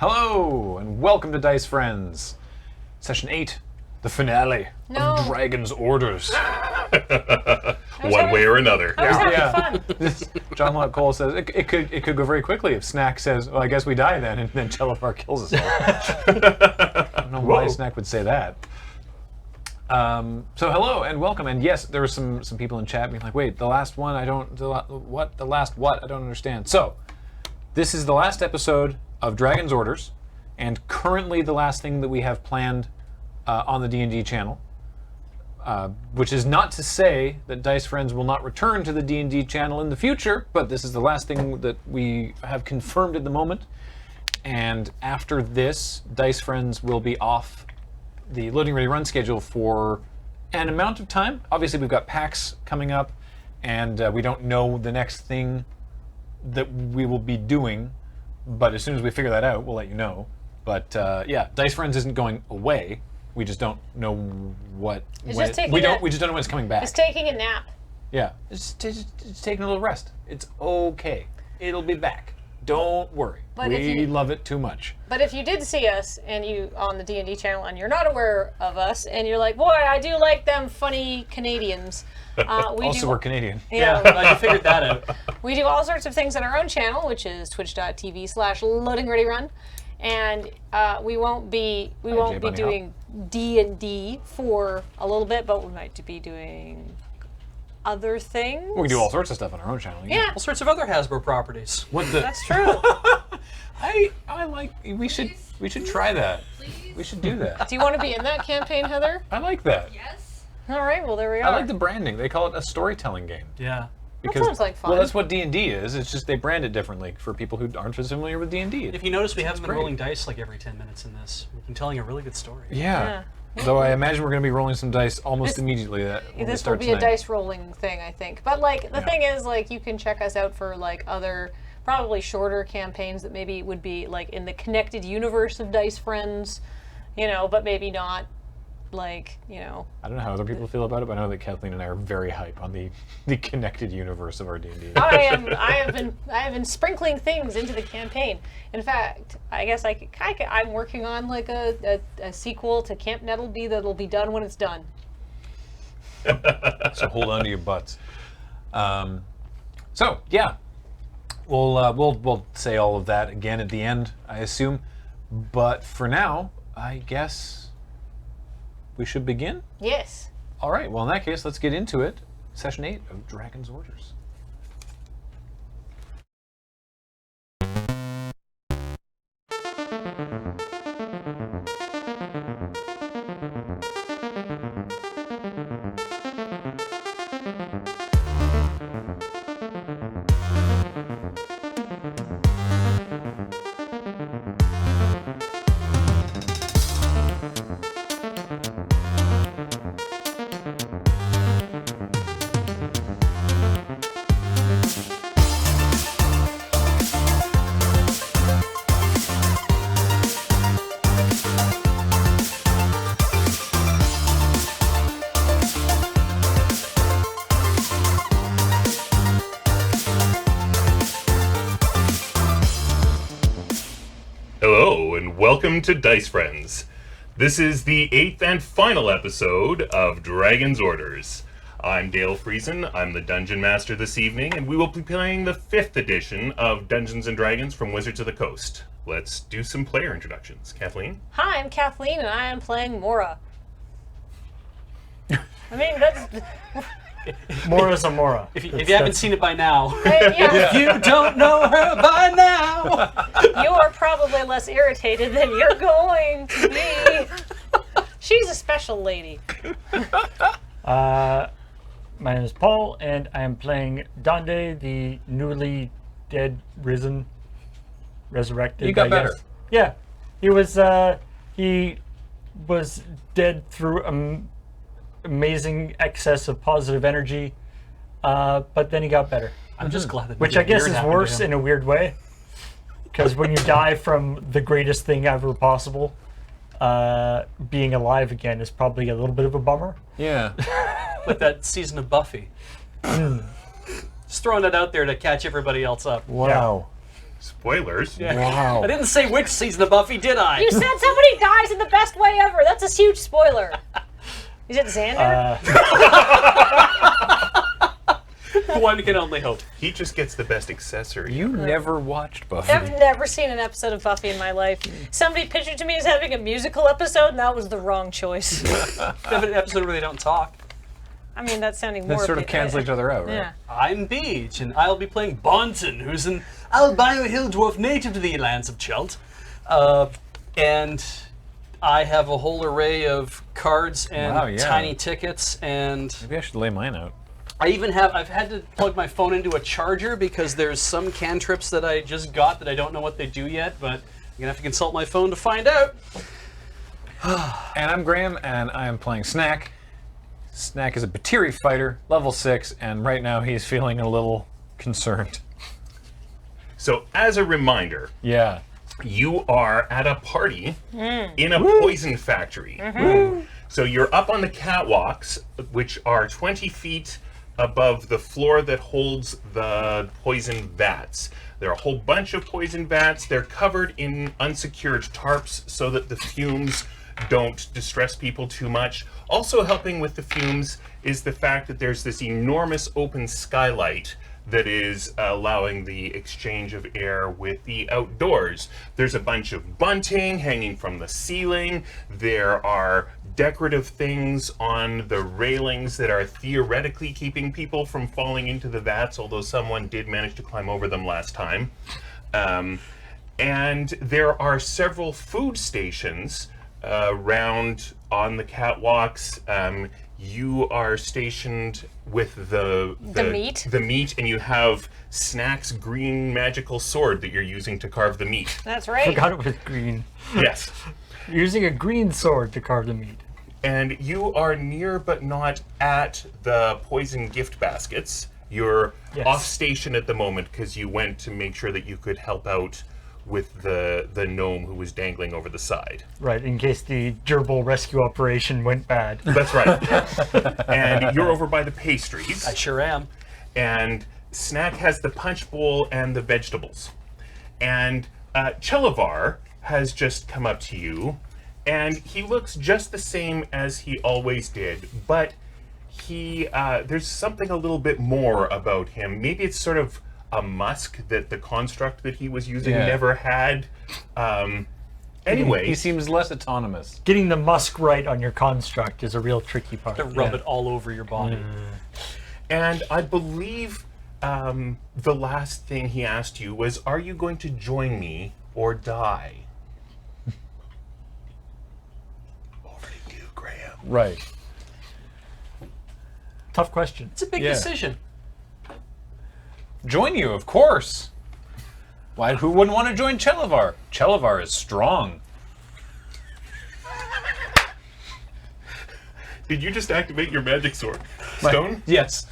Hello, and welcome to Dice Friends. Session 8, the finale of Dragon's Orders. One way or another. Fun. John Locke Cole says, it could go very quickly if Snack says, well, I guess we die then, and then Telefar kills us all. I don't know why Snack would say that. So hello and welcome, and yes, there were some people in chat being like, wait, the last one, I don't understand. So, this is the last episode of Dragon's Orders, and currently the last thing that we have planned on the D&D channel, which is not to say that Dice Friends will not return to the D&D channel in the future, but this is the last thing that we have confirmed at the moment, and after this, Dice Friends will be off the Loading Ready Run schedule for an amount of time. Obviously, we've got PAX coming up, and we don't know the next thing that we will be doing, but as soon as we figure that out, we'll let you know. But yeah, Dice Friends isn't going away. We just don't know what. We just don't know when it's coming back. It's taking a nap. Yeah, it's taking a little rest. It's okay. It'll be back. Don't worry. But we love it too much. But if you did see us and you on the D&D channel and you're not aware of us and you're like, boy, I do like them funny Canadians. We're Canadian. Yeah, glad you figured that out. We do all sorts of things on our own channel, which is twitch.tv/loadingreadyrun. And we won't be doing D&D for a little bit, but we might be doing other things. We can do all sorts of stuff on our own channel. Yeah. All sorts of other Hasbro properties. That's true. I like. We should try that. Please? We should do that. Do you want to be in that campaign, Heather? I like that. Yes. All right. Well, there we are. I like the branding. They call it a storytelling game. Yeah. That sounds like fun. Well, that's what D&D is. It's just they brand it differently for people who aren't familiar with D&D. If you notice, we haven't been great. rolling dice like every 10 minutes in this. We've been telling a really good story. Yeah. Though I imagine we're going to be rolling some dice almost immediately. This will be a dice rolling thing, I think. But like the thing is, like you can check us out for like other probably shorter campaigns that maybe would be like in the connected universe of Dice Friends, but maybe not like, I don't know how other people feel about it, but I know that Kathleen and I are very hype on the connected universe of our D&D. I have been sprinkling things into the campaign. In fact, I guess I'm working on like a sequel to Camp Nettleby that'll be done when it's done. So hold on to your butts. So yeah, we'll say all of that again at the end, I assume. But for now, I guess we should begin? Yes. All right, well in that case, let's get into it. Session 8 of Dragon's Orders. Welcome to Dice Friends. This is the 8th and final episode of Dragon's Orders. I'm Dale Friesen, I'm the Dungeon Master this evening, and we will be playing the 5th edition of Dungeons & Dragons from Wizards of the Coast. Let's do some player introductions. Kathleen? Hi, I'm Kathleen, and I am playing Mora. I mean, that's... Mora's a Mora. If you haven't seen it by now. Yeah. If you don't know her by now. You are probably less irritated than you're going to be. She's a special lady. My name is Paul, and I am playing Dande, the newly dead, resurrected. You got better. Yeah, he was dead through amazing excess of positive energy, but then he got better. I'm just glad that. Which I guess is worse in a weird way, because when you die from the greatest thing ever possible, being alive again is probably a little bit of a bummer. Yeah. Like that season of Buffy. Just throwing it out there to catch everybody else up. Wow. Spoilers. Yeah. Wow. I didn't say which season of Buffy, did I? You said somebody dies in the best way ever. That's a huge spoiler. Is it Xander? One can only hope. He just gets the best accessory. You never watched Buffy. I've never seen an episode of Buffy in my life. Somebody pitched it to me as having a musical episode, and that was the wrong choice. They have an episode where they don't talk. I mean, that's sounding more. They sort of cancel each other out, right? Yeah. I'm Beej, and I'll be playing Bonton, who's an albino hill dwarf native to the lands of Chult. And I have a whole array of cards and Wow, yeah. tiny tickets, and Maybe I should lay mine out. I've had to plug my phone into a charger because there's some cantrips that I just got that I don't know what they do yet, but I'm gonna have to consult my phone to find out. And I'm Graham, and I am playing Snack. Snack is a Batiri fighter, level 6, and right now he's feeling a little concerned. So, as a reminder, Yeah. you are at a party in a poison factory. So you're up on the catwalks, which are 20 feet above the floor that holds the poison vats. There are a whole bunch of poison vats. They're covered in unsecured tarps so that the fumes don't distress people too much. Also helping with the fumes is the fact that there's this enormous open skylight that is allowing the exchange of air with the outdoors. There's a bunch of bunting hanging from the ceiling. There are decorative things on the railings that are theoretically keeping people from falling into the vats, although someone did manage to climb over them last time. And there are several food stations around on the catwalks. You are stationed with the meat? The meat, and you have Snack's green magical sword that you're using to carve the meat. That's right. Forgot it was green. Yes. Using a green sword to carve the meat. And you are near but not at the poison gift baskets. You're Yes. off station at the moment because you went to make sure that you could help out with the gnome who was dangling over the side. Right, in case the gerbil rescue operation went bad. That's right. And you're over by the pastries. I sure am. And Snack has the punch bowl and the vegetables. And Chelavar has just come up to you, and he looks just the same as he always did, but he there's something a little bit more about him. Maybe it's sort of a musk that the construct that he was using Yeah. never had. Anyway, He seems less autonomous. Getting the musk right on your construct is a real tricky part. To rub it all over your body. and I believe the last thing he asked you was, "Are you going to join me or die?" Over to you, Graham. Right. Tough question. It's a big Yeah. decision. Join you, of course. Why? Who wouldn't want to join Chelavar? Chelavar is strong. Did you just activate your magic sword? Stone? Yes.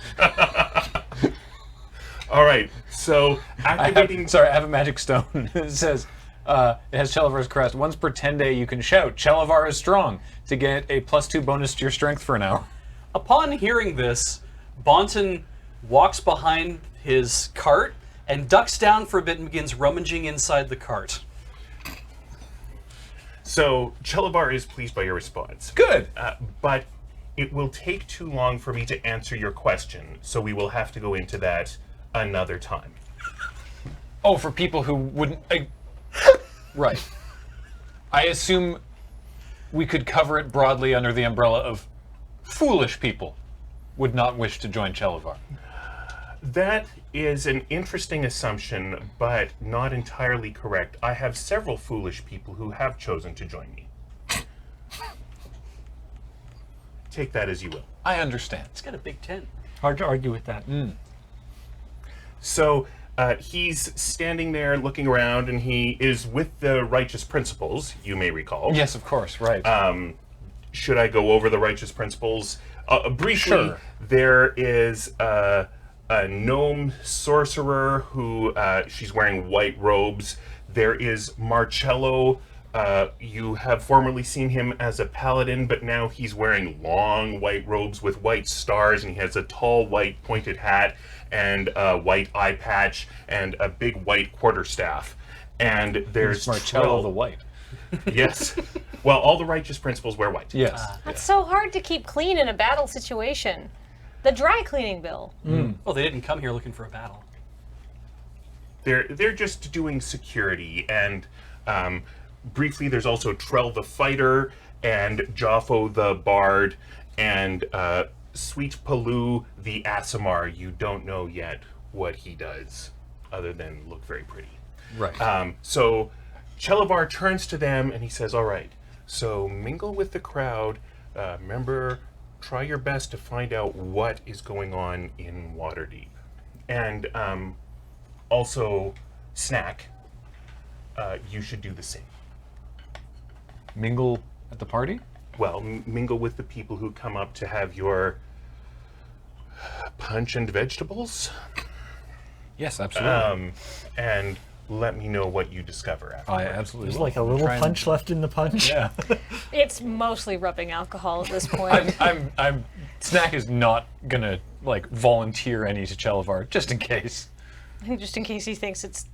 All right, so I activating... have a magic stone. It says, it has Chelavar's crest. Once per 10 day, you can shout, Chelavar is strong, to get a +2 bonus to your strength for an hour. Upon hearing this, Bonton walks behind his cart and ducks down for a bit and begins rummaging inside the cart. So, Chelavar is pleased by your response. Good. But it will take too long for me to answer your question, so we will have to go into that another time. Oh, for people who wouldn't... right. I assume we could cover it broadly under the umbrella of foolish people would not wish to join Chelavar. That is an interesting assumption, but not entirely correct. I have several foolish people who have chosen to join me. Take that as you will. I understand. It's got a big tent. Hard to argue with that. So he's standing there looking around, and he is with the righteous principles, you may recall. Yes, of course, right. Should I go over the righteous principles? Briefly, Sure. there is a gnome sorcerer who she's wearing white robes. There is Marcello, You have formerly seen him as a paladin, but now he's wearing long white robes with white stars, and he has a tall white pointed hat and a white eye patch and a big white quarterstaff. And there's Marcello the White. Yes. Well, all the righteous principals wear white. Yes. That's so hard to keep clean in a battle situation. The dry cleaning bill. Oh, they didn't come here looking for a battle. They're just doing security, and briefly there's also Trell the Fighter and Joffo the Bard and Sweet Paloo the Asimar. You don't know yet what he does, other than look very pretty. Right. So Chelavar turns to them and he says, all right, so mingle with the crowd. Remember, try your best to find out what is going on in Waterdeep. And also, Snack, you should do the same. Mingle at the party? Well, mingle with the people who come up to have your punch and vegetables. Yes, absolutely. And let me know what you discover after. I absolutely There's will. like a little Try and- punch left in the punch. Yeah. It's mostly rubbing alcohol at this point. I'm Snack is not gonna like volunteer any to Chelavar just in case. Just in case he thinks it's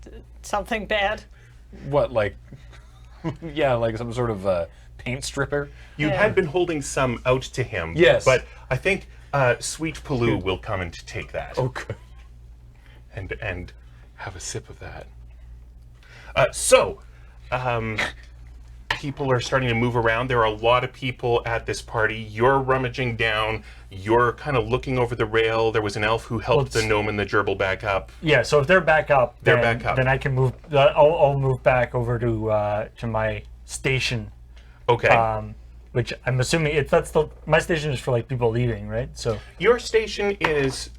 something bad. What, like yeah, like some sort of paint stripper? You Yeah. had been holding some out to him. Yes. But I think Sweet Paloo will come and take that. Okay. And have a sip of that. People are starting to move around. There are a lot of people at this party. You're rummaging down. You're kind of looking over the rail. There was an elf who helped the gnome and the gerbil back up. Yeah, so if they're back up, They're then, back up. then I can move. I'll move back over to my station, Okay. which I'm assuming my station is for like people leaving, right? So Your station is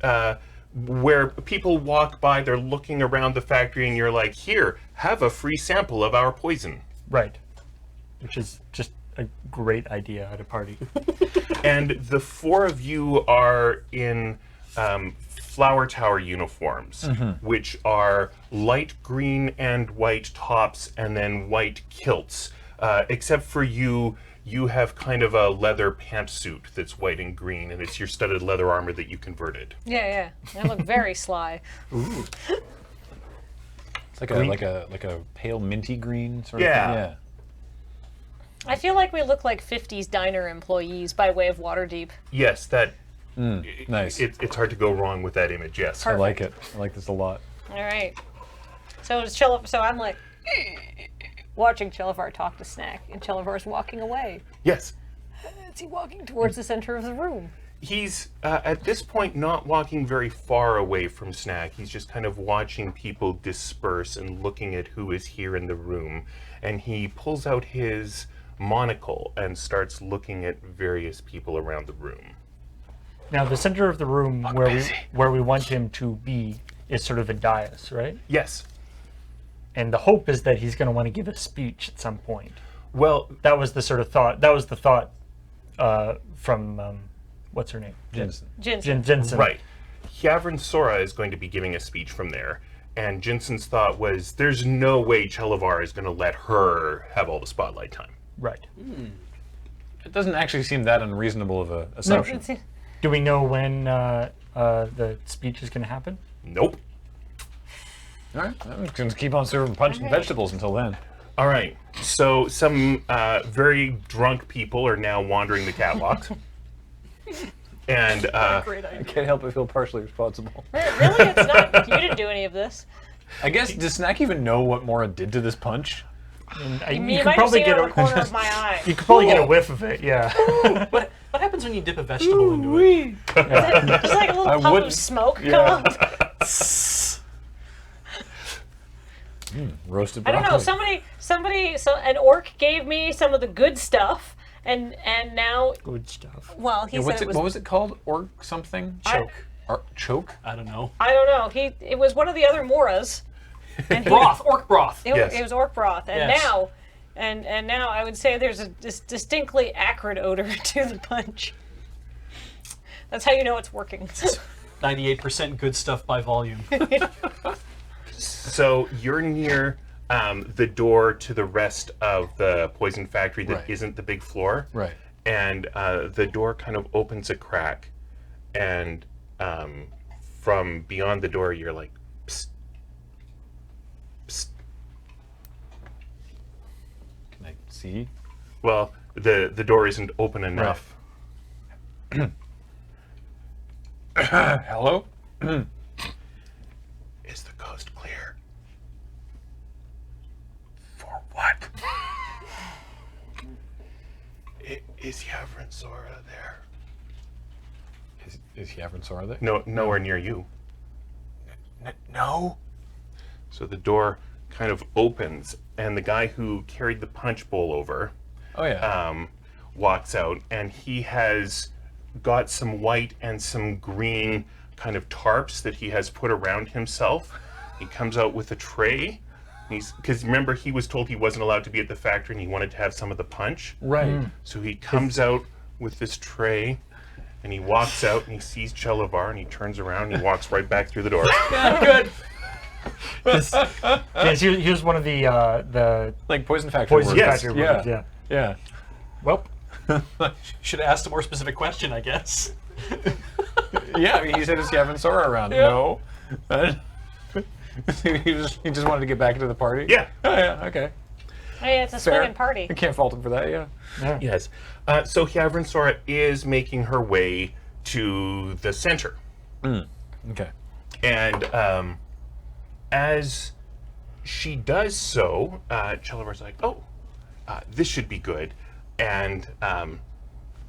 where people walk by, they're looking around the factory, and you're like, here, have a free sample of our poison. right, which is just a great idea at a party. And the four of you are in flower tower uniforms, which are light green and white tops and then white kilts. Except for you, you have kind of a leather pantsuit that's white and green, and it's your studded leather armor that you converted. Yeah. I look very sly. It's like a pale minty green sort of Yeah. thing. Yeah. I feel like we look like 50s diner employees by way of Waterdeep. Yes, that Nice. it's hard to go wrong with that image. Yes. I like it. I like this a lot. All right. So I'm like watching Chelavar talk to Snack, and Chelavar's walking away. Yes. Is he walking towards the center of the room? He's at this point not walking very far away from Snack. He's just kind of watching people disperse and looking at who is here in the room. And he pulls out his monocle and starts looking at various people around the room. Now, the center of the room where we want him to be is sort of a dais, right? Yes. And the hope is that he's going to want to give a speech at some point. Well, That was the sort of thought. That was the thought from what's her name? Jensen. Jensen. right. Hyavrin Sora is going to be giving a speech from there. And Jensen's thought was, there's no way Chelavar is going to let her have all the spotlight time. Right. It doesn't actually seem that unreasonable of a assumption. Do we know when the speech is going to happen? Nope. All right. I'm just going to keep on serving punch and vegetables until then. All right. So some very drunk people are now wandering the catwalks. And Great idea. I can't help but feel partially responsible. Really? It's not. You didn't do any of this. I guess, does Snack even know what Mora did to this punch? And You might have seen it out of the corner of my eye. You could probably get a whiff of it. Yeah. What happens when you dip a vegetable into it? Just like a little puff of wouldn't- smoke come up. Roasted I don't broccoli. know. Somebody, an orc gave me some of the good stuff, and now, Good stuff. well, he Yeah, said it was. what was it called? Orc something? Choke. Choke? I don't know. I don't know. It was one of the other Moras. And Broth, orc broth. Yes. It was orc broth, and Yes. now I would say there's a distinctly acrid odor to the punch. That's how you know it's working. 98% good stuff by volume. so you're near the door to the rest of the poison factory that Right. isn't the big floor. Right. And the door kind of opens a crack, and from beyond the door, you're like, psst, psst. Can I see? Well, the door isn't open enough. Hello? Is the coast clear? For what? Is Yavrin Sora there? Is Yavrin Sora there? No, nowhere near you. No. So the door kind of opens, and the guy who carried the punch bowl over Oh yeah. walks out, and he has got some white and some green kind of tarps that he has put around himself. He comes out with a tray. Because remember, he was told he wasn't allowed to be at the factory, and he wanted to have some of the punch. Right. So he comes out with this tray, and he walks out, and he sees Chelavar, and he turns around, and he walks right back through the door. Good. Yes, he was one of the Like poison factory. poison workers. factory Yeah. workers, yeah. Yeah. Well, Should have asked a more specific question, I guess. Yeah. I mean, he said, "Is Yavrin Sora around?" No. he just wanted to get back into the party. Yeah. Oh yeah. Okay. Hey, it's a Fair. swinging party. I can't fault him for that. Yeah. Yes. So Yavrin Sora is making her way to the center. Okay. And as she does so, Chelavar's like, oh, this should be good. And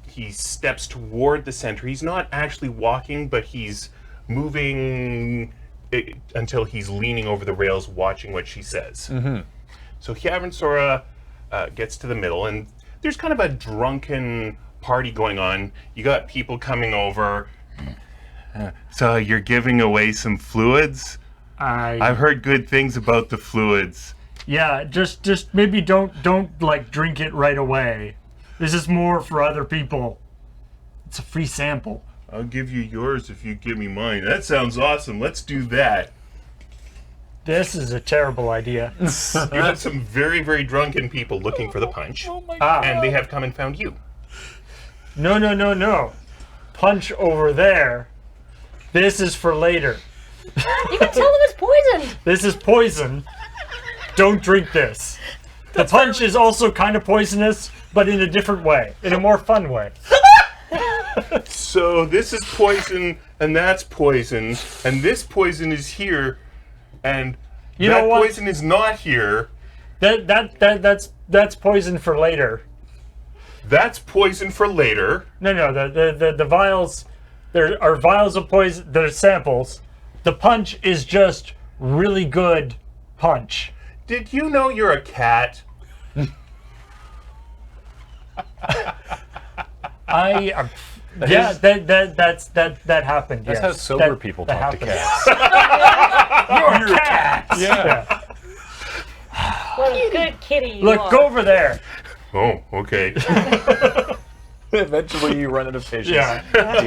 he steps toward the center. He's not actually walking, but he's moving until he's leaning over the rails watching what she says. So Yavrin Sora gets to the middle, and there's kind of a drunken party going on. You got people coming over. So you're giving away some fluids? I've heard good things about the fluids. yeah, just maybe don't like drink it right away. This is more for other people. It's a free sample. I'll give you yours if you give me mine. That sounds awesome. Let's do that. This is a terrible idea. You have some very, very drunken people looking for the punch, and they have come and found you. No. Punch over there. This is for later. You can tell them it's poison. This is poison. Don't drink this. The punch is also kind of poisonous, but in a different way, in a more fun way. So this is poison, and that's poison, and this poison is here, and You that know what? poison is not here. That's poison for later. That's poison for later. No, the vials, there are vials of poison, there's samples. The punch is just really good punch. Did you know you're a cat? Yeah, that happened. That's yes. how sober That- people that talk to happened. cats. You're a cat. Yeah. What a good kitty you Look, are. go over there. Oh, okay. Eventually, you run out of patience. Yeah.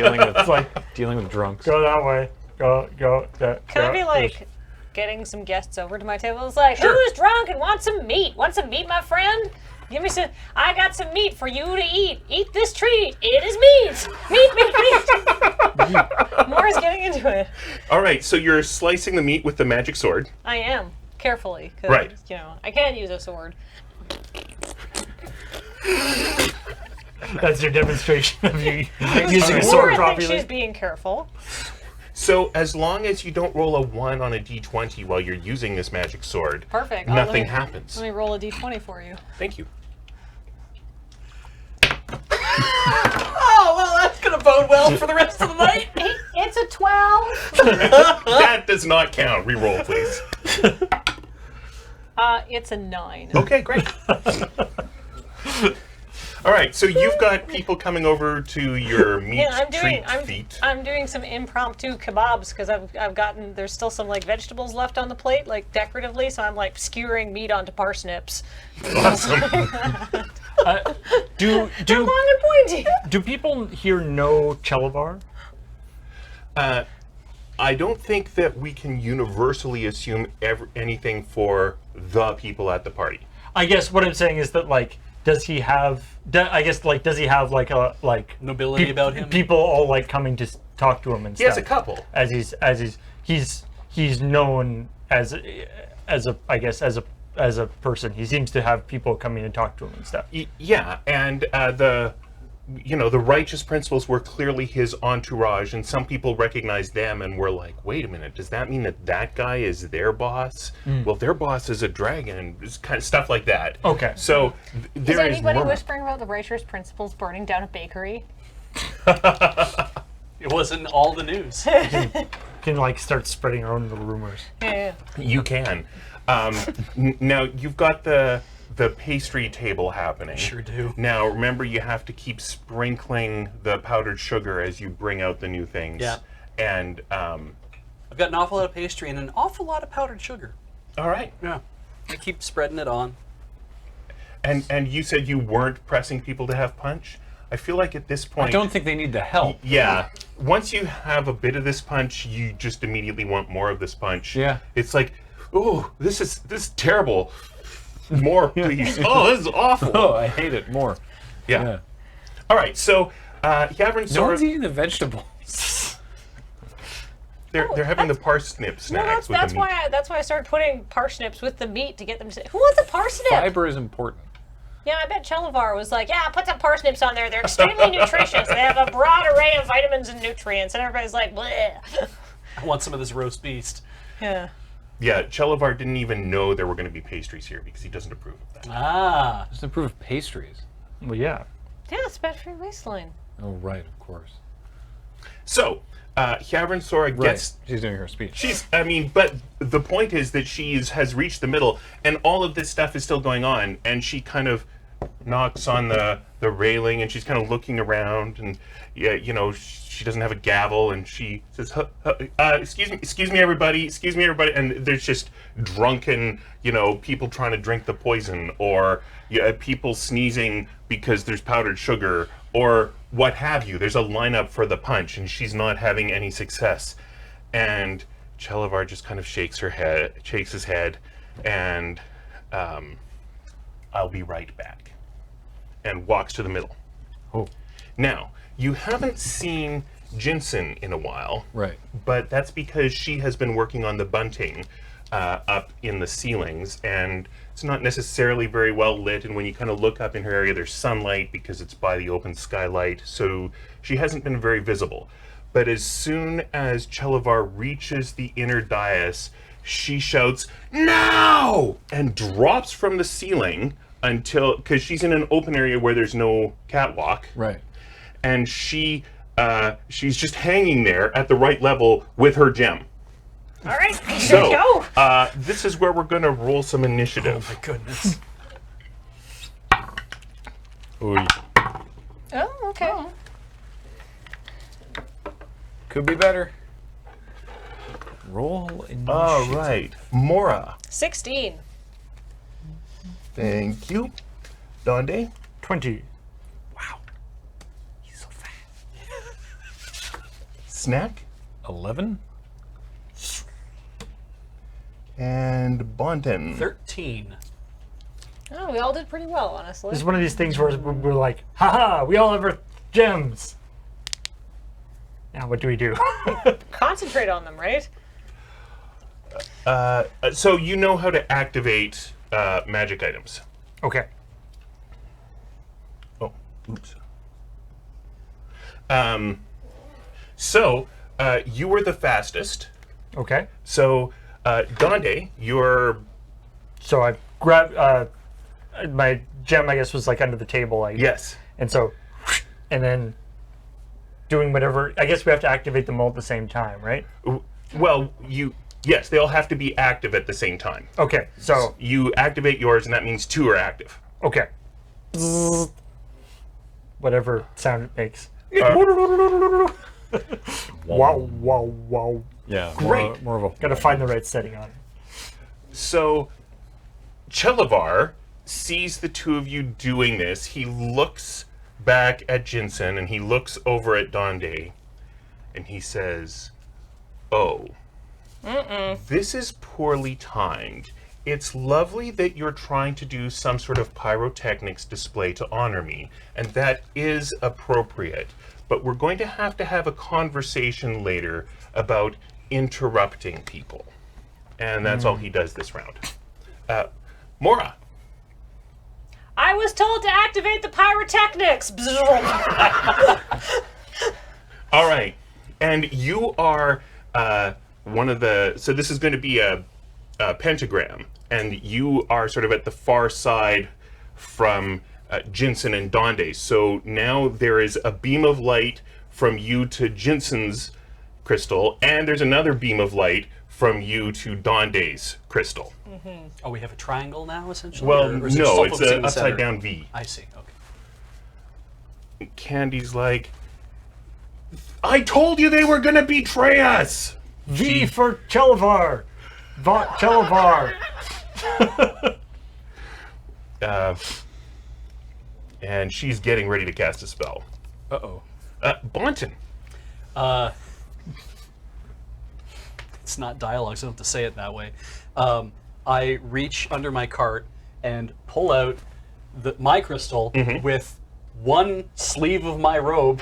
dealing with drunks. Go that way. Go. Can I be like getting some guests over to my table? It's like, who's drunk and wants some meat? Want some meat, my friend? Give me some. I got some meat for you to eat. Eat this treat. It is meat. Meat. Mora's getting into it. All right, so you're slicing the meat with the magic sword. I am carefully, because Right. I can't use a sword. That's your demonstration of you using a Mora sword thinks properly. she's being careful. So as long as you don't roll a 1 on a d20 while you're using this magic sword, Perfect. nothing happens. Let me roll a d20 for you. Thank you. Oh, well, that's going to bode well for the rest of the night. It's a 12. That does not count. Reroll, please. It's a 9. Okay, great. All right, so you've got people coming over to your meat Yeah, treat feet. I'm doing some impromptu kebabs because I've gotten, there's still some like vegetables left on the plate, like decoratively, so I'm like skewering meat onto parsnips. Awesome. Do They're long and pointy. people here know Chelavar? I don't think that we can universally assume anything for the people at the party. I guess what I'm saying is that like, does he have? Does he have like a Nobility about him? People all like coming to talk to him and He stuff. has a couple. As he's known as a person. He seems to have people coming and talk to him and stuff. Yeah, and the righteous principles were clearly his entourage, and some people recognized them and were like, wait a minute, does that mean that guy is their boss? Well, their boss is a dragon, it's kind of stuff like that. Okay. So Is anybody whispering about the righteous principles burning down a bakery? It wasn't all the news. Can like start spreading our own little rumors. Yeah. You can. Now, you've got the pastry table happening. Sure do. Now, remember, you have to keep sprinkling the powdered sugar as you bring out the new things. Yeah. And, I've got an awful lot of pastry and an awful lot of powdered sugar. all right. Yeah. I keep spreading it on. And you said you weren't pressing people to have punch? I feel like at this point... I don't think they need the help. Yeah. Once you have a bit of this punch, you just immediately want more of this punch. Yeah. It's like, oh, this is terrible. More, please. Oh, this is awful. Oh, I hate it more. Yeah. All right, so Yavrin No Sora, one's eating the vegetables. they're having the parsnip snacks with that's the meat. why I started putting parsnips with the meat to get them to say, who wants a parsnip? Fiber is important. Yeah, I bet Chelavar was like, yeah, put some parsnips on there. They're extremely nutritious. They have a broad array of vitamins and nutrients. And everybody's like, bleh. I want some of this roast beast. Yeah. Yeah, Chelavar didn't even know there were going to be pastries here because he doesn't approve of that. Ah. Just improve of pastries. Well, yeah. Yeah, it's bad for your waistline. Oh, right, of course. So, Yavrin Sora gets... She's doing her speech. But the point is that has reached the middle, and all of this stuff is still going on, and she kind of knocks on the railing, and she's kind of looking around, and she doesn't have a gavel, and she says, excuse me everybody, and there's just drunken, people trying to drink the poison, or people sneezing because there's powdered sugar, or what have you. There's a lineup for the punch, and she's not having any success. And Chelavar just kind of shakes his head, and I'll be right back, and walks to the middle. Oh. Now, you haven't seen Jinsen in a while, Right. but that's because she has been working on the bunting up in the ceilings, and it's not necessarily very well lit, and when you kind of look up in her area, there's sunlight because it's by the open skylight, so she hasn't been very visible. But as soon as Chelavar reaches the inner dais, she shouts, "Now!" and drops from the ceiling because she's in an open area where there's no catwalk. Right. And she's just hanging there at the right level with her gem. All right, So, let's go. this is where we're going to roll some initiative. Oh my goodness. Ooh. Oh, okay. Could be better. Roll in. All right. Mora. 16. Thank you. Donde? 20. Wow. He's so fast. Snack. 11. And Bonten. 13. Oh, we all did pretty well, honestly. This is one of these things where we're like, haha, we all have our gems. Now what do we do? Concentrate on them, right? So you know how to activate magic items. Okay. Oh, oops. So you were the fastest. Okay. So Donde, you're So I grabbed my gem, I guess, was like under the table. yes. And so, and then doing whatever. I guess we have to activate them all at the same time, right? Well, yes, they all have to be active at the same time. Okay. So You activate yours, and that means 2 are active. okay. Whatever sound it makes. Wow! Wow! Wow! Yeah. Great. More of a. Got to find the right setting on it. So Chelavar sees the two of you doing this. He looks back at Jinsen, and he looks over at Donde, and he says, Oh. This is poorly timed. It's lovely that you're trying to do some sort of pyrotechnics display to honor me, and that is appropriate. But we're going to have a conversation later about interrupting people. And that's all he does this round. Mora. I was told to activate the pyrotechnics. All right. And you are one of the... So this is going to be a pentagram. And you are sort of at the far side from Jinsen and Donde. So now there is a beam of light from you to Jinsen's crystal, and there's another beam of light from you to Donde's crystal. Oh, we have a triangle now, essentially? Well, Or is it no, still it's focusing an in the center? upside-down V. I see, okay. Candy's like, I told you they were going to betray us! V for Chelavar. Chelavar. And she's getting ready to cast a spell. Uh-oh. Bonton. It's not dialogue, so I don't have to say it that way. I reach under my cart and pull out my crystal with one sleeve of my robe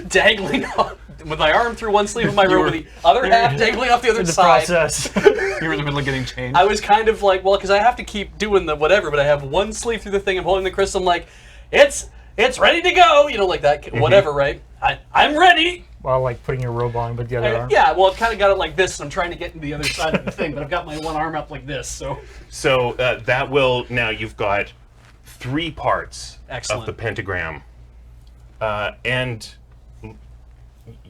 dangling off, with my arm through one sleeve of my robe, with the other half dangling off the other In the side. process. You were in the middle of getting changed. I was kind of like, well, because I have to keep doing the whatever, but I have one sleeve through the thing. I'm holding the crystal. I'm like, it's ready to go, like that, whatever, right? I'm ready. While like putting your robe on with the other arm. Yeah, well, I've kind of got it like this, and I'm trying to get to the other side of the thing, but I've got my one arm up like this, so. So that will, now you've got 3 parts Excellent. of the pentagram. And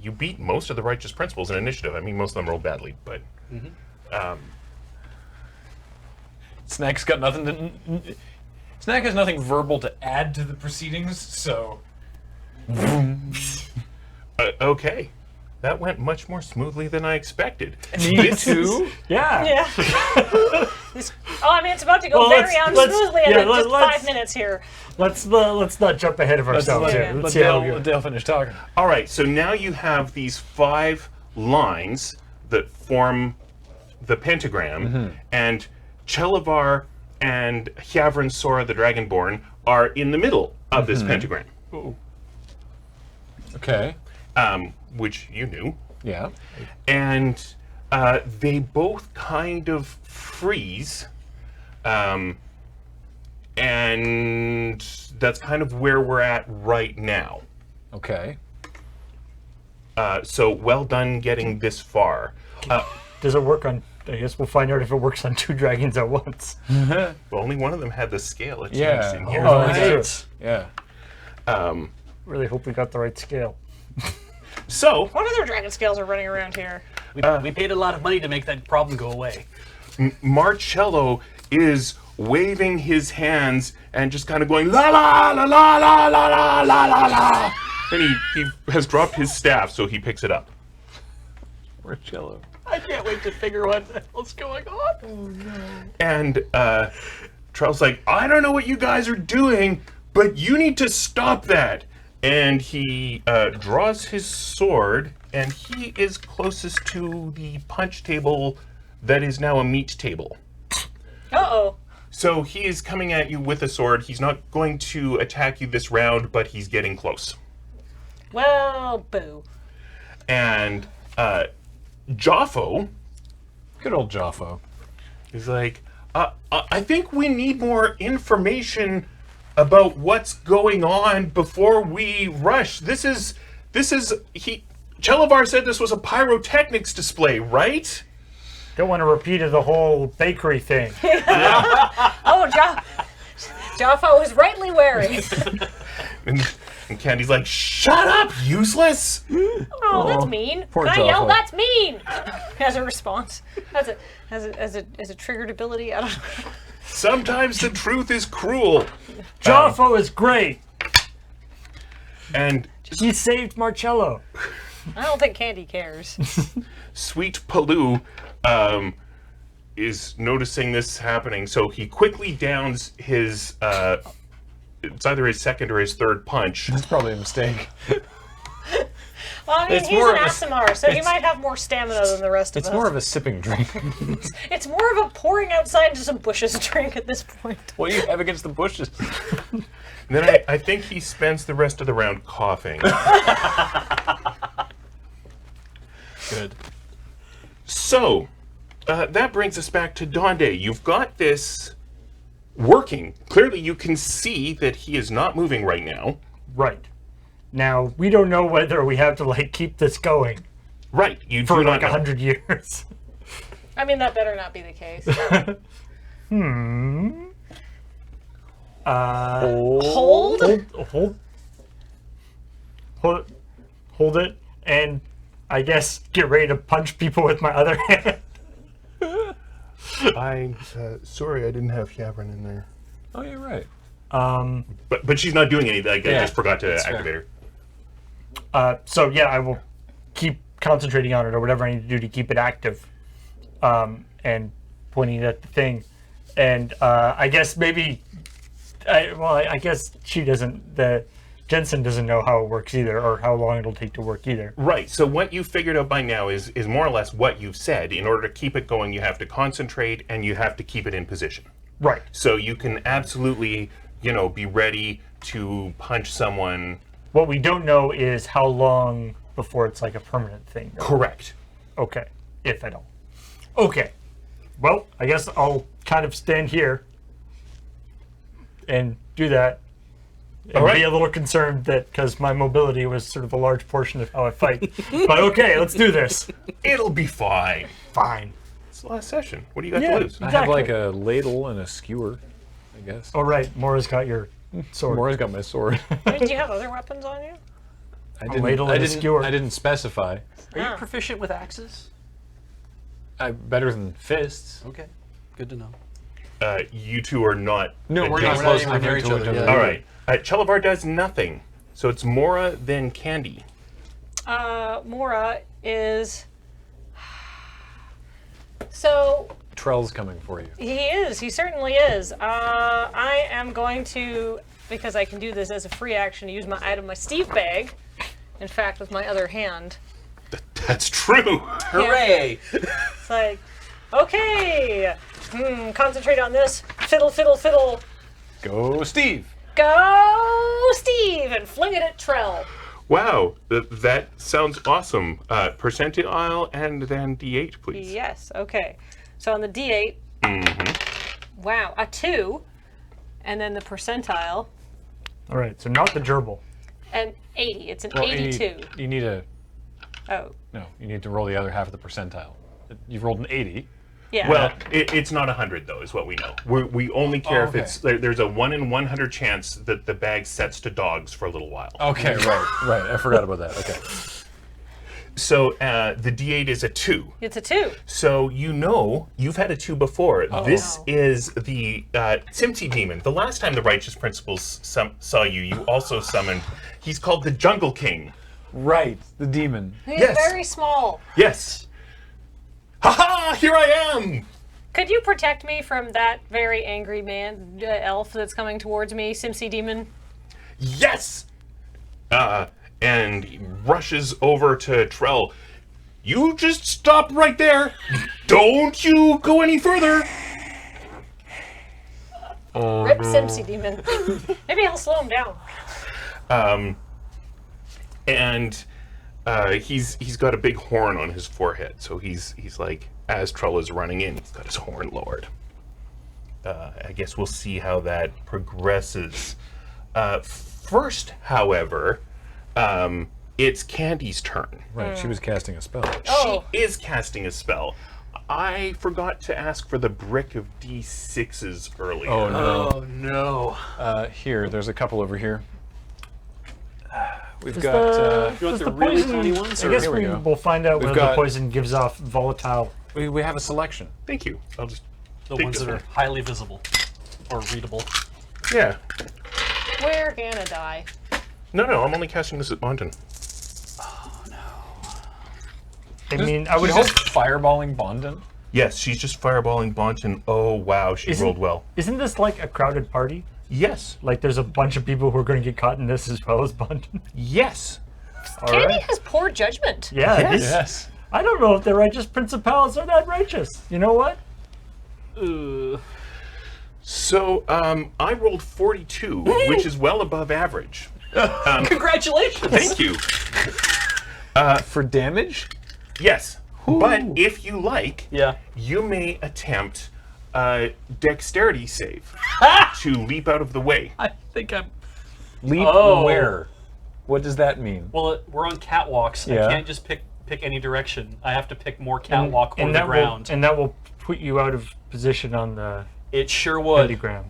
you beat most of the righteous principles in initiative. I mean, most of them rolled badly, but... Snack's got nothing to... Snack has nothing verbal to add to the proceedings, so... Okay. That went much more smoothly than I expected. Me too? Yeah. Yeah. It's about to go Well, very let's- unsmoothly in yeah, just let's- 5 minutes here. Let's not jump ahead of ourselves let, here. yeah. Let's let see how we Dale, go. Dale finish talking. All right, so now you have these 5 lines that form the pentagram, and Chelavar and Hyavrin Sora the Dragonborn are in the middle of this pentagram, Okay. which you knew. Yeah. And they both kind of freeze, and that's kind of where we're at right now. Okay. So well done getting this far. Does it work on? I guess we'll find out if it works on 2 dragons at once. Well, only one of them had the scale. It changed Yeah. in here. Oh, that's true. Yeah. Really hope we got the right scale. So What other dragon scales are running around here? We paid a lot of money to make that problem go away. Marcello is waving his hands and just kind of going la la la la la la la la la la. And he has dropped his staff, so he picks it up. Marcello. I can't wait to figure out what the hell's going on. And Trell's like, I don't know what you guys are doing, but you need to stop that. And he draws his sword, and he is closest to the punch table that is now a meat table. Uh-oh. So he is coming at you with a sword. He's not going to attack you this round, but he's getting close. Well, boo. And Joffo Good old Joffo. is like, I think we need more information about what's going on before we rush. Chelavar said this was a pyrotechnics display, right? Don't want to repeat the whole bakery thing. Oh, Joffo is rightly wary. And Candy's like, shut up, useless! Oh, that's mean. poor Can I yell, Joffo. that's mean? As a response. As a triggered ability. I don't know. Sometimes the truth is cruel. Joffo is great. And He saved Marcello. I don't think Candy cares. Sweet Paloo is noticing this happening, so he quickly downs his, it's either his second or his third punch. That's probably a mistake. Well, I mean, It's he's more an of a- Asimar, so he it's- might have more stamina than the rest of It's us. more of a sipping drink. It's more of a pouring outside into some bushes drink at this point. What do you have against the bushes? Then I think he spends the rest of the round coughing. Good. So, that brings us back to Donde. You've got this working. Clearly, you can see that he is not moving right now. Right. Now, we don't know whether we have to, like, keep this going Right. You for, do like, not know. 100 years. I mean, that better not be the case. Hold? Hold it, and I guess get ready to punch people with my other hand. Sorry, I didn't have Cavern in there. Oh, you're right. But she's not doing anything. I Yeah, just forgot to that's activate fair. her. So yeah, I will keep concentrating on it or whatever I need to do to keep it active, and pointing it at the thing. And I guess maybe, I guess she doesn't. Jensen doesn't know how it works either, or how long it'll take to work either. Right. So what you figured out by now is more or less what you've said. In order to keep it going, you have to concentrate and you have to keep it in position. Right. So you can absolutely, be ready to punch someone. What we don't know is how long before it's like a permanent thing. Correct. Okay, if at all. Okay. Well, I guess I'll kind of stand here and do that. And All right. be a little concerned that because my mobility was sort of a large portion of how I fight. But okay, let's do this. It'll be fine. Fine. It's the last session. What do you got Yeah. to lose? I have like a ladle and a skewer, I guess. All right, Mora's got your sword. Mora's got my sword. I mean, do you have other weapons on you? I ladle and a skewer. I didn't specify. Are you Ah. proficient with axes? Better than fists. Okay, good to know. You two are not. No, we're adjacent. not close even enough near to each other, yeah. All right. Chalavar does nothing. So it's Mora, then Candy. Mora is. So Trell's coming for you. he is. He certainly is. I am going to, because I can do this as a free action, use my item, my Steve bag. In fact, with my other hand. That's true. Hooray! It's like, okay, concentrate on this. Fiddle, fiddle, fiddle. Go, Steve! Go, Steve, and fling it at Trell. Wow, that sounds awesome. Percentile and then D8, please. Yes. Okay. So on the D8. Wow, a 2, and then the percentile, All right, so not the gerbil. and 80. It's an Well, 82. You need a. Oh, No, you need to roll the other half of the percentile. You've rolled an 80. yeah. Well, it's not 100 though, is what we know. We only care okay. if it's there's a 1 in 100 chance that the bag sets to dogs for a little while. Okay, right. I forgot about that. Okay. So the D8 is a 2. It's a 2. So you've had a 2 before. This Wow. is the Timsy Demon. The last time the Righteous Principles saw you, you also summoned. He's called the Jungle King. Right, the demon. He's Yes. very small. Yes. Ha! Here I am. Could you protect me from that very angry man, elf that's coming towards me, Simsy Demon? Yes. And he rushes over to Trell. You just stop right there. Don't you go any further. Rip Simsy Demon. Maybe I'll slow him down. And he's got a big horn on his forehead, so he's like, as Trell is running in, he's got his horn lowered. I guess we'll see how that progresses. First, however, it's Candy's turn. Right, she was casting a spell. Oh. She is casting a spell. I forgot to ask for the brick of D6s earlier. Oh, no. Oh no. Here, there's a couple over here. We've Does got. You want does the really tiny ones, I or- guess Here we go. we'll find out We've whether got- the poison gives off volatile. We have a selection. Thank you. I'll just The take ones this that are one. highly visible or readable. Yeah. We're gonna die. No, I'm only casting this at Bonton. I mean, I would She's hope. just fireballing Bondon. Yes, she's just fireballing Bonton. Oh, wow, she Isn't- rolled well. Isn't this like a crowded party? Yes. Like there's a bunch of people who are going to get caught in this as well as Bondon? Yes. Candy right. has poor judgment. Yeah. Yes. I don't know if the righteous principalities are that righteous. You know what? So, I rolled 42, which is well above average. Congratulations! Thank you. For damage? Yes, but if you like, Yeah. you may attempt a dexterity save to leap out of the way. I think I'm. Leap Oh. where? What does that mean? Well, we're on catwalks. Yeah. I can't just pick any direction. I have to pick more catwalk or the that ground. and that will put you out of position on the It sure would. pentagram.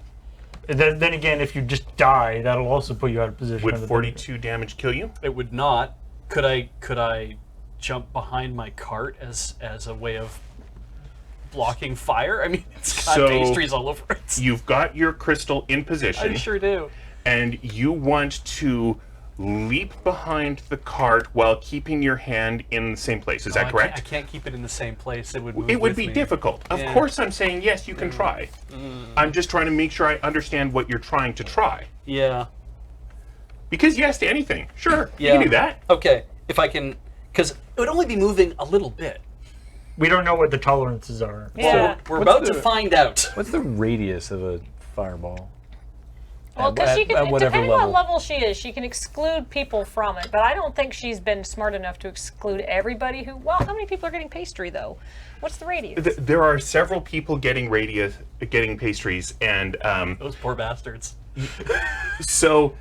And then again, if you just die, that'll also put you out of position. Would on the 42 damage kill you? It would not. Could I jump behind my cart as a way of blocking fire? I mean, it's got So- pastries all over it. You've got your crystal in position, I sure do. and you want to leap behind the cart while keeping your hand in the same place. Is that I correct? can't keep it in the same place. It would move It would with be me. difficult. Of Yeah. course, I'm saying yes, you can try. I'm just trying to make sure I understand what you're trying to try. Yeah. Because yes to anything. Sure, you Yeah. can do that. Okay. If I can, because it would only be moving a little bit. We don't know what the tolerances are. Yeah. We're What's about to the- find out. What's the radius of a fireball? Well, because At- she at can, whatever depending level. on what level she is, she can exclude people from it. But I don't think she's been smart enough to exclude everybody who. Well, how many people are getting pastry though? What's the radius? There are several people getting pastries, and Those poor bastards. so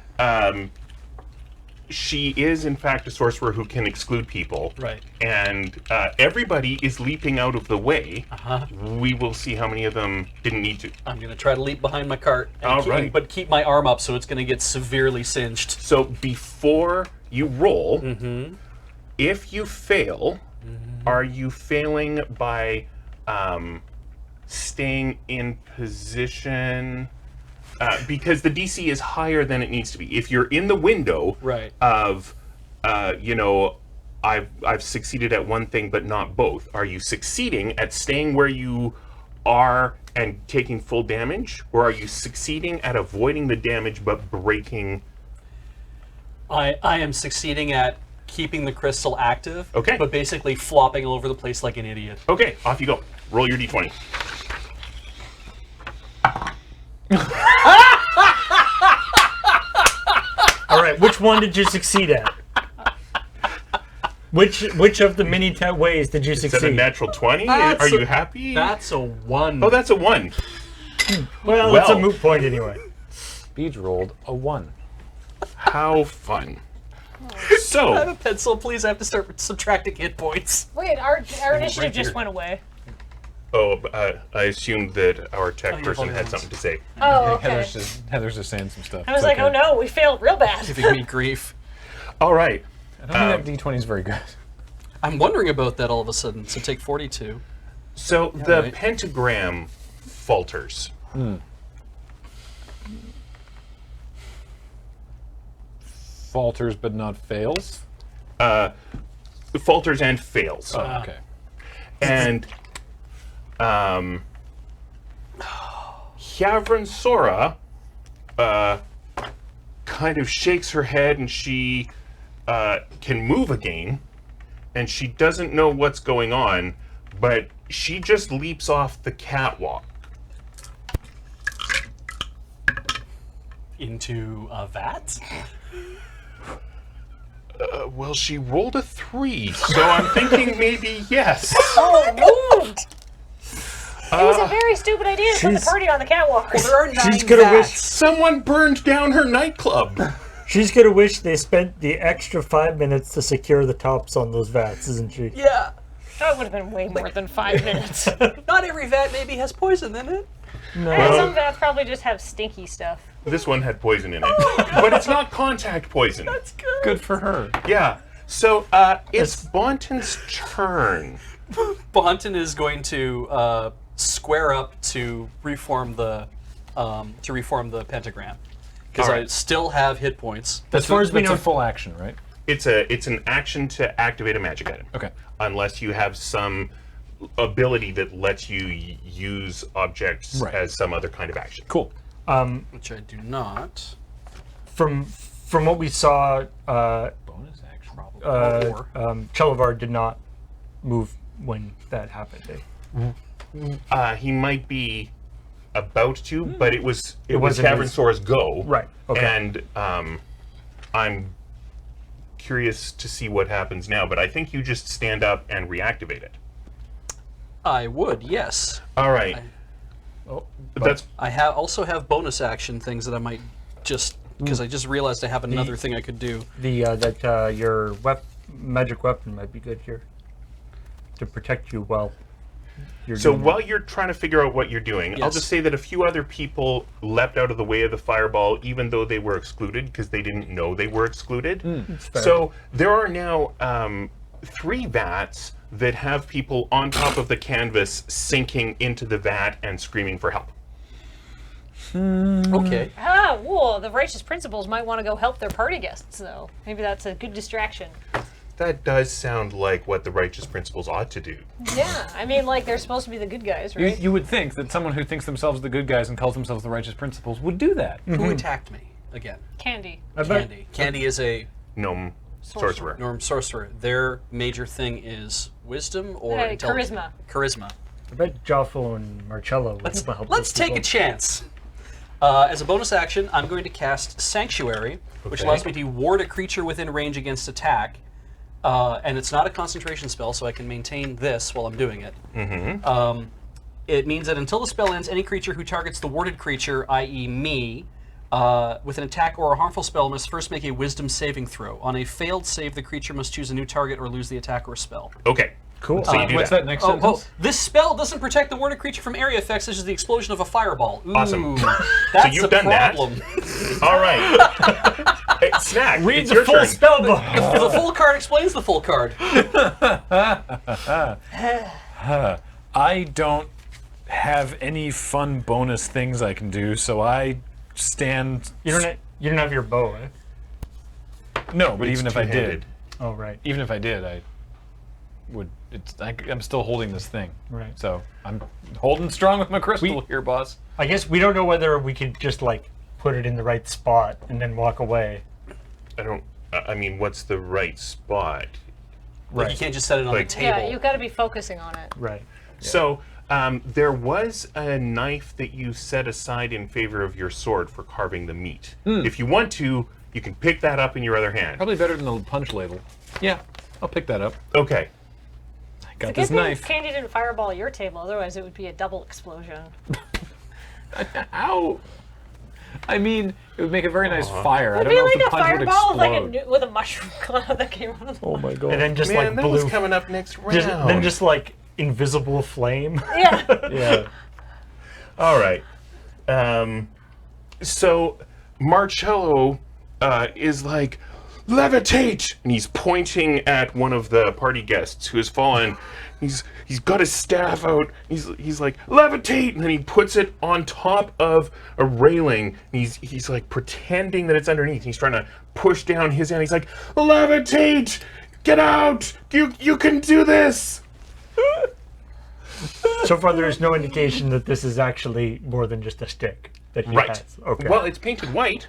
she is in fact a sorcerer who can exclude people. Right. And everybody is leaping out of the way. Uh-huh. We will see how many of them didn't need to. I'm gonna try to leap behind my cart, and All right. but keep my arm up so it's gonna get severely singed. So before you roll, if you fail, are you failing by staying in position? Because the DC is higher than it needs to be. If you're in the window Right. of, I've succeeded at one thing but not both, are you succeeding at staying where you are and taking full damage, or are you succeeding at avoiding the damage but breaking? I am succeeding at keeping the crystal active. Okay. But basically flopping all over the place like an idiot. Okay, off you go. Roll your d20. All right, which one did you succeed at? Which of the many ways did you Is that a succeed? natural 20? That's Are you a- happy? That's a 1. Oh, that's a 1. Well, it's a Well. moot point anyway. Beej rolled a 1. How fun. I have a So, pencil, please. I have to start subtracting hit points. Wait, our initiative right just here. went away. I assumed that our tech yeah, person volume had ones. something to say. Oh, okay. Heather's just saying some stuff. I was It's like, okay. oh no, we failed real bad. Giving me grief. All right. I don't think that D20 is very good. I'm wondering about that all of a sudden. So take 42. So the right. pentagram falters. Falters but not fails. Falters and fails. Oh, okay. And Hyavrin Sora kind of shakes her head, and she can move again, and she doesn't know what's going on, but she just leaps off the catwalk. Into a vat? Well, she rolled a 3, so I'm thinking maybe yes. Oh, moved. It was a very stupid idea to put the she's- party on the catwalk. There are 9 She's gonna wish- vats. Someone burned down her nightclub. She's gonna wish they spent the extra 5 minutes to secure the tops on those vats, isn't she? Yeah. That would have been way more than 5 minutes. Not every vat maybe has poison in it. And some vats probably just have stinky stuff. This one had poison in it, but it's not contact poison. That's good. Good for her. Yeah. So it's Bonton's turn. Bonton is going to square up to reform the pentagram because All I right. still have hit points. As far as we That's know, a full action, right? It's an action to activate a magic item. Okay. Unless you have some ability that lets you use objects Right. as some other kind of action. Cool. Which I do not. from what we saw, Bonus action. Chelavar did not move when that happened. He might be about to, but it was wasn't Tavern his- Soar's go. Right, okay. And I'm curious to see what happens now, but I think you just stand up and reactivate it. I would, yes. All right. That's I also have bonus action things that I might just, because I just realized I have another thing I could do. Your magic weapon might be good here to protect you while you're so doing while you're trying to figure out what you're doing, I'll Yes. just say that a few other people leapt out of the way of the fireball, even though they were excluded because they didn't know they were excluded. fair. So there are now 3 vats that have people on top of the canvas sinking into the vat and screaming for help. Okay. Well, the righteous principals might want to go help their party guests, though. Maybe that's a good distraction. That does sound like what the righteous principles ought to do. Yeah, I mean, like, they're supposed to be the good guys, You, right? you would think that someone who thinks themselves the good guys and calls themselves the righteous principals would do that. Who attacked me again? Candy. Candy. Candy is a Gnome sorcerer. norm sorcerer. Their major thing is wisdom or intelligence? Charisma. Charisma. I bet Joffo and Marcello would help. Let's those take a people. chance. As a bonus action, I'm going to cast Sanctuary, which Okay. allows me to ward a creature within range against attack. And it's not a concentration spell, so I can maintain this while I'm doing it. It means that until the spell ends, any creature who targets the warded creature, i.e. me, with an attack or a harmful spell must first make a wisdom saving throw. On a failed save, the creature must choose a new target or lose the attack or spell. Okay. Cool. So you do What's that next Oh, sentence? this spell doesn't protect the warded creature from area effects such as the explosion of a fireball. Ooh, Awesome. That's you've a done that. problem. All right. Hey, Snack, Read it's the your full turn. spell book. The full card explains the full card. I don't have any fun bonus things I can do, so I stand. You don't have your bow, eh? No, but It's even if I two-handed. did, Oh, right. even if I did, I would. I'm still holding this thing. Right. So I'm holding strong with my crystal here, boss. I guess we don't know whether we could just like put it in the right spot and then walk away. I mean, what's the right spot? Like you can't just set it on Like- the table. Yeah, you've got to be focusing on it. Right. So, there was a knife that you set aside in favor of your sword for carving the meat. If you want to, you can pick that up in your other hand. Probably better than the punch ladle. Yeah, I'll pick that up. Okay. I got Good this thing knife. Candy didn't fireball your table, otherwise it would be a double explosion. Ow! I mean, it would make a very nice fire. I It'd don't be know if like the a punch would fireball with, like explode. with a mushroom cloud that came out of the Oh my god. And then just Man, like that was blue. coming up next round. Just like invisible flame. Yeah. Yeah. All right. So Marcello is like, levitate! And he's pointing at one of the party guests who has fallen. He's got his staff out. He's like, levitate! And then he puts it on top of a railing. And he's like pretending that it's underneath. He's trying to push down his hand. He's like, levitate! Get out! You can do this! So far, there is no indication that this is actually more than just a stick that he Right. has. Okay. Well, it's painted white.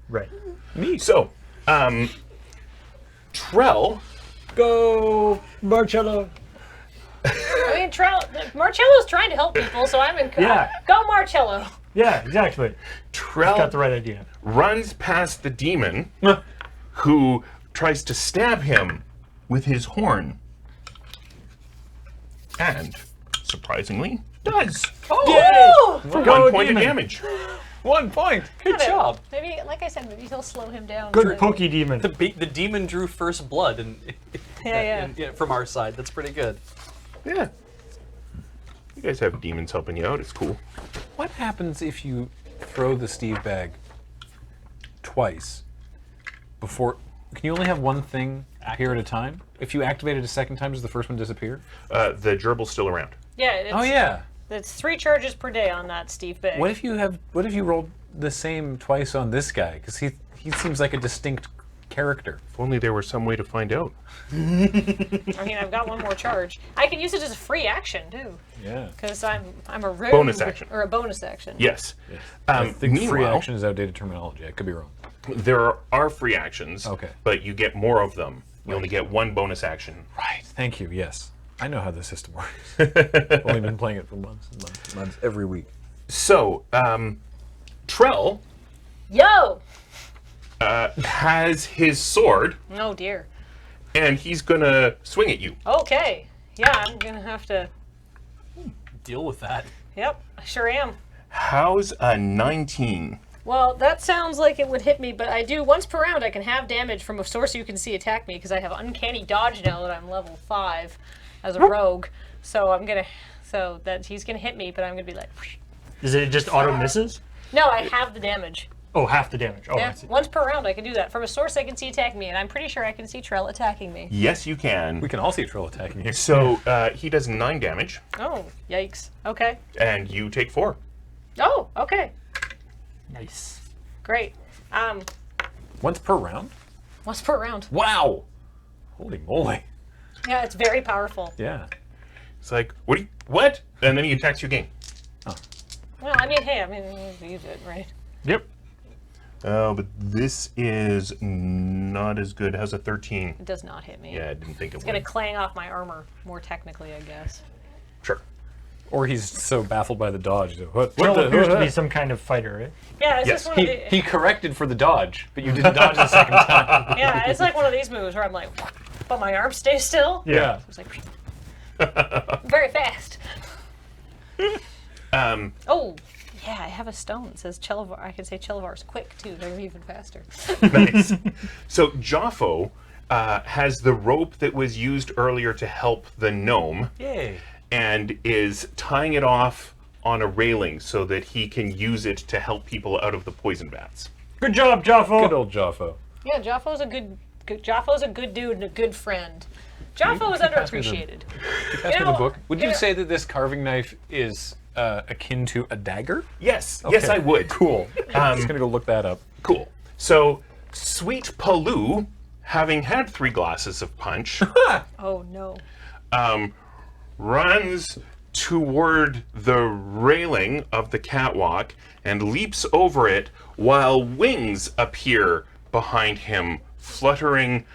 right. So, Trell, Go, Marcello. I mean, Marcello's trying to help people, so I'm in. Yeah. Go, Marcello. Yeah, exactly. Got the Trell right idea. runs past the demon who tries to stab him with his horn. And, surprisingly, does. Oh! For Go, 1 point demon. of damage. 1 point. Good job. Maybe, like I said, maybe he'll slow him down. Good so- pokey demon. The demon drew first blood, and Yeah. from our side, that's pretty good. Yeah. You guys have demons helping you out. It's cool. What happens if you throw the Steve bag twice before? Can you only have one thing appear at a time? If you activate it a second time, does the first one disappear? The gerbil's still around. Yeah. It's, Oh yeah. It's 3 charges per day on that Steve bag. What if you rolled the same twice on this guy? Because he seems like a distinct character. If only there were some way to find out. I mean, I've got 1 more charge. I can use it as a free action too, Yeah. because I'm a rogue. Bonus action. Or a bonus action. Yes. I think free Meanwhile, action is outdated terminology. I could be wrong. there are free actions. Okay. But you get more of them You only get one bonus action. Right. Thank you. Yes. I know how the system works. I've only been playing it for months and months and months every week. So, Trell Yo! has his sword, Oh dear. and he's gonna swing at you. Okay. Yeah, I'm gonna have to. Deal with that. Yep, I sure am. How's a 19? Well, that sounds like it would hit me, but I do once per round. I can have damage from a source you can see attack me because I have uncanny dodge now that I'm level 5 as a rogue. So he's gonna hit me, but I'm gonna be like. Is it just auto misses? No, I have the damage. Oh, half the damage. Oh, I Yeah, see. once per round I can do that. From a source I can see attacking me, and I'm pretty sure I can see Trell attacking me. Yes, you can. We can all see Troll attacking you. So he does 9 damage, Oh, yikes. Okay. and you take 4. Oh, okay. Nice. Great. Once per round? Once per round. Wow. Holy moly. Yeah, it's very powerful. Yeah. It's like, what? And then he attacks you again. Well, I mean, hey, use it, right? Yep. Oh, but this is not as good. How's a 13? It does not hit me. Yeah, I didn't think it It's gonna would. clang off my armor, more technically, I guess. Sure. Or he's so baffled by the dodge. He's like, What Trell the? appears to be some kind of fighter, right? Yeah, it's Yes. just one of the. He corrected for the dodge, but you didn't dodge the second time. Yeah, it's like one of these moves where I'm like, but my arm stays still. Yeah. It's like very fast. Oh, yeah, I have a stone that says Chelavar. I can say Chelavar's quick too. They're even faster. Nice. So Joffo has the rope that was used earlier to help the gnome, Yay. and is tying it off on a railing so that he can use it to help people out of the poison bats. Good job, Joffo. Good old Joffo. Yeah, Jaffo's a good Jaffo's a good dude and a good friend. Jaffo is underappreciated. Pass me the book. Would you know- say that this carving knife is akin to a dagger? Yes, yes, Okay. I would. Cool. I'm just gonna go look that up. Cool. So, Sweet Paloo, having had 3 glasses of punch, Oh no. runs toward the railing of the catwalk and leaps over it while wings appear behind him, fluttering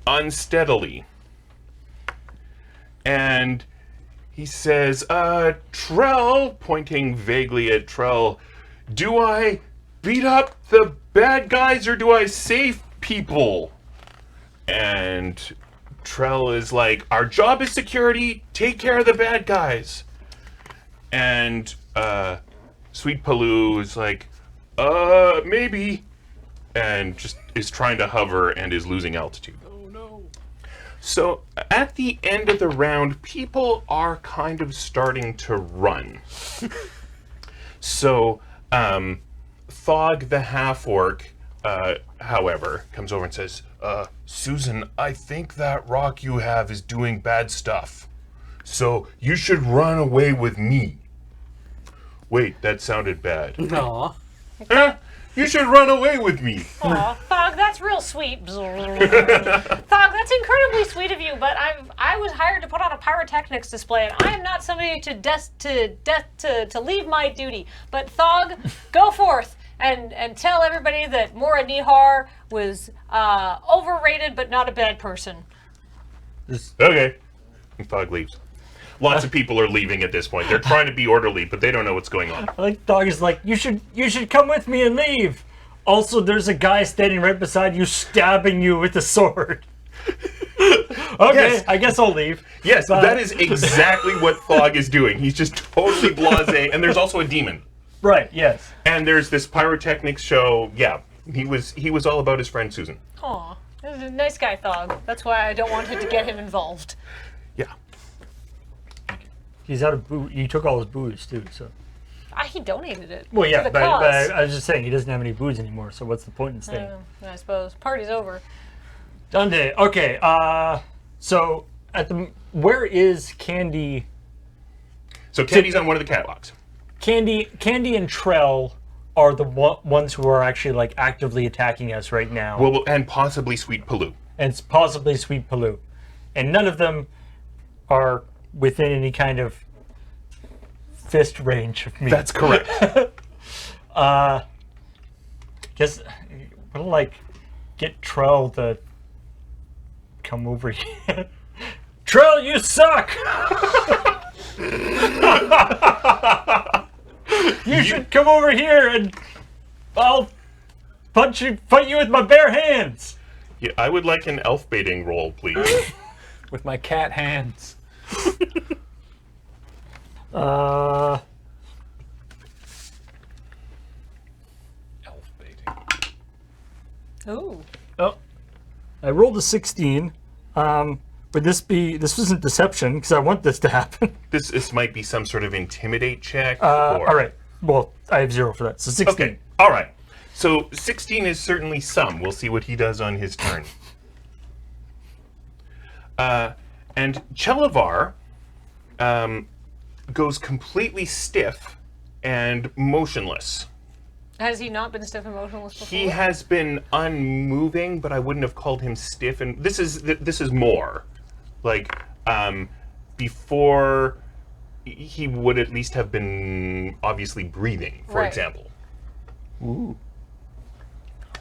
unsteadily. And he says, Trell, pointing vaguely at Trell, do I beat up the bad guys or do I save people? And Trell is like, our job is security, take care of the bad guys. And Sweet Paloo is like, maybe. And just is trying to hover and is losing altitude. Oh no. So at the end of the round, people are kind of starting to run. So Thog the half-orc, however, comes over and says, Susan, I think that rock you have is doing bad stuff. So you should run away with me. Wait, that sounded bad. Aw. You should run away with me. Aw, Thog, that's real sweet. Thog, that's incredibly sweet of you, but I was hired to put on a pyrotechnics display, and I am not somebody to leave my duty. But Thog, go forth and tell everybody that Mora Nihar was overrated, but not a bad person. Okay. And Thog leaves. Lots of people are leaving at this point. They're trying to be orderly, but they don't know what's going on. I like Dog is like, you should come with me and leave. Also, there's a guy standing right beside you, stabbing you with a sword. Okay, Yes. I guess I'll leave. Yes, Bye. that is exactly what Thog is doing. He's just totally blasé, and there's also a demon. Right. Yes. And there's this pyrotechnics show. Yeah, he was all about his friend Susan. Aw, this is a nice guy, Thog. That's why I don't want to get him involved. Yeah. He's out of booze. He took all his booze too. So. He donated it. Well, yeah, for the but cause. I was just saying he doesn't have any booze anymore. So what's the point in staying? I suppose. Party's over. Dundee. Okay. So where is Candy? So Candy's on one of the catwalks. Candy and Trell are the ones who are actually like actively attacking us right now, Well, and possibly Sweet Paloo. and it's possibly Sweet Paloo, and none of them are within any kind of fist range of me. That's correct. Guess we'll like get Trell to come over here. Trill, you suck! You should come over here and I'll fight you with my bare hands. Yeah, I would like an elf baiting roll, please. With my cat hands. Uh, Elf baiting. Ooh. oh, I rolled a 16. Would this isn't deception because I want this to happen. This might be some sort of intimidate check. All right. Well, I have 0 for that, so 16. Okay. All right. So 16 is certainly some. We'll see what he does on his turn. And Chelavar goes completely stiff and motionless. Has he not been stiff and motionless before? He has been unmoving, but I wouldn't have called him stiff. And this is more like before he would at least have been obviously breathing, for Right. example. Ooh.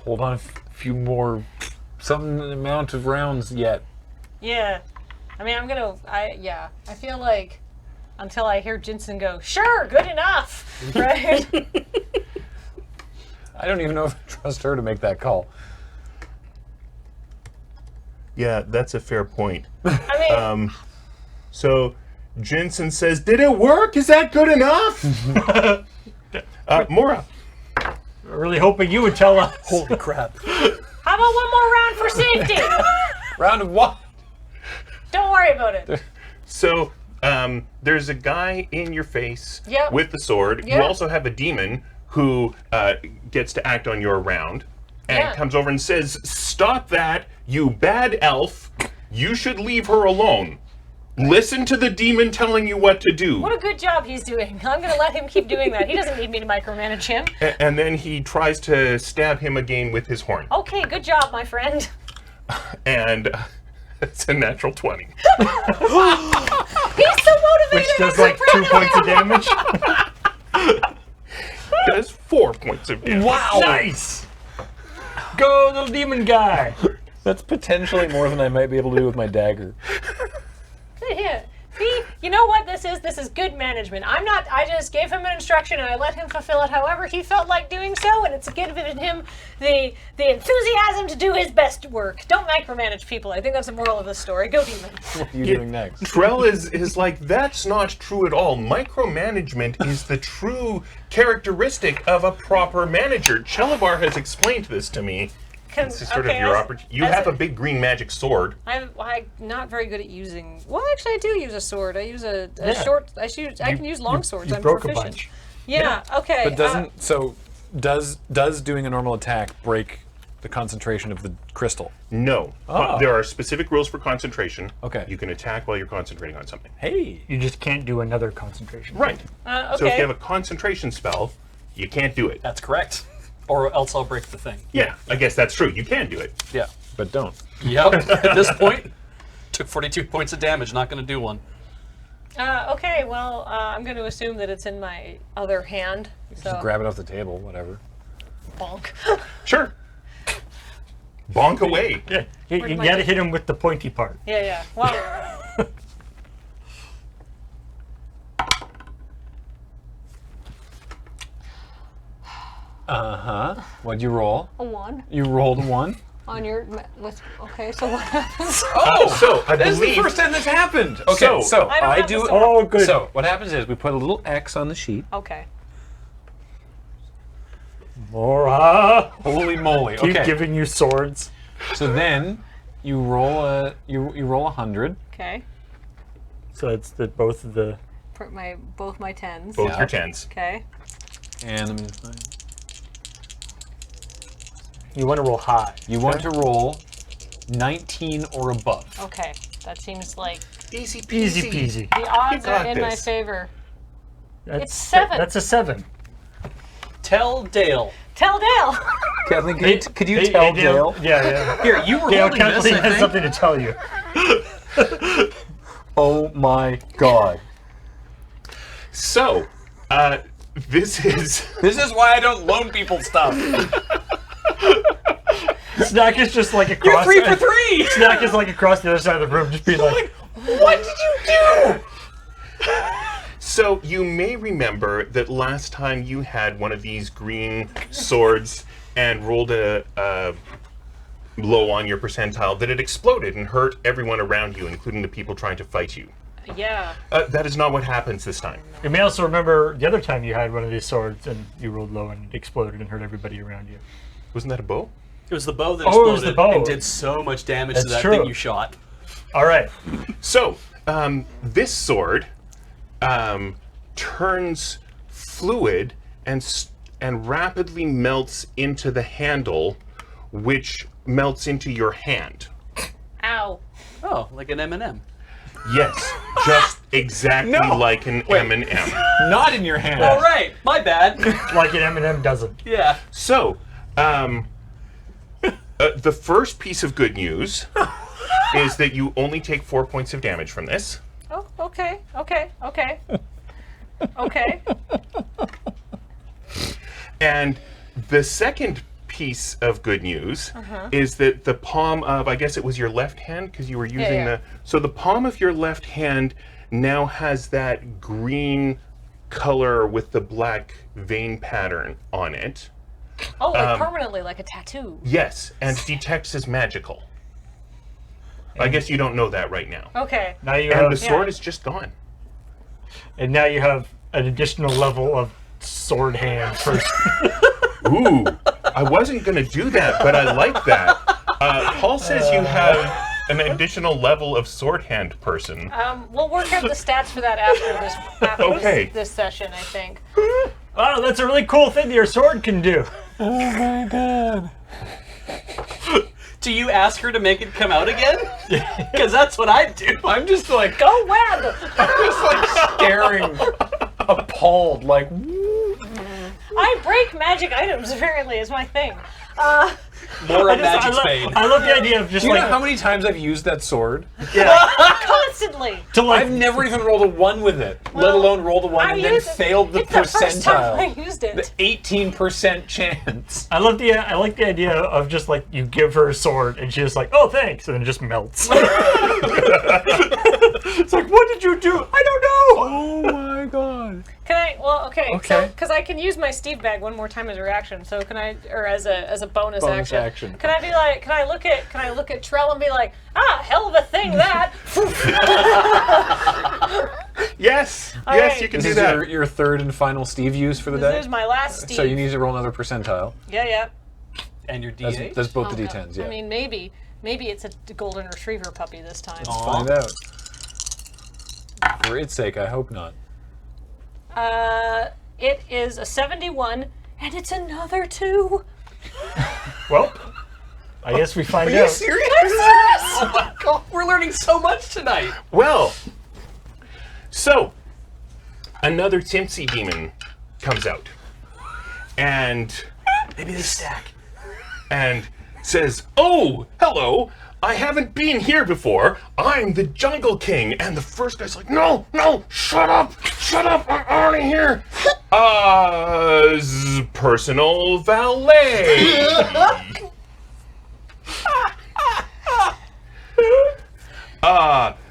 Hold on a few more, some amount of rounds yet. Yeah. I mean, I feel like until I hear Jensen go, sure, good enough, right? I don't even know if I trust her to make that call. Yeah, that's a fair point. I mean, So Jensen says, "Did it work? Is that good enough?" Mora. I'm really hoping you would tell us. Holy crap. how about one more round for safety? Round of what? Don't worry about it. So there's a guy in your face Yep. with the sword. Yep. You also have a demon who gets to act on your round and Yeah. comes over and says, "Stop that, you bad elf. You should leave her alone. Listen to the demon telling you what to do." What a good job he's doing. I'm going to let him keep doing that. He doesn't need me to micromanage him. And then he tries to stab him again with his horn. Okay, good job, my friend. And it's a natural 20. He's so motivated. Which does I'm so like 2 proud of points of him. damage. Does 4 points of damage. Wow! Nice! Go, little demon guy! That's potentially more than I might be able to do with my dagger. Yeah. See, you know what this is? This is good management. I just gave him an instruction and I let him fulfill it however he felt like doing so, and it's given him the enthusiasm to do his best work. Don't micromanage people. I think that's the moral of the story. Go demon. What are you doing next? Trell is like, that's not true at all. Micromanagement is the true characteristic of a proper manager. Chelavar has explained this to me. This is sort of your opportunity. You have a big green magic sword. I'm not very good at using. Well, actually, I do use a sword. I use a Yeah. short. I can use long swords. You I'm broke a proficient. bunch. Yeah. Okay. But does doing a normal attack break the concentration of the crystal? No. Oh. There are specific rules for concentration. Okay. You can attack while you're concentrating on something. Hey. You just can't do another concentration. Right. Okay. So if you have a concentration spell, you can't do it. That's correct. Or else I'll break the thing. Yeah, I guess that's true. You can do it. Yeah, but don't. Yep. At this point, took 42 points of damage. Not going to do one. Okay. Well, I'm going to assume that it's in my other hand. So Just grab it off the table, whatever. bonk. Sure. Bonk away. Yeah, you Where'd my- gotta hit him with the pointy part. Yeah. Well. Uh-huh. What'd you roll? A 1 You rolled a 1? on your okay. So what happens? Oh, so I This is the believe first time this happened. Okay, so I don't I have do. this- Oh, good. So what happens is we put a little X on the sheet. Okay. Mora! Holy moly! Keep Okay. giving you swords. So then you roll a you roll 100. Okay. So it's both of the. For both my 10s. both Yeah. your tens. Okay. And let me just find. You want to roll high. You want to roll 19 or above. Okay. That seems like Easy Easy peasy. the odds are got in my this. favor. That's, 7. That's a 7. Tell Dale. Tell Dale. Kathleen, could you Hey, tell hey, Dale? Yeah. Here, you were Dale, holding this, Kathleen I has think. something to tell you. Oh my God! So, this is This is why I don't loan people stuff. Snack is just like You're across. 3 for 3! Snack is like across the other side of the room, just being like, What did you do? So you may remember that last time you had one of these green swords and rolled a low on your percentile, that it exploded and hurt everyone around you, including the people trying to fight you. Yeah. That is not what happens this time. You may also remember the other time you had one of these swords and you rolled low and it exploded and hurt everybody around you. Wasn't that a bow? It was the bow that Oh, exploded it was the bow. and did so much damage to That's that true. thing you shot. All right. So, this sword turns fluid and rapidly melts into the handle, which melts into your hand. Ow. Oh, like an M&M. Yes, just exactly No. like an Wait. M&M. Not in your hand. All right, my bad. Like an M&M doesn't. Yeah. So, the first piece of good news is that you only take 4 points of damage from this. Oh, okay. Okay. And the second piece of good news is that the palm of, I guess it was your left hand, because you were using yeah. so the palm of your left hand now has that green color with the black vein pattern on it. Oh, like permanently, like a tattoo. Yes, and detects as magical. I guess you don't know that right now. Okay. Now you And have, the sword is just gone. and now you have an additional level of sword hand first. Ooh, I wasn't going to do that, but I like that. Paul says you have an additional level of sword hand person. We'll work out the stats for that after Okay. this session, I think. Wow, that's a really cool thing that your sword can do. Oh my god. Do you ask her to make it come out again? Because that's what I'd do. I'm just like, Go web! I'm just like staring, appalled, like, I break magic items, apparently, is my thing. More of I Magic love, Spade. I love the idea of just do you like know how many times I've used that sword? Constantly! to like I've never even rolled a 1 with it, let Well, alone rolled a 1 I and then used it- failed the it's the first time I percentile. used The it. 18% chance. I like the idea of just like you give her a sword and she's just like, oh thanks, and then it just melts. It's like, what did you do? I don't know. Oh my god. Can I? Well, okay. So, Okay. because I can use my Steve bag one more time as a reaction. So can I, or as a bonus, Bonus action? action. Can I be like? Can I look at Trell and be like, hell of a thing that. Yes, All yes, right. you can This do is that. your third and final Steve use for the This day. is my last Steve. So you need to roll another percentile. Yeah. And your That's, D8? that's both Oh, the no. D10s, yeah. I mean, maybe it's a golden retriever puppy this time. Find out. For its sake, I hope not. It is a 71, and it's another 2. Well, I guess we find Are you out. serious? Oh my god, we're learning so much tonight. Well, so another Tipsy demon comes out and Maybe they stack. and says, "Oh, hello. I haven't been here before. I'm the Jungle King." And the first guy's like, "No, shut up, I'm out of here." Personal valet.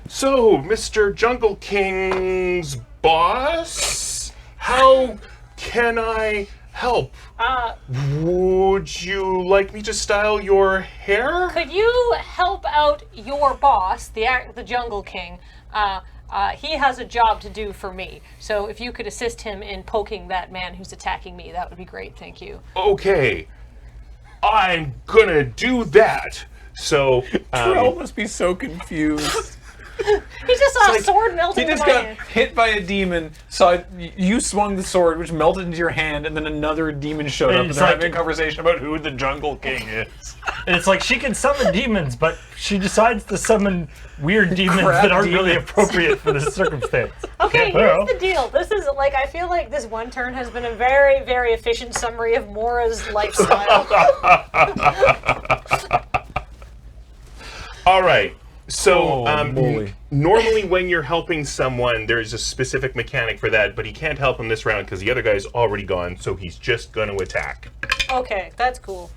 So, Mr. Jungle King's boss, how can I help? Would you like me to style your hair? Could you help out your boss, the Jungle King? He has a job to do for me. So if you could assist him in poking that man who's attacking me, that would be great. Thank you. Okay, I'm gonna do that. So, Trell must be so confused. He just saw a sword He melting in just my got hand. hit by a demon, saw you swung the sword, which melted into your hand, and then another demon showed up, and It's they're like- having a conversation about who the Jungle King is. And it's like she can summon demons, but she decides to summon weird demons Crap that aren't really demons. appropriate for this circumstance. Okay, Well. here's the deal. This is like, I feel like this one turn has been a very, very efficient summary of Mora's lifestyle. all right. So, Oh, moly. normally when you're helping someone, there's a specific mechanic for that, but he can't help him this round because the other guy's already gone, so he's just going to attack. Okay, that's cool.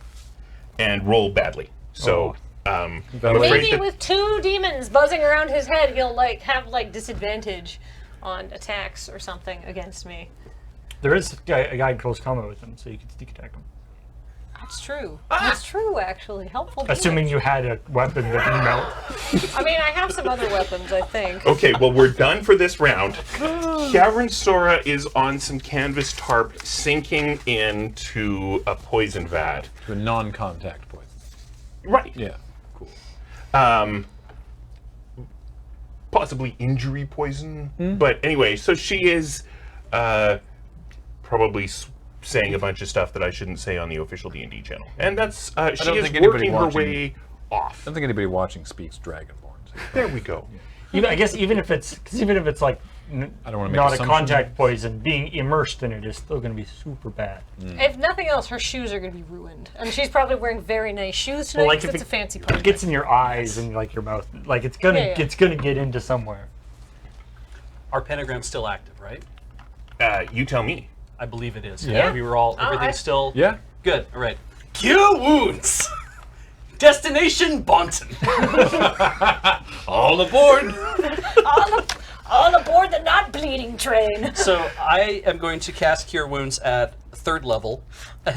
and roll badly. So, I'm afraid Maybe that with 2 demons buzzing around his head, he'll like have like disadvantage on attacks or something against me. There is a guy in close combat with him, so you can sneak attack him. That's true. That's true, actually. Helpful. Assuming you had a weapon that can melt. I mean, I have some other weapons, I think. Okay, well, we're done for this round. Cavern Sora is on some canvas tarp sinking into a poison vat. To a non-contact poison. Right. Yeah. Cool. Possibly injury poison. But anyway, so she is probably saying a bunch of stuff that I shouldn't say on the official D&D channel. And that's, she don't is think anybody working her watching- way off. I don't think anybody watching speaks Dragonborn. So There we go. I guess even if it's like I don't want to make not a assumptions. contact poison, being immersed in it is still going to be super bad. If nothing else, her shoes are going to be ruined. And she's probably wearing very nice shoes tonight like because if it's a fancy It party. gets in your eyes and like your mouth, like it's gonna Yeah, yeah. it's gonna get into somewhere. Our pentagram's still active, right? You tell me. I believe it is. Yeah. We were all, everything's I- still Yeah. good. All right. Cure wounds. Destination Bonton. All aboard! All aboard the not bleeding train. So I am going to cast Cure Wounds at 3rd level.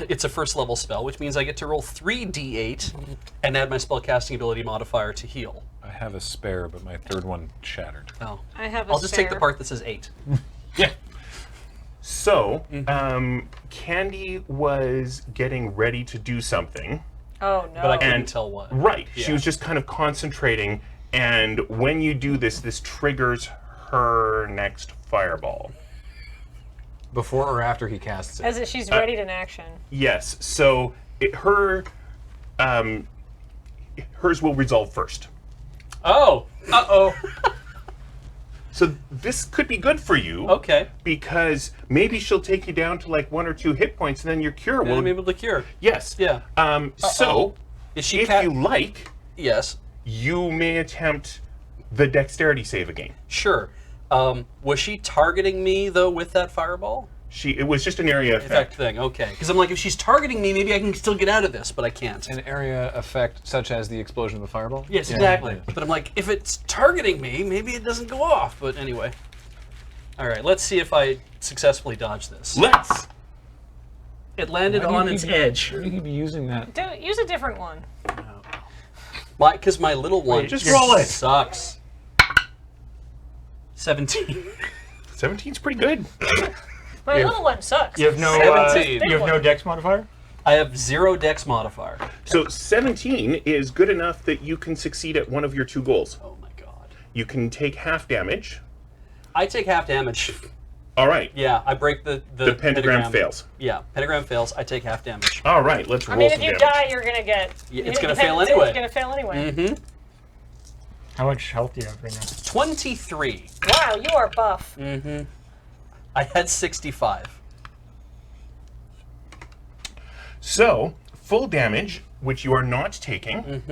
It's a 1st level spell, which means I get to roll 3d8 and add my spellcasting ability modifier to heal. I have a spare, but my 3rd one shattered. Oh. I have a I'll just take the spare. part that says 8. Yeah. So, Candy was getting ready to do something. Oh no. But I couldn't tell what. Right. She Yeah. was just kind of concentrating, and when you do this, this triggers her next fireball. Before or after he casts it? As if she's ready in action. Yes. So hers will resolve first. Oh. Uh-oh. So this could be good for you. Okay. Because maybe she'll take you down to like 1 or 2 hit points, and then your cure Then will. I'm able to cure. Yes. Yeah. So, Is she if you like, Yes. you may attempt the dexterity save again. Sure. Was she targeting me, though, with that fireball? It was just an area Effect effect. thing, okay. Because I'm like, if she's targeting me, maybe I can still get out of this, but I can't. An area effect such as the explosion of the fireball? Yes, Yeah. exactly. Yeah. But I'm like, if it's targeting me, maybe it doesn't go off. But anyway. All right, let's see if I successfully dodge this. Let's. It landed on its edge. You could be using that. Use a different one. Because my little one just roll it. sucks. 17. 17's pretty good. My little one sucks. You have no 17. you have no dex modifier. I have 0 dex modifier. So 17 is good enough that you can succeed at one of your 2 goals. Oh my god. You can take half damage. I take half damage. All right. Yeah, I break the The pentagram fails. Yeah, pentagram fails. I take half damage. All right, let's roll I mean, some if you damage. die, you're gonna get. Yeah, it's you gonna depend- fail anyway. It's gonna fail anyway. Mm-hmm. How much health do you have right now? 23. Wow, you are buff. Mm-hmm. I had 65. So, full damage, which you are not taking,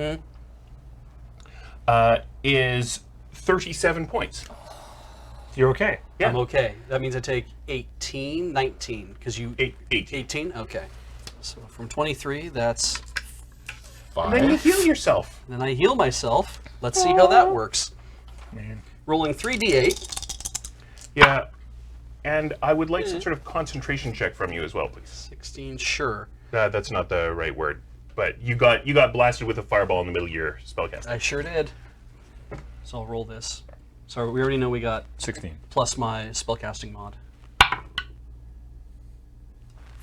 is 37 points. You're okay. Yeah. I'm okay. That means I take 18, 19, because you... 18. 18? Okay. So from 23, that's... And then you heal yourself. Then I heal myself. Let's see how that works. Man. Rolling 3d8. Yeah. And I would like some sort of concentration check from you as well, please. 16, sure. That's not the right word. But you got blasted with a fireball in the middle of your spellcast. I sure did. So I'll roll this. So we already know we got 16. plus my spellcasting mod.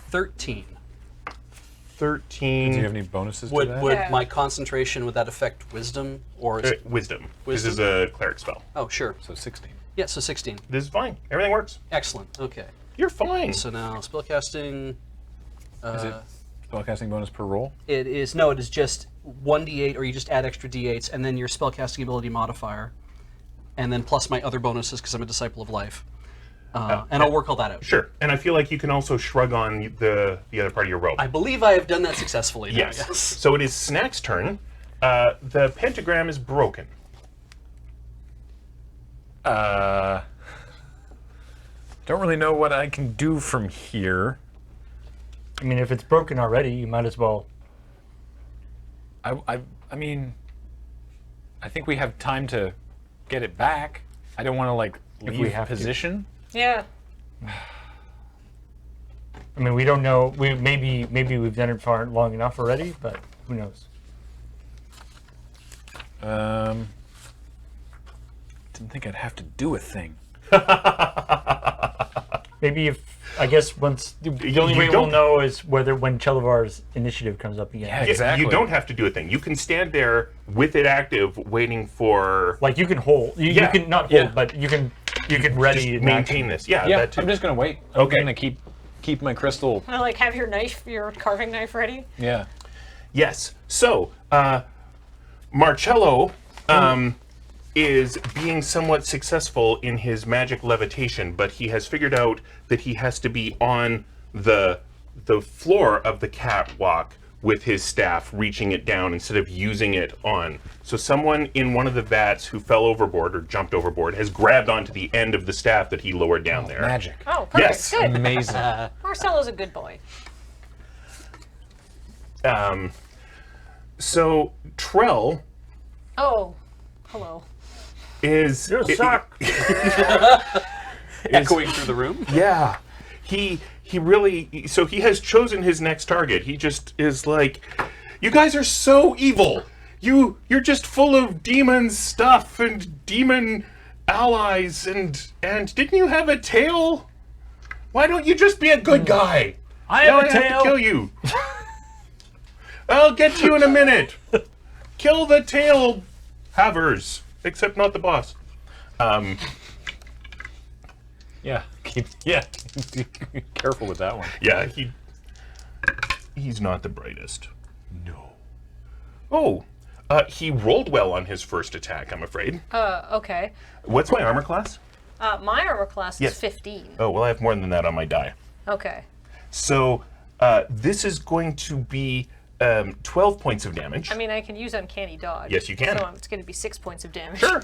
13. 13. Do you have any bonuses to Would that? Yeah. my concentration, would that affect wisdom? Or is Wisdom. This Wisdom? is a cleric spell. Oh, sure. So 16. Yeah, so 16. This is fine. Everything works. Excellent. Okay. You're fine. So now spellcasting. Is it spellcasting bonus per roll? It is just 1d8, or you just add extra d8s, and then your spellcasting ability modifier, and then plus my other bonuses because I'm a disciple of life. And I'll work all that out. Sure. And I feel like you can also shrug on the other part of your robe. I believe I have done that successfully. Now, Yes. So it is Snack's turn. The pentagram is broken. Don't really know what I can do from here. I mean, if it's broken already, you might as well I mean, I think we have time to get it back. I don't want to like leave we have to. position. Yeah. I mean, we don't know. Maybe we've done it for long enough already, but who knows? Didn't think I'd have to do a thing. Maybe I guess once the only way we'll know is when Chelavar's initiative comes up again. Yeah, exactly. You don't have to do a thing. You can stand there with it active, waiting for. Like you can hold. You can not hold, but you can ready Just and maintain this. Yeah. Yeah, That too. I'm just gonna wait. Okay. I'm gonna keep my crystal. I like have your knife, your carving knife ready. Yeah. Yes. So, Marcello is being somewhat successful in his magic levitation, but he has figured out that he has to be on the floor of the catwalk with his staff, reaching it down instead of using it on. So someone in one of the vats who fell overboard or jumped overboard has grabbed onto the end of the staff that he lowered down there. Magic. Oh, perfect. Yes. Good. Amazing. Marcello's a good boy. So Trell Oh, hello. is You suck. Echoing through the room. Yeah. He really, so he has chosen his next target. He just is like, you guys are so evil. You're just full of demon stuff and demon allies and didn't you have a tail? Why don't you just be a good guy? I Now have a I have tail. to kill you. I'll get to you in a minute. Kill the tail havers, except not the boss. Yeah. Careful with that one. Yeah, he's not the brightest. No. Oh, he rolled well on his first attack, I'm afraid. Okay. What's my armor class? My armor class Yes. is 15. Oh, well, I have more than that on my die. Okay. So, this is going to be 12 points of damage. I mean, I can use uncanny dodge. Yes, you can. So it's going to be 6 points of damage. Sure.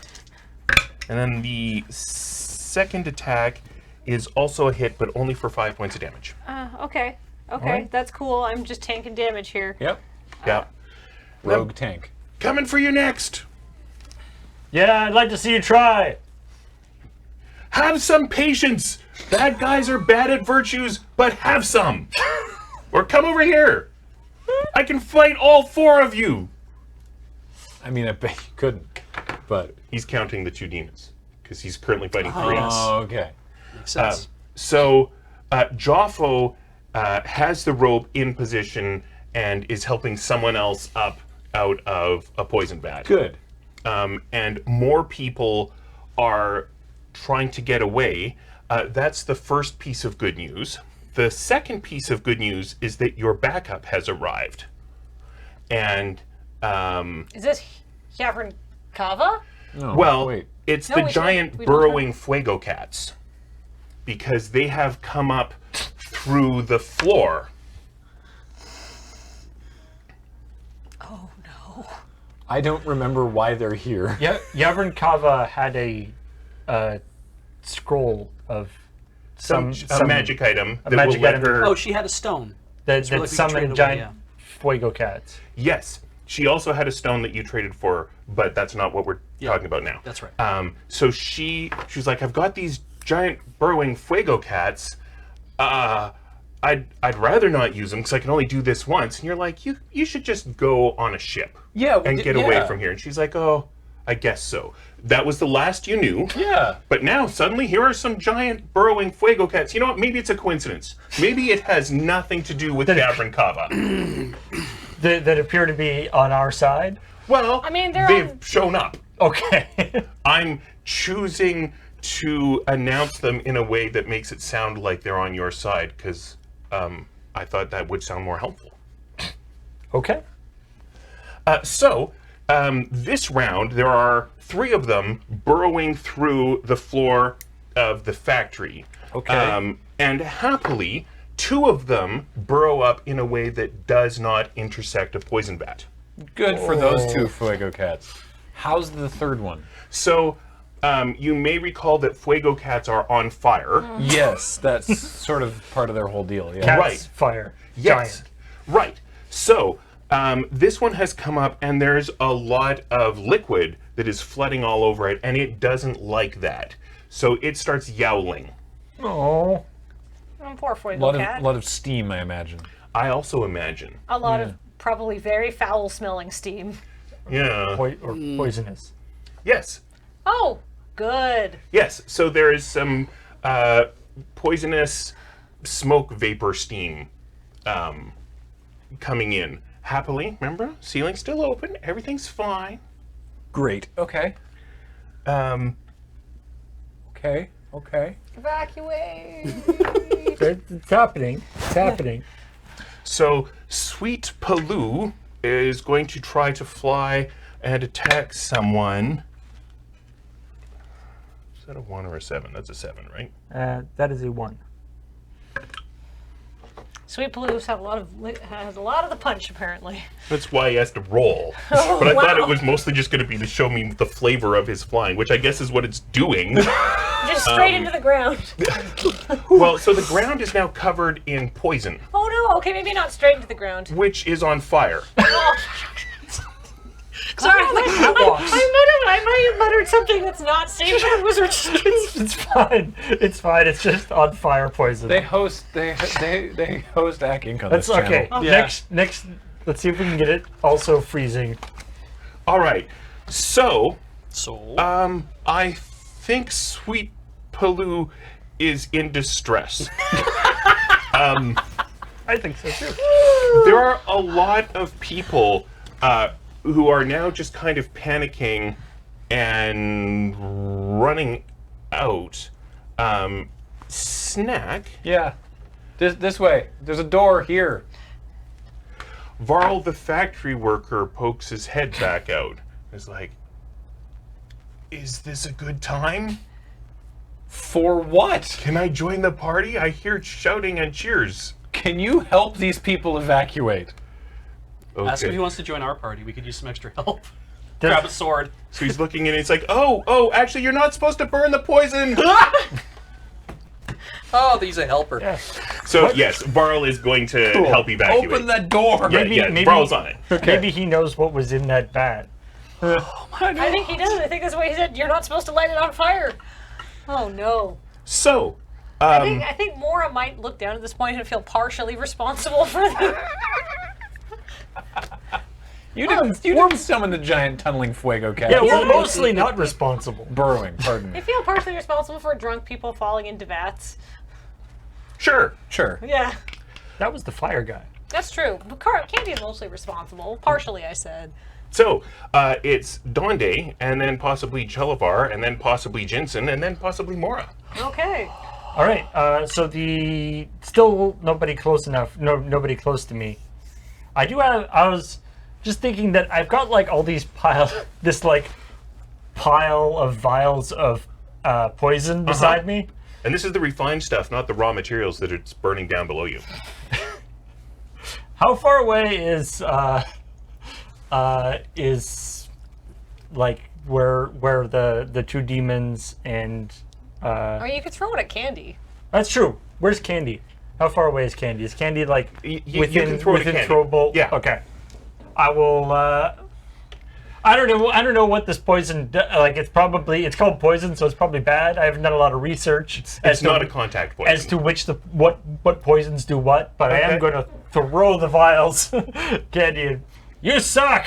And then the second attack is also a hit, but only for 5 points of damage. Okay. Okay, Alright. that's cool. I'm just tanking damage here. Yep. Yeah. Rogue tank. Coming for you next. Yeah, I'd like to see you try. Have some patience. Bad guys are bad at virtues, but have some. Or come over here. I can fight all four of you. I mean, I bet you couldn't, but. He's counting the two demons because he's currently fighting three. yes. Oh, okay. Makes sense. So Joffo has the rope in position and is helping someone else up out of a poison vat. Good. And more people are trying to get away. That's the first piece of good news. The second piece of good news is that your backup has arrived. And, Is this Yavrin Kava? No, well, wait. it's No, the we giant don't- we don't burrowing fuego cats. Because they have come up through the floor. Oh, no. I don't remember why they're here. Yeah, Yavrin Kava had a scroll of Some magic item that magic will let item. her... Oh, she had a stone. that So, like, we could trade summoned it away, giant yeah. fuego cats. Yes. She also had a stone that you traded for, but that's not what we're talking about now. That's right. So she's like, I've got these giant burrowing fuego cats. I'd rather not use them because I can only do this once. And you're like, you should just go on a ship and get away from here. And she's like, oh, I guess so. That was the last you knew. Yeah. But now suddenly here are some giant burrowing fuego cats. You know what? Maybe it's a coincidence. Maybe it has nothing to do with Yavrin Kava. That appear to be on our side. Well, I mean, they're they've on- shown up. Okay. I'm choosing to announce them in a way that makes it sound like they're on your side because I thought that would sound more helpful. Okay. So, this round, there are 3 of them burrowing through the floor of the factory. Okay. And happily, 2 of them burrow up in a way that does not intersect a poison vat. Good for those 2 fuego cats. How's the third one? So, you may recall that fuego cats are on fire. Yes, that's sort of part of their whole deal. Yeah. Cats, Right. fire. Yes. Giant. Right. So, This one has come up, and there's a lot of liquid that is flooding all over it, and it doesn't like that. So it starts yowling. Oh. Oh, poor A Fuego cat. lot of steam, I imagine. I also imagine. A lot of probably very foul-smelling steam. Yeah. Or poisonous. Yes. Oh, good. Yes. So there is some poisonous smoke vapor steam coming in. Happily, remember? Ceiling's still open. Everything's fine. Great. Okay. Okay. Evacuate. It's happening. It's happening. So Sweet Paloo is going to try to fly and attack someone. Is that a 1 or a 7? That's a 7, right? That is a 1. Sweet Palouse has a lot of the punch, apparently. That's why he has to roll. But I thought it was mostly just going to be to show me the flavor of his flying, which I guess is what it's doing. Just straight into the ground. Well, so the ground is now covered in poison, Oh no, okay, maybe not straight into the ground. which is on fire. Sorry, I might have muttered something that's not safe for the wizard. It's fine. It's fine. It's just on fire poison. They host Ack Inc. on That's this channel. okay. Next, let's see if we can get it also freezing. All right. So, So, I think Sweet Paloo is in distress. I think so too. There are a lot of people who are now just kind of panicking and running out. Snack, Yeah. This way. There's a door here. Varl the factory worker pokes his head back out. Is like, is this a good time? For what? Can I join the party? I hear shouting and cheers. Can you help these people evacuate? Okay. ask him if he wants to join our party. We could use some extra help. Grab a sword. So he's looking in and it's like, oh, actually, you're not supposed to burn the poison. Oh, he's a helper. Yeah. So, yes, Varl is going to help evacuate. Open the door. Yeah, Maybe- Varl's on it. Maybe he knows what was in that vat. I think he does. I think that's why he said you're not supposed to light it on fire. Oh no. So, I think Mora might look down at this point and feel partially responsible for the. You didn't summon the giant tunneling Fuego cat. Yeah, we're mostly not responsible. Burrowing, pardon me. I feel partially responsible for drunk people falling into vats. sure. Sure. Yeah, That was the fire guy. that's true. But Candy is mostly responsible. Partially, I said. So, it's Donde, and then possibly Chelavar, and then possibly Jensen, and then possibly Mora. Okay. All right. So the still nobody close enough. Nobody close to me. I do have. I was just thinking that I've got like all these pile of vials of poison beside me. And this is the refined stuff, not the raw materials that it's burning down below you. How far away is like where the two demons and Or you could throw it at Candy. that's true. Where's Candy? How far away is Candy? Is Candy like you within can throw it at within Candy. throwable? Yeah. Okay. I will. I don't know what this poison. Like it's called poison, so it's probably bad. I haven't done a lot of research. It's not a contact poison. as to what poisons do what, but I Okay. am going to throw the vials. Candy, you suck.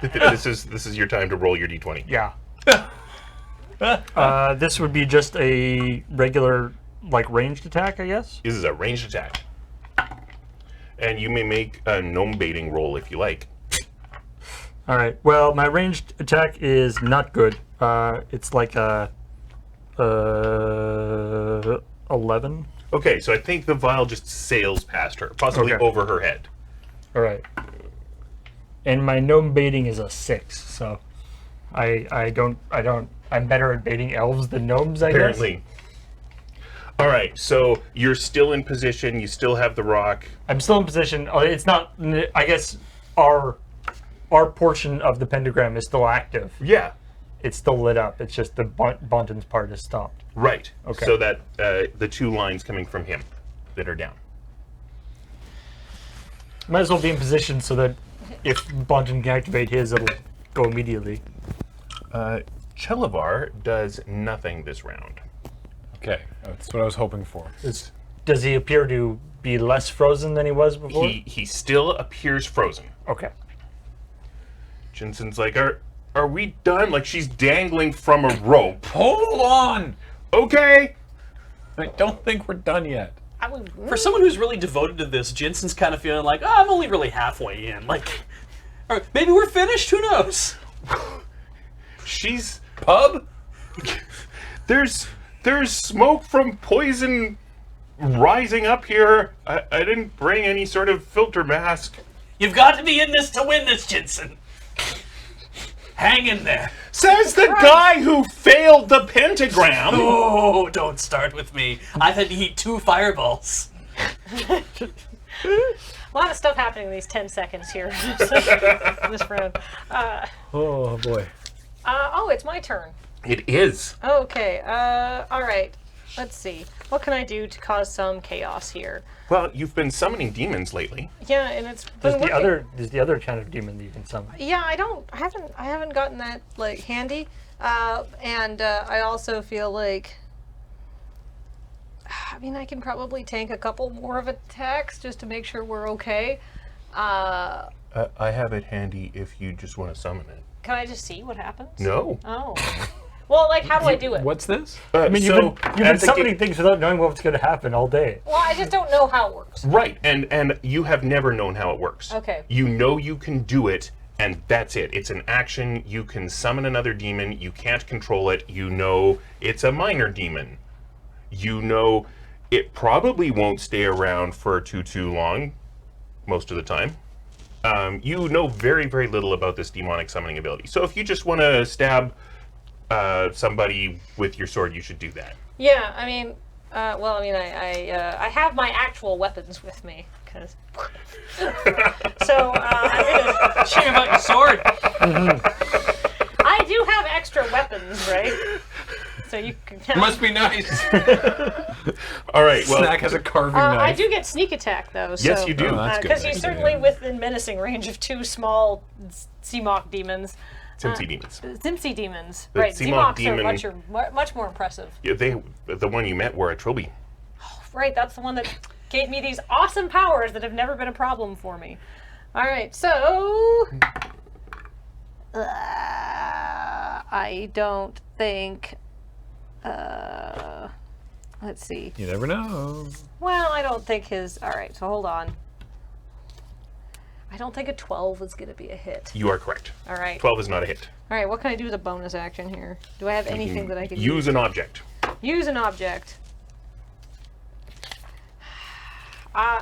This is your time to roll your d20. Yeah. This would be just a regular, like, ranged attack, I guess. This is a ranged attack. And you may make a gnome baiting roll if you like. All right. Well, my ranged attack is not good. It's like a 11. Okay, so I think the vial just sails past her, possibly Okay. over her head. All right. And my gnome baiting is a 6, so I'm better at baiting elves than gnomes, I guess. Apparently. All right, so you're still in position. You still have the rock. I'm still in position. It's not. I guess our portion of the pentagram is still active. Yeah. it's still lit up. It's just the Bonton's part is stopped. Right. Okay. So that the 2 lines coming from him that are down. Might as well be in position so that if Bonton can activate his, it'll go immediately. Chelavar does nothing this round. Okay, that's what I was hoping for. Does he appear to be less frozen than he was before? He still appears frozen. Okay. Jensen's like, are we done? Like she's dangling from a rope. Hold on! Okay. I don't think we're done yet. For someone who's really devoted to this, Jensen's kind of feeling like, I'm only really halfway in. Like, or maybe we're finished. Who knows? She's Pub? there's smoke from poison rising up here. I didn't bring any sort of filter mask. You've got to be in this to win this, Jensen. Hang in there. Says the guy who failed the pentagram. Oh, don't start with me. I've had to eat 2 fireballs. A lot of stuff happening in these 10 seconds here in this round. Oh boy. Oh, it's my turn. It is. Okay. All right. Let's see. What can I do to cause some chaos here? Well, you've been summoning demons lately. Yeah, and it's There's been the working. other kind of demon that you can summon. Yeah, I haven't gotten that like handy, and I also feel like, I mean, I can probably tank a couple more of attacks just to make sure we're okay. I have it handy if you just want to summon it. Can I just see what happens? No. Oh. Well, like, how do I do it? What's this? I mean, you've been at the summoning things without knowing what's going to happen all day. Well, I just don't know how it works. Right, and you have never known how it works. Okay. You know you can do it, and that's it. It's an action. You can summon another demon. You can't control it. You know it's a minor demon. You know it probably won't stay around for too long, most of the time. You know very, very little about this demonic summoning ability. So if you just want to stab somebody with your sword, you should do that. Yeah, I mean, well, I mean, I have my actual weapons with me, because. So I'm gonna. Shame about your sword. I do have extra weapons, right? So you can. Must be nice. All right, well, Snack has a carving I knife. do get sneak attack though. So, yes, you do. Oh, that's good. Because you're That's certainly good. within menacing range of 2 small Seamok demons. Timsy demons. Zimsy demons. The Right, Seamok Seamoks demon- are much more impressive. Yeah, the one you met were a trilby. Right, that's the one that gave me these awesome powers that have never been a problem for me. All right, so I don't think. Let's see. You never know. Well, I don't think his. All right, so hold on. I don't think a 12 is going to be a hit. You are correct. All right. 12 is not a hit. All right, what can I do as a bonus action here? Do I have anything that I can Use an object. Use an object.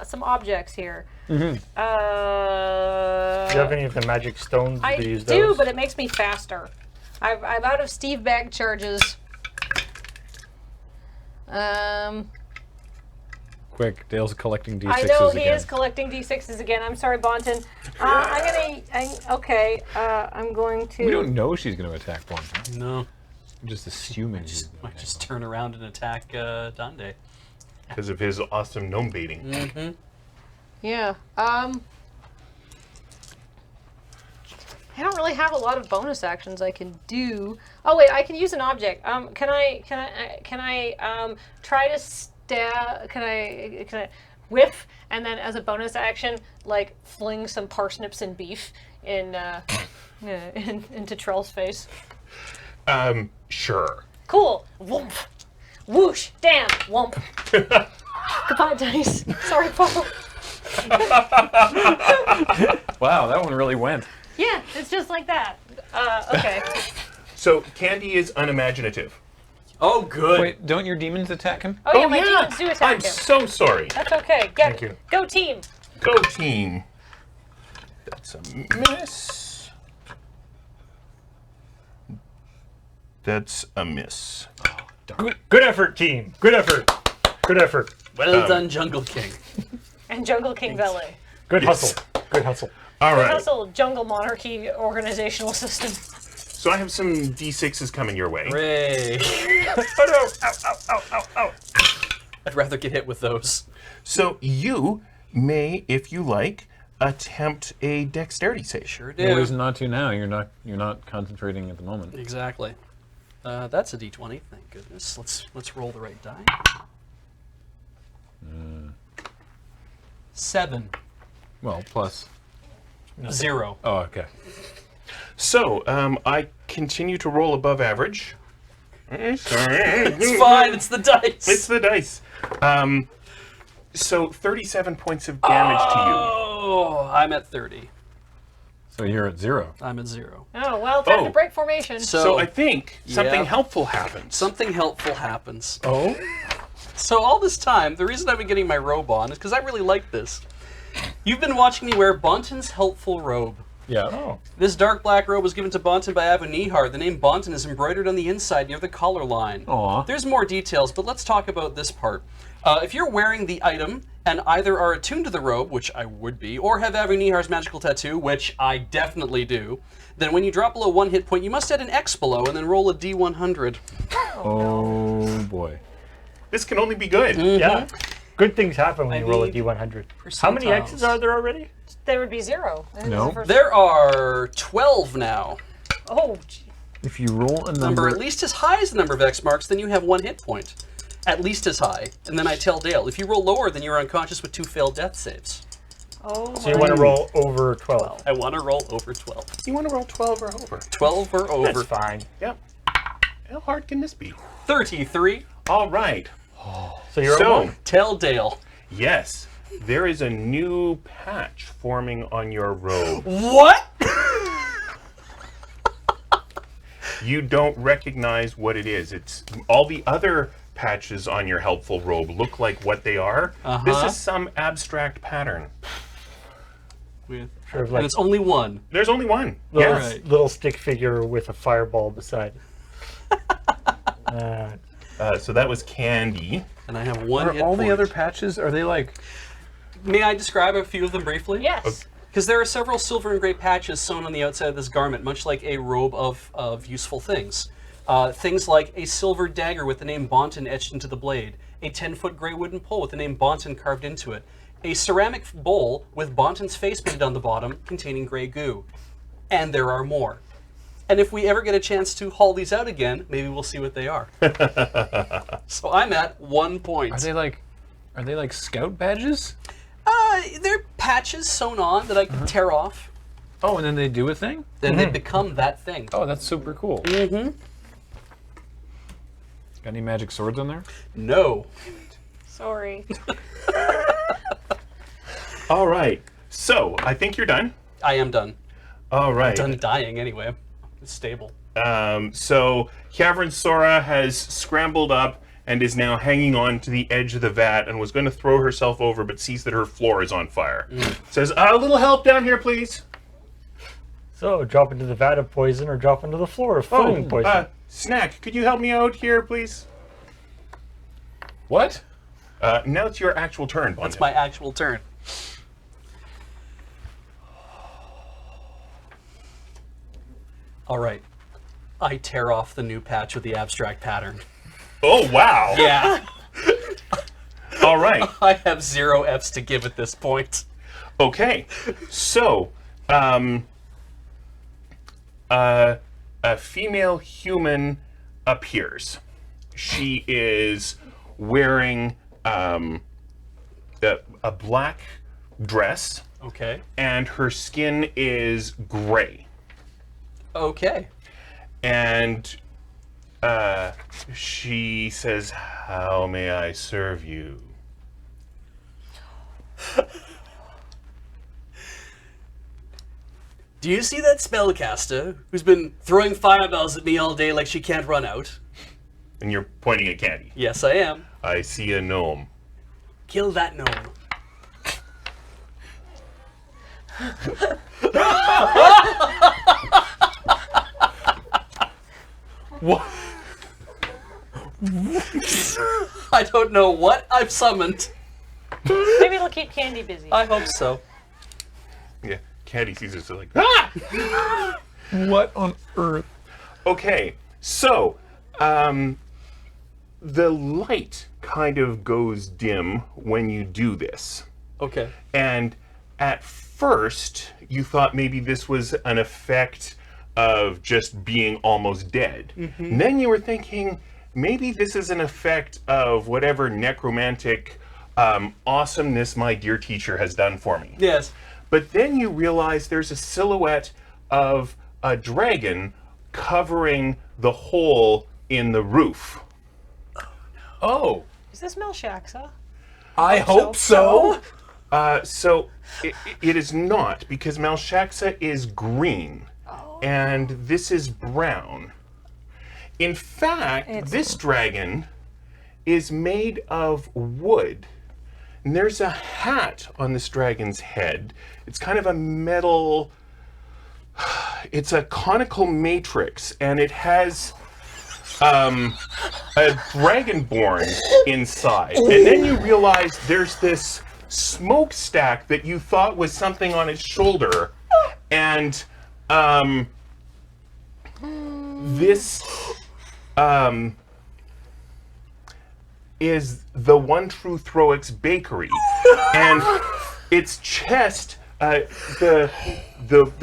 Some objects here. Do you have any of the magic stones I to use do, those? but it makes me faster. I'm out of Steve bag charges. Quick, Dale's collecting D6s I know he again. is collecting D6s again. I'm sorry, Bonton. I'm going to. We don't know she's going to attack Bonton. No. I'm just assuming. Might just turn around and attack Dande. Because of his awesome gnome baiting. Mm-hmm. Yeah. I don't really have a lot of bonus actions I can do. Oh wait, I can use an object. Can I try to stab? Can I whiff and then as a bonus action, like fling some parsnips and beef into Trell's face? Sure. Cool. Whoomp. Whoosh. Damn. Whoomp. Goodbye, dice. Sorry, Paul. Wow, that one really went. Yeah, it's just like that. Okay. So Candy is unimaginative. Oh, good. Wait, don't your demons attack him? Oh yeah, my demons do attack I'm him. so sorry. That's okay. Thank you. Go team. Go team. That's a miss. That's a miss. Good effort, team. Good effort. Good effort. Well done, Jungle King. And Jungle King Valet. Good Yes. hustle. Good hustle. All right. Also, Jungle Monarchy organizational system. So I have some D6s coming your way. Hooray. Oh no! Ow, ow, ow, ow, ow. I'd rather get hit with those. So you may, if you like, attempt a dexterity save. Sure No do. reason not to now. You're not concentrating at the moment. Exactly. That's a D20. Thank goodness. Let's roll the right die. 7. Well, plus. 0. Oh, okay. So I continue to roll above average. It's fine. It's the dice. It's the dice. So 37 points of damage to Oh, I'm at 30. So you're at 0. I'm at 0. Oh, well, time Oh. to break formation. you. So I think something Yeah. helpful happens. Something helpful happens. Oh? So all this time, the reason I've been getting my robe on is because I really like this. You've been watching me wear Bonton's helpful robe. Yeah. Oh. This dark black robe was given to Bonton by Abu Nihar. The name Bonton is embroidered on the inside near the collar line. Aw. There's more details, but let's talk about this part. If you're wearing the item and either are attuned to the robe, which I would be, or have Abu Nihar's magical tattoo, which I definitely do, then when you drop below 1 hit point, you must add an X below and then roll a D100. Oh, boy. This can only be good. Yeah. Good things happen when I you roll a need D100. How many X's percentiles. are there already? There would be 0. I think No. this is the first- There are 12 now. Oh, gee. If you roll a Number number... at least as high as the number of X marks, then you have 1 hit point. At least as high. And then I tell Dale, if you roll lower, then you're unconscious with 2 failed death saves. Oh, So you want to roll over 12. I want to roll over 12. You want to roll 12 or over? 12 or over. That's fine. Yep. How hard can this be? 33. All right. So you're at So, 1. Tell Dale. yes, there is a new patch forming on your robe. What? You don't recognize what it is. It's all the other patches on your helpful robe look like what they are. This is some abstract pattern. With, Sort of and like it's only 1. There's only one. little, Yes. Right. little stick figure with a fireball beside it. So that was Candy. And I have 1 Are hit all the point. other patches, are they like... May I describe a few of them briefly? yes. Because there are several silver and gray patches sewn on the outside of this garment, much like a robe of useful things. Things like a silver dagger with the name Bonton etched into the blade, a 10-foot gray wooden pole with the name Bonton carved into it, a ceramic bowl with Bonton's face painted on the bottom containing gray goo. And there are more. And if we ever get a chance to haul these out again, maybe we'll see what they are. So I'm at 1 point. Are they like scout badges? They're patches sewn on that I can tear off, Oh, and then they do a thing? then they become that thing. Oh, that's super cool. Mm-hmm. Got any magic swords on there? No. Sorry. All right. So I think you're done. I am done. All right. Done dying anyway. It's stable. So Cavern Sora has scrambled up and is now hanging on to the edge of the vat and was going to throw herself over, but sees that her floor is on fire. Says, "A little help down here, please." So drop into the vat of poison or drop into the floor of flowing poison. Snack, could you help me out here, please? What? Now it's your actual turn, Bonnet. It's my actual turn. All right. I tear off the new patch with the abstract pattern. Oh, wow. Yeah. All right. I have 0 Fs to give at this point. Okay. So, a female human appears. She is wearing a black dress, Okay. and her skin is gray. Okay. And she says, "How may I serve you?" Do you see that spellcaster who's been throwing fireballs at me all day like she can't run out? And you're pointing at Candy. Yes, I am. "I see a gnome." Kill that gnome. What? I don't know what I've summoned. Maybe it'll keep Candy busy. I hope so. Yeah, Candy sees it, so like, "Ah!" What on earth? Okay, so the light kind of goes dim when you do this. Okay. And at first, you thought maybe this was an effect of just being almost dead. And then you were thinking, maybe this is an effect of whatever necromantic awesomeness my dear teacher has done for me. Yes. But then you realize there's a silhouette of a dragon covering the hole in the roof. Oh, Is this Melshaksa? I hope so. So it is not, because Melshaksa is green, and this is brown. In fact, this dragon is made of wood. And there's a hat on this dragon's head. It's kind of a metal, it's a conical matrix, and it has a dragonborn inside. And then you realize there's this smokestack that you thought was something on his shoulder. And this is the One True Throix Bakery. And its chest, there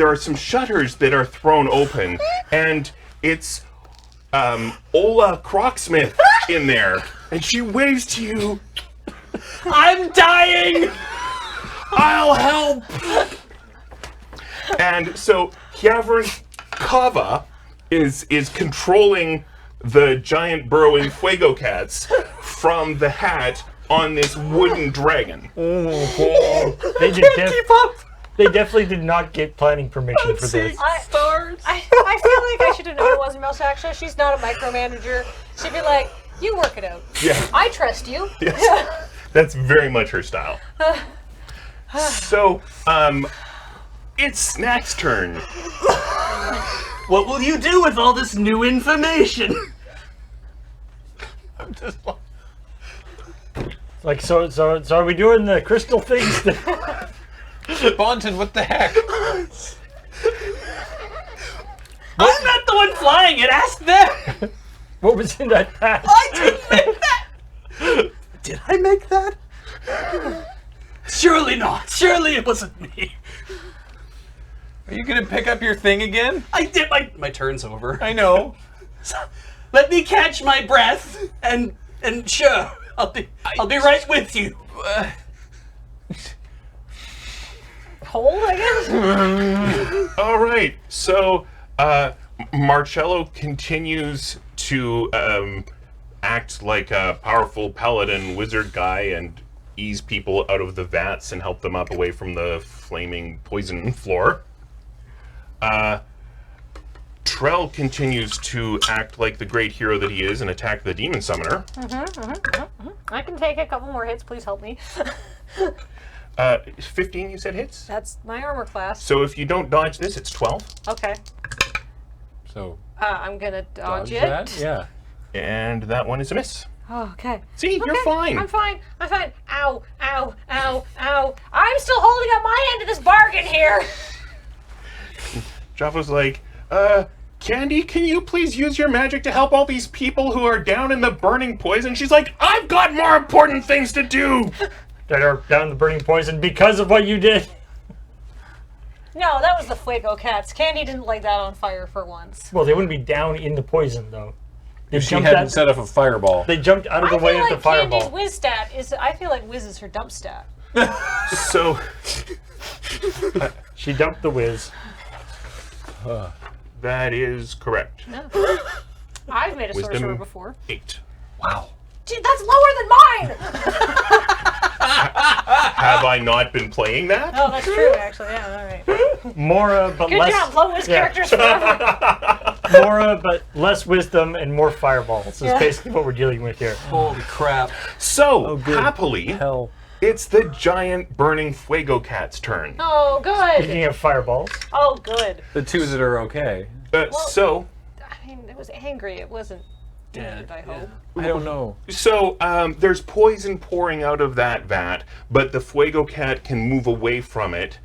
are some shutters that are thrown open, and it's Ola Crocksmith in there, and she waves to you. I'm dying! I'll help! And so Hyavern Kava is controlling the giant burrowing fuego cats from the hat on this wooden dragon. They did They definitely did not get planning permission for this. Stars. I feel like I should have known it wasn't Melshaksa. She's not a micromanager. She'd be like, you work it out. Yeah. I trust you. Yes. That's very much her style. So, it's Snack's turn. What will you do with all this new information? I'm just like, Like, so are we doing the crystal things? Bonton, what the heck? I'm not the one flying it. Ask them. What was in that hat? I didn't make that. Did I make that? Surely not. Surely it wasn't me. Are you gonna pick up your thing again? I did. My turn's over. I know. Let me catch my breath and sure, I'll be right with you. Hold, I guess. All right. So, Marcello continues to act like a powerful paladin wizard guy and ease people out of the vats and help them up away from the flaming poison floor. Trell continues to act like the great hero that he is and attack the demon summoner. I can take a couple more hits. Please help me. 15 you said hits? That's my armor class. So if you don't dodge this, it's 12. Okay. So I'm gonna dodge it. that? Yeah. And that one is a miss. Oh, okay. See, you're Okay, fine. I'm fine. I'm fine. Ow, ow, ow, ow. I'm still holding up my end of this bargain here. Jaffa's like, Candy, can you please use your magic to help all these people who are down in the burning poison? She's like, I've got more important things to do. That are down the burning poison because of what you did. No, that was the Fuego Cats. Candy didn't light that on fire for once. Well, they wouldn't be down in the poison though. They She hadn't out, set off a fireball. They jumped out of the I way feel of like the fireball. Candy's whiz stat is. I feel like whiz is her dump stat. So, She dumped the whiz. that is correct. No. I've made a Wisdom. sorcerer before. 8. Wow. Dude, that's lower than mine! Have I not been playing that? Oh, that's true, actually. Yeah, all right. More, but Good less. job, lowest yeah. characters forever. More, but less wisdom and more fireballs is Yeah. basically what we're dealing with here. Holy crap. So, good. happily, Hell. it's the giant burning Fuego Cat's turn. Oh, good. Speaking of fireballs, Oh, good. The two that are okay. So, I mean, it was angry. It wasn't dead, I hope. I don't know. there's poison pouring out of that vat, but the Fuego Cat can move away from it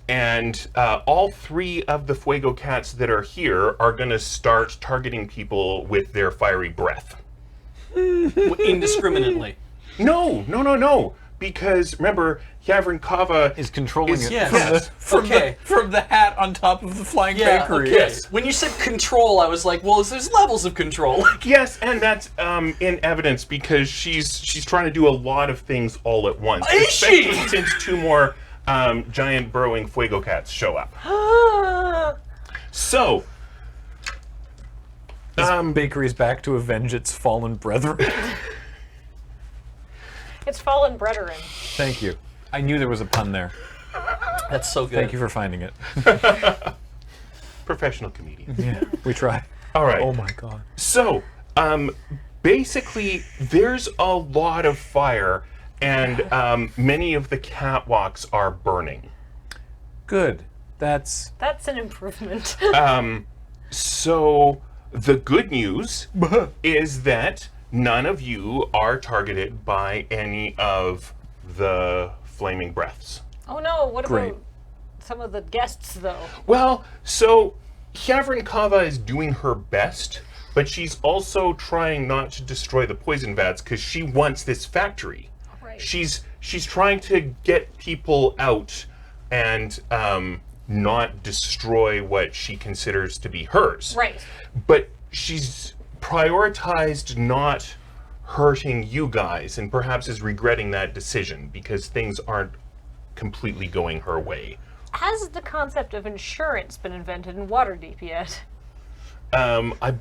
And all 3 of the Fuego cats that are here are going to start targeting people with their fiery breath. Indiscriminately. No. Because remember, Yavrin Kava Is controlling it Yes. from the hat on top of the flying bakery. Okay. When you said control, I was like, well, there's levels of control. Yes, and that's in evidence because she's trying to do a lot of things all at once. Is she? Especially since 2 more giant burrowing Fuego cats show up. So, Bakery's back to avenge its fallen brethren. It's fallen brethren. Thank you. I knew there was a pun there. That's so good. Thank you for finding it. professional comedian. Yeah, we try. All right. Oh my god. So, basically, there's a lot of fire, and many of the catwalks are burning. Good. That's an improvement. So, the good news is that none of you are targeted by any of the flaming breaths. Oh no, what Great. about some of the guests though? Well, so Yavrin Kava is doing her best, but she's also trying not to destroy the poison vats because she wants this factory. Right. She's trying to get people out and not destroy what she considers to be hers. Right. But she's prioritized not hurting you guys, and perhaps is regretting that decision because things aren't completely going her way. Has the concept of insurance been invented in Waterdeep yet? I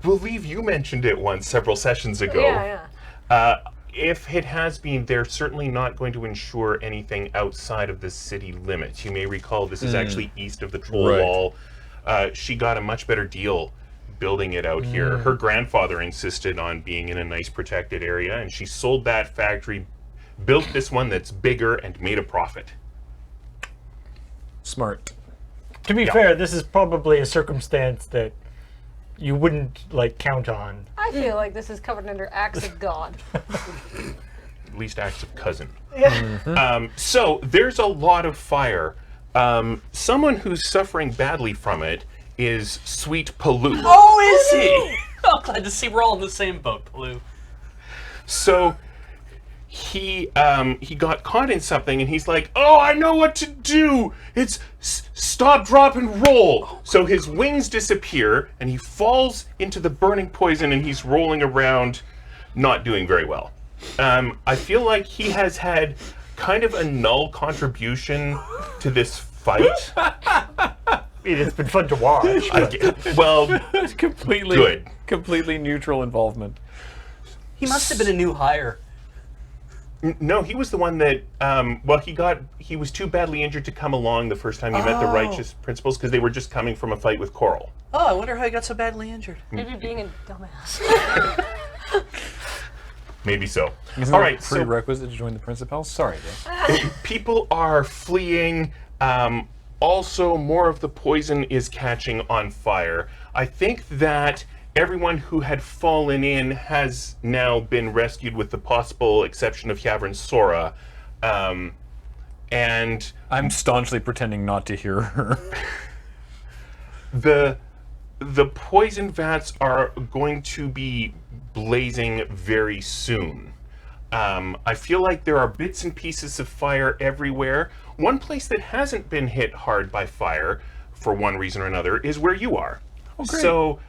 believe you mentioned it once several sessions ago. Yeah. If it has been, they're certainly not going to insure anything outside of the city limits. You may recall this is actually east of the Troll Right. Wall. She got a much better deal building it out here. Her grandfather insisted on being in a nice protected area, and she sold that factory, built this one that's bigger, and made a profit. smart. To be fair, this is probably a circumstance that you wouldn't count on. I feel like this is covered under acts of God. At least acts of cousin. Yeah. So there's a lot of fire. Someone who's suffering badly from it is Sweet Paloo. Oh, is he? Oh, glad to see we're all in the same boat, Paloo. So he got caught in something, and he's like, "Oh, I know what to do! It's stop, drop, and roll!" So his wings disappear, and he falls into the burning poison, and he's rolling around, not doing very well. I feel like he has had kind of a null contribution to this fight. It's been fun to watch. Well, completely good. Completely neutral involvement. He must have been a new hire. No, he was the one that, he was too badly injured to come along the first time he met the Righteous Principals because they were just coming from a fight with Coral. Oh, I wonder how he got so badly injured. Maybe being a dumbass. Maybe so. Isn't All that right, a so prerequisite to join the Principals? Sorry, Dave. people are fleeing. Also, more of the poison is catching on fire. I think that everyone who had fallen in has now been rescued with the possible exception of Yavrin Sora. And I'm staunchly pretending not to hear her. the poison vats are going to be blazing very soon. I feel like there are bits and pieces of fire everywhere. One place that hasn't been hit hard by fire, for one reason or another, is where you are. Oh, great. So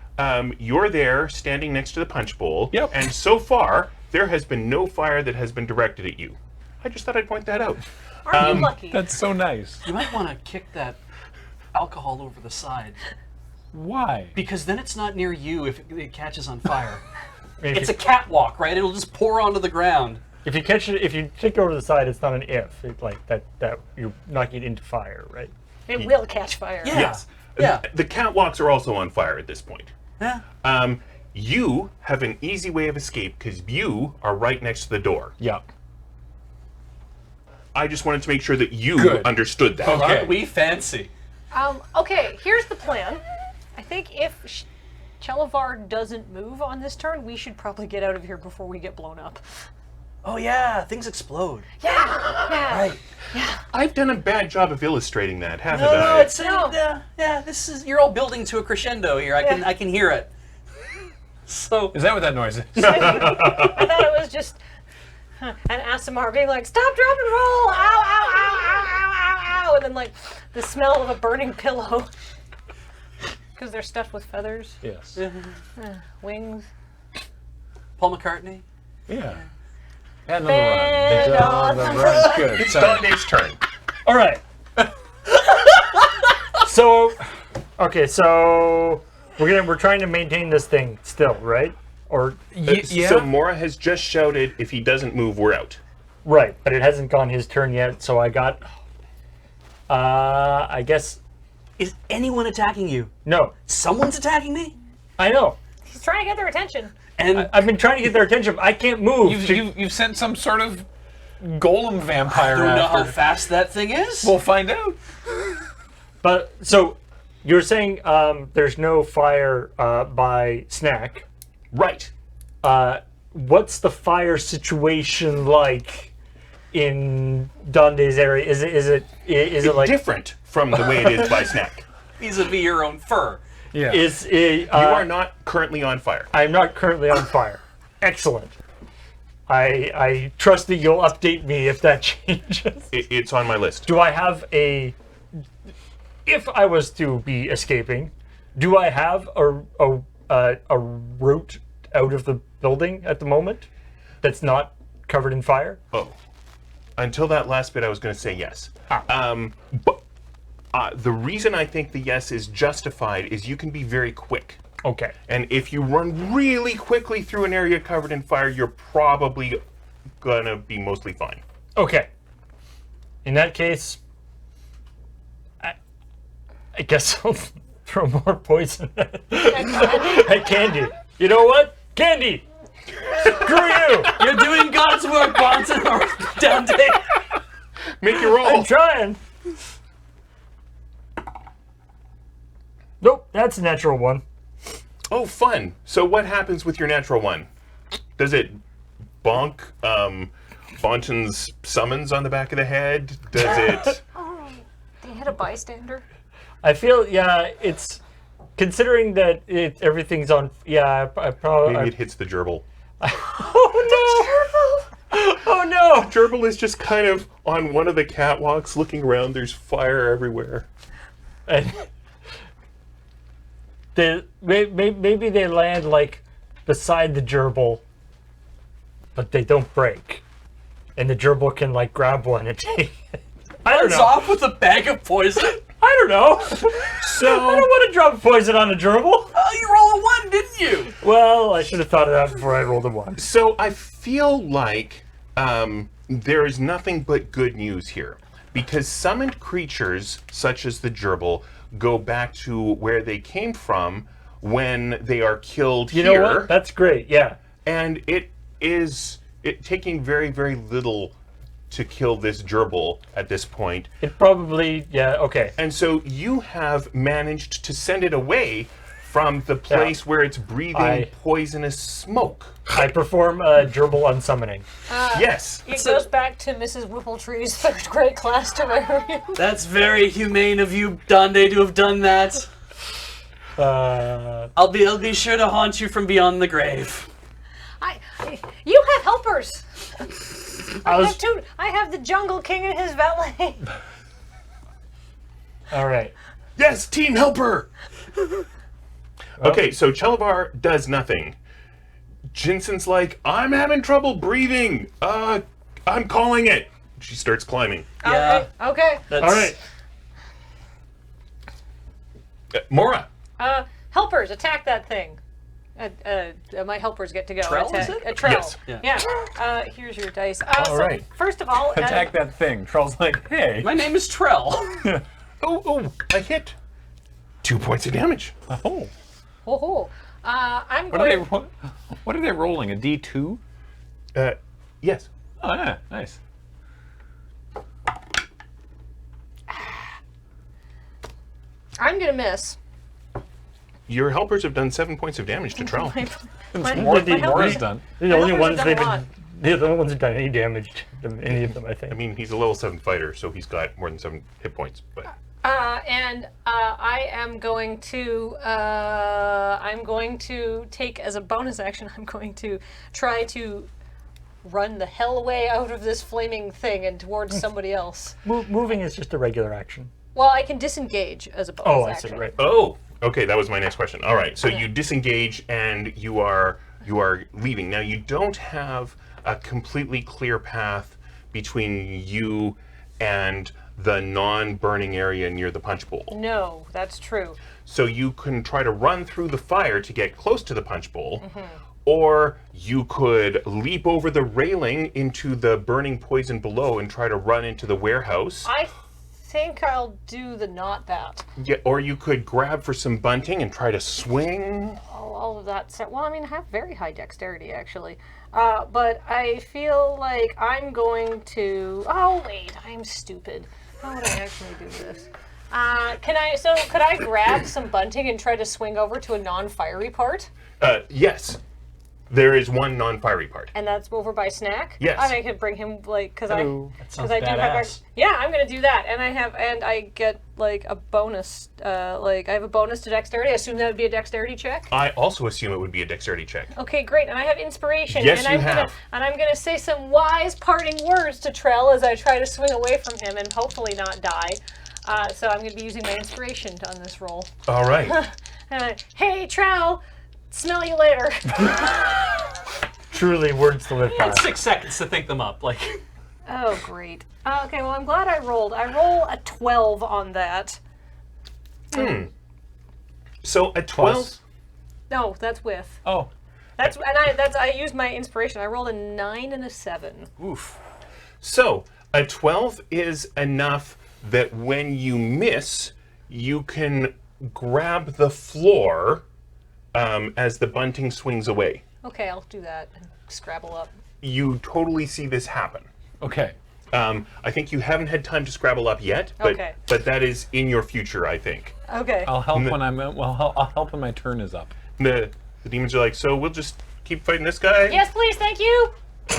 you're there, standing next to the punch bowl, Yep. and so far, there has been no fire that has been directed at you. I just thought I'd point that out. Aren't you lucky? That's so nice. You might want to kick that alcohol over the side, Why? because then it's not near you if it catches on fire. If It's you, a catwalk, right? It'll just pour onto the ground. if you catch it, if you take it over the side, it's not an if. It's that you're knocking it into fire, right? It will catch fire. Yeah. Yes. Yeah. The catwalks are also on fire at this point. Yeah. You have an easy way of escape because you are right next to the door. Yeah. I just wanted to make sure that you Good. understood that. Okay. Aren't we fancy? Okay, here's the plan. I think if Chelavar doesn't move on this turn, we should probably get out of here before we get blown up. Oh yeah, things explode. Yeah. Right. I've done a bad job of illustrating that, haven't No, I? it's yeah. This is you're all building to a crescendo here. I can hear it. So Is that what that noise is? I thought it was just an ASMR being like, stop, drop, and roll! Ow, ow, ow, ow, ow, ow, ow! And then like the smell of a burning pillow. Because they're stuffed with feathers, Yes. wings. Paul McCartney. Yeah. And on the Bed run. on The the run. Good. It's Sorry. Dante's turn. All right. So, okay, so we're trying to maintain this thing still, right? Or Yeah. So Mora has just shouted, if he doesn't move, we're out. right, but it hasn't gone his turn yet. So I got. I guess Is anyone attacking you? no. Someone's attacking me? I know. He's trying to get their attention. And I've been trying to get their attention. I can't move. You've sent some sort of golem vampire I don't know how after. fast that thing is. We'll find out. But so you're saying there's no fire by Snack. Right. What's the fire situation like in Dante's area? Is it like Different from the way it is by Snack. vis-a-vis your own fur. Yeah. is it, You are not currently on fire. I'm not currently on fire. Excellent. I trust that you'll update me if that changes. It's on my list. Do I have a? If I was to be escaping, do I have a route out of the building at the moment that's not covered in fire? Oh. Until that last bit, I was going to say yes. Ah. But the reason I think the yes is justified is you can be very quick. Okay. And if you run really quickly through an area covered in fire, you're probably going to be mostly fine. Okay. In that case, I guess I'll throw more poison at Candy. You know what? Candy! Screw you! You're doing God's work, Bonson, or Dante. Make your roll. I'm trying. Nope, that's a natural one. Oh, fun. So what happens with your natural one? Does it bonk Bonton's summons on the back of the head? Does it... They hit a bystander. I feel, yeah, it's considering that everything's on. Yeah, I probably. Maybe it hits the gerbil. Oh no! Oh no! Gerbil is just kind of on one of the catwalks looking around. There's fire everywhere. And maybe they land like beside the gerbil, but they don't break, and the gerbil can like grab one and take it. I don't Runs know. off with a bag of poison. I don't know. So I don't want to drop poison on a gerbil. Oh, you rolled a 1, didn't you? Well, I should have thought of that before I rolled a 1. So I feel like there is nothing but good news here. Because summoned creatures, such as the gerbil, go back to where they came from when they are killed You here. know what? That's great. Yeah. And it taking very, very little to kill this gerbil at this point. It probably. Yeah. Okay. And so you have managed to send it away from the place where it's breathing poisonous smoke. I perform a gerbil unsummoning. Yes. It goes back to Mrs. Whippletree's third grade class terrarium. That's very humane of you, Dante, to have done that. I'll be sure to haunt you from beyond the grave. You have helpers. I was. I have the Jungle King and his valet. All right. Yes, team helper! Okay, so Chalabar does nothing. Jensen's like, I'm having trouble breathing. I'm calling it. She starts climbing. Yeah. Okay. That's, All right. Mora. Helpers, attack that thing. My helpers get to go. Trell, attack. is it? A Trell. Yes. Yeah. Here's your dice. All right. First of all, Attack that thing. Troll's like, hey. My name is Trell. Oh, I hit. 2 points of damage. Oh. oh, I'm What are they? going. What are they rolling? A D2? Yes. Oh yeah, nice. I'm gonna miss. Your helpers have done 7 points of damage to Trell. It's more than helpers- Mora's done. They're the only helpers ones have they've done a been They're the only ones who've done any damage to any of them, I think. I mean, he's a level 7 fighter, so he's got more than 7 hit points. But I am going to take as a bonus action. I'm going to try to run the hell away out of this flaming thing and towards somebody else. Moving is just a regular action. Well, I can disengage as a bonus Oh, I action. see, right. oh, okay, that was my next question. All right, so you disengage and you are leaving. Now you don't have a completely clear path between you and the non-burning area near the punch bowl. No, that's true. So you can try to run through the fire to get close to the punch bowl, or you could leap over the railing into the burning poison below and try to run into the warehouse. I think I'll do not that. Yeah, or you could grab for some bunting and try to swing. All of that. Well, I mean, I have very high dexterity, actually. But I feel like I'm going to... Oh, wait, I'm stupid. How would I actually do this? Could I grab some bunting and try to swing over to a non-fiery part? Yes. There is one non-fiery part. And that's over by Snack? Yes. I could bring him, because I do have... badass. Yeah, I'm going to do that. And I get, a bonus, I have a bonus to dexterity. I assume that would be a dexterity check? I also assume it would be a dexterity check. Okay, great. And I have inspiration. Yes, and you I'm have. I'm gonna say some wise parting words to Trell as I try to swing away from him and hopefully not die. So I'm gonna be using my inspiration on this roll. All right. Hey, Trell, smell you later. Truly, words to live by. 6 seconds to think them up. Oh, great. Okay, well, I'm glad I rolled. I roll a 12 on that. So a 12. Plus. No, that's with. Oh, I used my inspiration. I rolled a 9 and a 7. Oof. So a 12 is enough that when you miss, you can grab the floor as the bunting swings away. Okay, I'll do that and scrabble up. You totally see this happen. okay. I think you haven't had time to scrabble up yet, but Okay. but that is in your future, I think. Okay. I'll help when I'll help when my turn is up. The demons are like, so we'll just keep fighting this guy? Yes, please, thank you.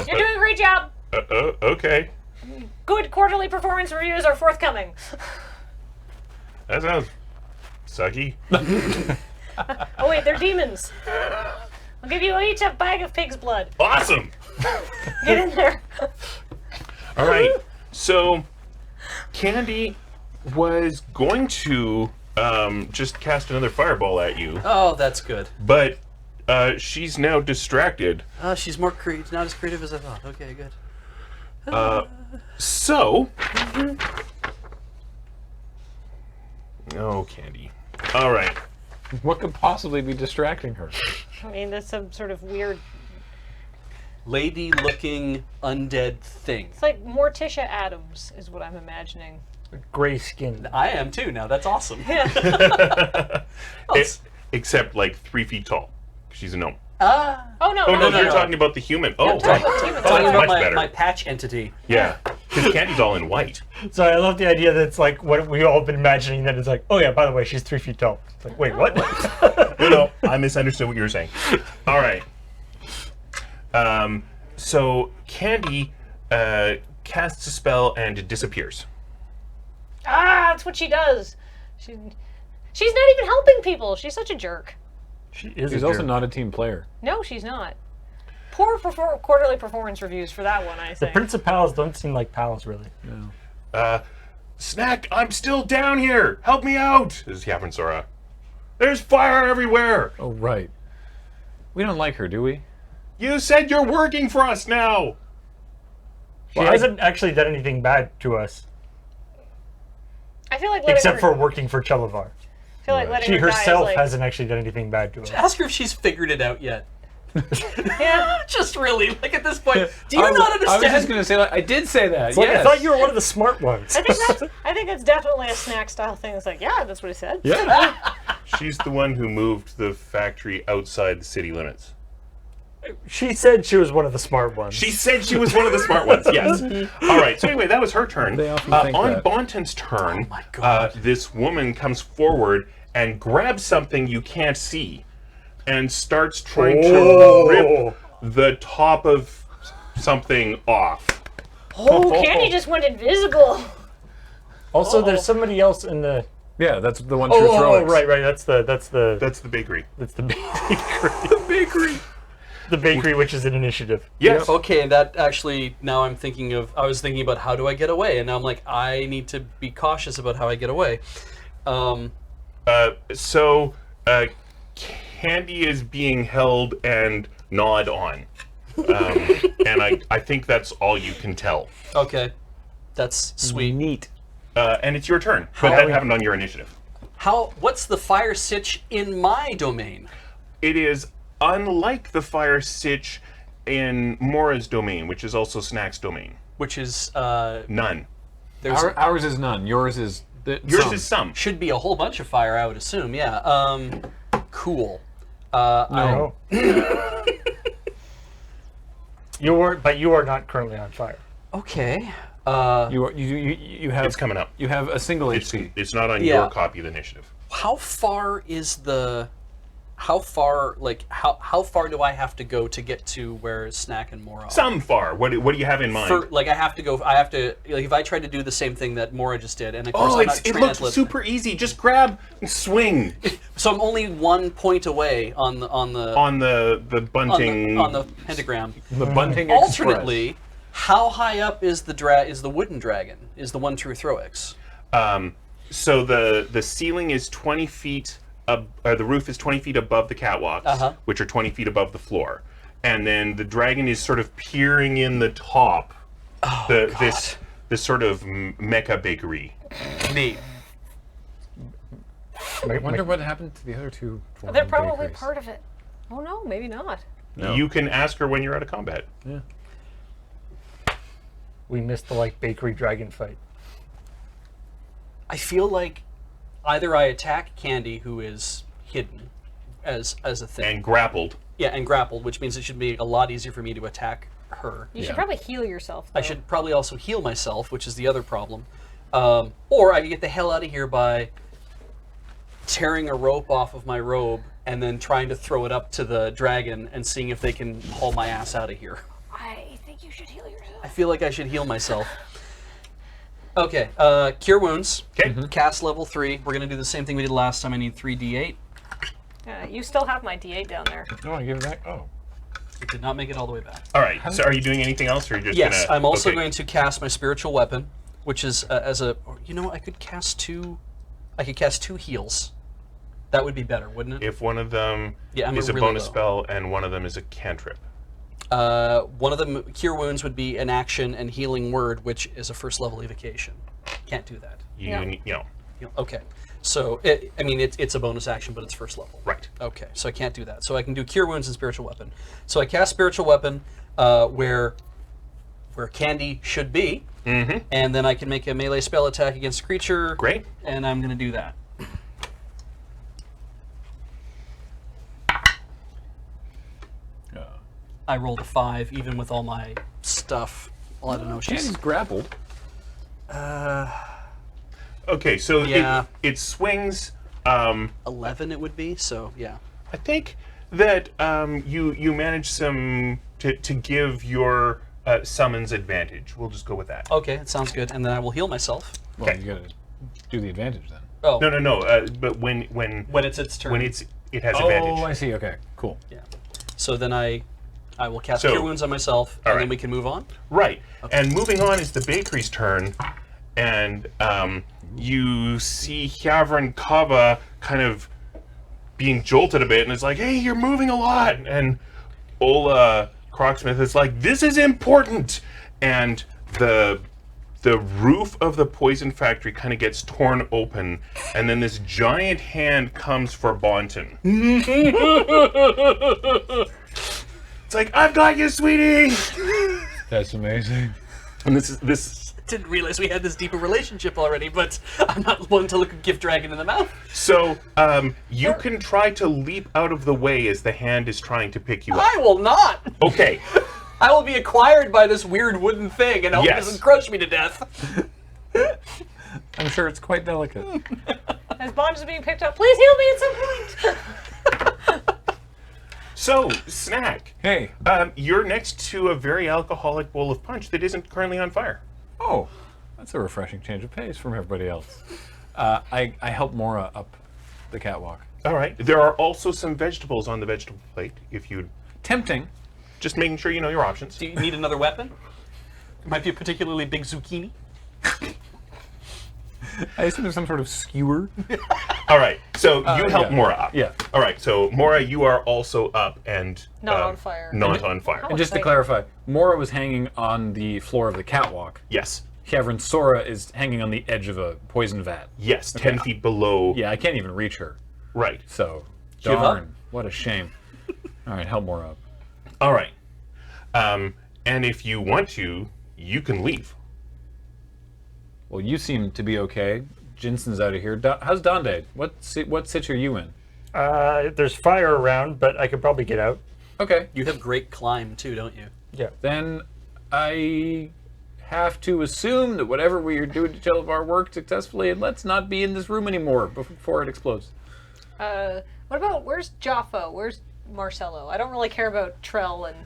You're doing a great job. Okay. Good quarterly performance reviews are forthcoming. That sounds sucky. Oh wait, they're demons. I'll give you each a bag of pig's blood. Awesome. Get in there. All right. So Candy was going to just cast another fireball at you, Oh, that's good. but she's now distracted. She's not as creative as I thought. Okay, good. So, oh, Candy. All right. What could possibly be distracting her? I mean, that's some sort of weird. Lady-looking undead thing. It's like Morticia Adams, is what I'm imagining. Gray skin. I am too now. That's awesome. Except like 3 feet tall. She's a gnome. Oh no! Oh no, no, you're no. talking about the human. Oh, talking right. about human. Oh, Talking that's about much better. my patch entity. Yeah, because Candy's all in white. So I love the idea that it's like what we all been imagining, that it's like, oh yeah, by the way, she's 3 feet tall. It's like, wait, what? No, I misunderstood what you were saying. All right. So Candy casts a spell and it disappears. That's what she does. She's not even helping people. She's such a jerk. She is She's a also jerk. not a team player. No, she's not. Poor quarterly performance reviews for that one, I The think. principals don't seem like pals, really. No. Snack, I'm still down here. Help me out. This is Yapin Sora. There's fire everywhere. Oh, right. We don't like her, do we? You said you're working for us now. She hasn't actually done anything bad to us, I feel like letting except her, for working for Chelavar. I feel like letting She her die is herself like, hasn't actually done anything bad to us. Ask her if she's figured it out yet. Yeah. Just really, like at this point, do you not I understand? was just going to say that. I did say that. It's like, yes. I thought you were one of the smart ones. I think that's definitely a snack style thing. It's like, yeah, that's what he said. Yeah. She's the one who moved the factory outside the city limits. She said she was one of the smart ones. She said she was one of the smart ones, yes. All right, so anyway, that was her turn. They often think on that. Bonton's turn, my God. this woman comes forward and grabs something you can't see and starts trying to rip the top of something off. Oh, Candy just went invisible. Also, there's somebody else in the. Yeah, that's the one true Oh, throwing. right. That's the That's the bakery. bakery. Bakery. The bakery, which is an initiative. Yes. Okay, and that actually, now I'm thinking of, I was thinking about how do I get away, and now I'm like, I need to be cautious about how I get away. So, Candy is being held and gnawed on. And I think that's all you can tell. Okay, that's sweet. Neat. And it's your turn, but that happened on your initiative. What's the fire sitch in my domain? It is unlike the fire sitch in Mora's domain, which is also Snack's domain. Which is, None. there's Ours is none. Yours is Yours is some. should be a whole bunch of fire, I would assume, yeah. Cool. No. You are not currently on fire. Okay. You have It's coming up. You have a single It's, HP. it's not on Yeah. your copy of the initiative. How far is the... How far do I have to go to get to where Snack and Mora are? Some far. What do you have in mind? Like, if I tried to do the same thing that Mora just did, and of course Oh, I'm not it trained looks athlete. super easy. Just grab and swing So I'm only 1 point away on the on the bunting. on the pentagram. The Bunting Express. Alternately, how high up is the wooden dragon? Is the one true Throix? So the ceiling is 20 feet. The roof is 20 feet above the catwalks, which are 20 feet above the floor, and then the dragon is sort of peering in the top. This sort of mecha bakery. Neat. I wonder what happened to the other two. They're probably bakeries. part of it. Oh no, maybe not. No. You can ask her when you're out of combat. Yeah. We missed the bakery dragon fight. I feel like either I attack Candy, who is hidden as a thing, And grappled. and grappled, which means it should be a lot easier for me to attack her. You should probably heal yourself. I though. should probably also heal myself, which is the other problem. Or I could get the hell out of here by tearing a rope off of my robe and then trying to throw it up to the dragon and seeing if they can haul my ass out of here. I think you should heal yourself. I feel like I should heal myself. Okay, Cure Wounds. Okay. Cast level 3. We're going to do the same thing we did last time. I need 3d8. You still have my D8 down there. Oh, I give it back. Oh. It did not make it all the way back. All right. So are you doing anything else, or are you just Yes, gonna? I'm also okay. going to cast my spiritual weapon, which is I could cast two. I could cast 2 heals. That would be better, wouldn't it? If one of them Yeah, I'm is a really bonus low. spell and one of them is a cantrip. One of them, Cure Wounds, would be an action, and Healing Word, which is a first level evocation. Can't do that. You know. Okay, so it's a bonus action, but it's first level. Right. Okay, so I can't do that. So I can do Cure Wounds and Spiritual Weapon. So I cast Spiritual Weapon where Candy should be, and then I can make a melee spell attack against a creature. Great. And I'm going to do that. I rolled a 5, even with all my stuff. Well, I don't know. She's grappled. Okay, so Yeah. it swings. 11 it would be, so yeah. I think that you manage to give your summons advantage. We'll just go with that. Okay, it sounds good. And then I will heal myself. Well, Okay. you gotta do the advantage then. Oh, No. But when it's its turn. it has advantage. Oh, I see. Okay, cool. Yeah. So then I will cast So- Cure Wounds on myself, and right. then we can move on. Right. And moving on is the bakery's turn, and you see Hyavrin Kava kind of being jolted a bit, and it's like, hey, you're moving a lot. And Ola Crocksmith is like, this is important. And the roof of the poison factory kind of gets torn open, and then this giant hand comes for Bonton. It's like, I've got you, sweetie. That's amazing. And this. Didn't realize we had this deeper relationship already, but I'm not one to look a gift dragon in the mouth. So you can try to leap out of the way as the hand is trying to pick you up. I will not. Okay. I will be acquired by this weird wooden thing, and I hope it Yes. doesn't crush me to death. I'm sure it's quite delicate. As Bond is being picked up, please heal me at some point. So, Snack, Hey. you're next to a very alcoholic bowl of punch that isn't currently on fire. Oh, that's a refreshing change of pace from everybody else. I help Mora up the catwalk. All right. There are also some vegetables on the vegetable plate, if you'd... Tempting. Just making sure you know your options. Do you need another weapon? It might be a particularly big zucchini. I assume there's some sort of skewer. All right. So you help yeah. Mora up. Yeah. All right. So Mora, you are also up and Not on fire. Not on fire. Oh. And just to exciting. clarify, Mora was hanging on the floor of the catwalk. Yes. Kavrin Sora is hanging on the edge of a poison vat. Yes. 10 feet below. Yeah, I can't even reach her. Right. So, Give up? darn. What a shame. All right, help Mora up. All right. And if you want to, you can leave. Well, you seem to be okay. Jensen's out of here. How's Donde? What sitch are you in? There's fire around, but I could probably get out. Okay. You have great climb too, don't you? Yeah. Then I have to assume that whatever we are doing to Jellivar worked successfully, and let's not be in this room anymore before it explodes. What about, where's Joffo? Where's Marcello? I don't really care about Trell and...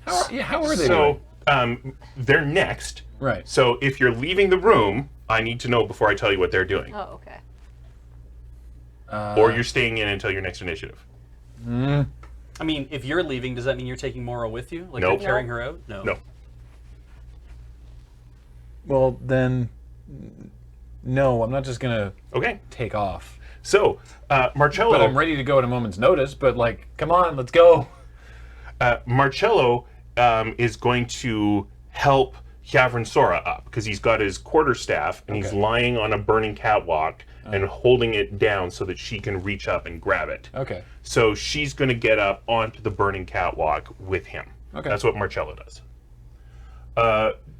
How are they doing? So they're next. Right. So if you're leaving the room, I need to know before I tell you what they're doing. Oh, okay. Or you're staying in until your next initiative. I mean, if you're leaving, does that mean you're taking Mora with you? Like Nope. you're carrying her out? No. No. Well, then, no, I'm not just going to Okay. take off. So, Marcello... But I'm ready to go at a moment's notice, but, like, come on, let's go. Marcello is going to help Kavrin Sora up because he's got his quarterstaff and he's Okay. lying on a burning catwalk and holding it down so that she can reach up and grab it. Okay. So she's going to get up onto the burning catwalk with him. Okay. That's what Marcello does.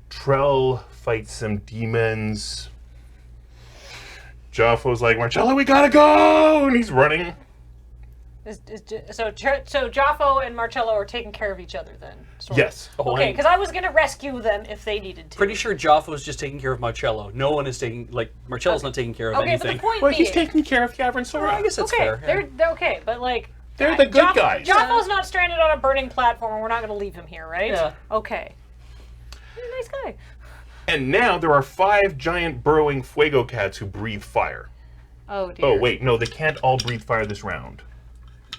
Trell fights some demons. Jaffo's like, Marcello, we gotta go! And he's running. So Joffo and Marcello are taking care of each other then? Sort of. Yes. Oh, Okay, I'm because I was going to rescue them if they needed to. pretty sure Jaffo's just taking care of Marcello. No one is taking, like, Marcello's not taking care of Okay, but anything. the point Well, being... he's taking care of Kavrin Sora. I guess that's okay, fair. yeah. they're okay, but like... They're the good guys. Joffo's not stranded on a burning platform and we're not going to leave him here, right? Yeah. Okay. He's a nice guy. And now there are 5 giant burrowing fuego cats who breathe fire. Oh, dear. Oh, wait, no, they can't all breathe fire this round.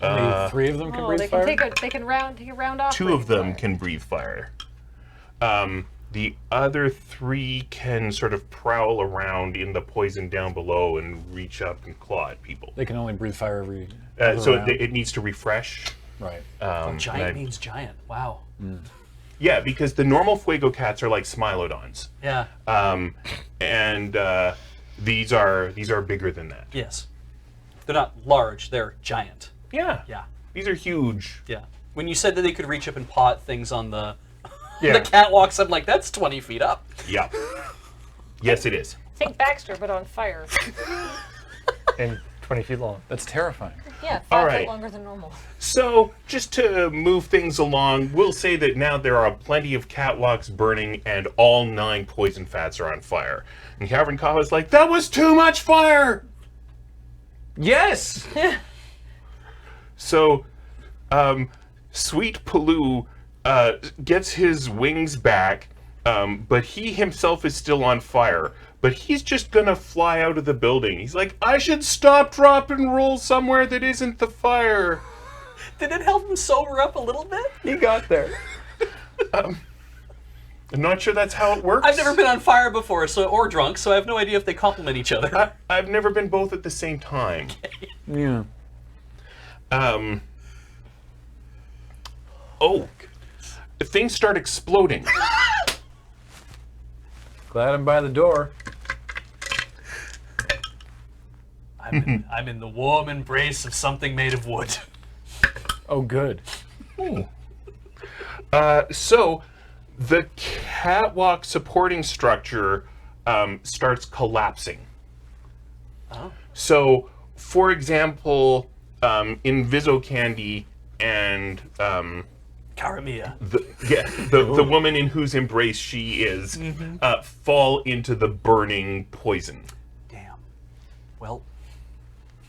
Only 3 of them can Oh, breathe they fire? can round off. 2 of them can breathe fire. The other 3 can sort of prowl around in the poison down below and reach up and claw at people. They can only breathe fire every So round. it needs to refresh. Right. Giant and I- means giant. Wow. Yeah, because the normal fuego cats are like Smilodons. Yeah. And these are bigger than that. Yes. They're not large, they're giant. Yeah. Yeah. These are huge. Yeah. When you said that they could reach up and pot things on the Yeah. the catwalks, I'm like, that's 20 feet up. Yeah. Yes, it is. Think Baxter, but on fire. And 20 feet long. That's terrifying. Yeah, 5 All feet right. longer than normal. So, just to move things along, we'll say that now there are plenty of catwalks burning and all 9 poison fats are on fire. And Kavrin Kawa's like, that was too much fire! Yes! So, Sweet Paloo gets his wings back, but he himself is still on fire. But he's just gonna fly out of the building. He's like, I should stop, drop, and roll somewhere that isn't the fire. Did it help him sober up a little bit? He got there. I'm not sure that's how it works. I've never been on fire before, or drunk, so I have no idea if they complement each other. I've never been both at the same time. Yeah. Oh, things start exploding. Glad I'm by the door. I'm in the warm embrace of something made of wood. Oh, good. So the catwalk supporting structure starts collapsing. Oh. So, for example, in Viso Candy and Karamia. the woman in whose embrace she is fall into the burning poison. Damn. Well,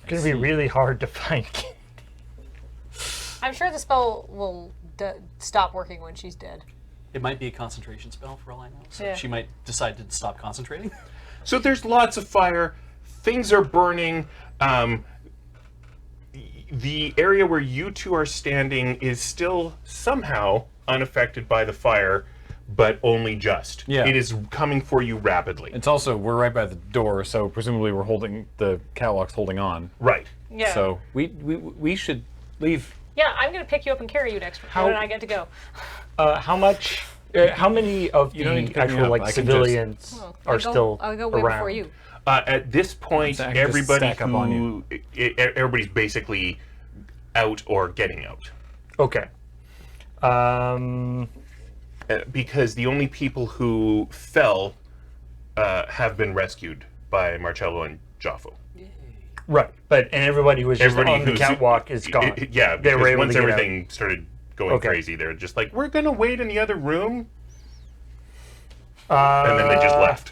It's going to be really hard to find. I'm sure the spell will stop working when she's dead. It might be a concentration spell for all I know. So Yeah. she might decide to stop concentrating. So there's lots of fire. Things are burning. The area where you two are standing is still somehow unaffected by the fire, but only just. Yeah. It is coming for you rapidly. It's also, we're right by the door, so presumably we're holding, the catwalk's holding on. Right. Yeah. So we should leave. Yeah, I'm going to pick you up and carry you next when I get to go. How much? How many of You don't need the to pick me actual up. like I can civilians are still I'll go way around? before you. At this point, So I can just everybody stack up on who everybody's basically out or getting out, Okay. because the only people who fell have been rescued by Marcello and Joffo. Right, and everybody who was just Everybody on the who's catwalk is gone. Yeah, they were because able once to get everything started going Okay. crazy, they're just like, "We're gonna wait in the other room," out. and then they just left.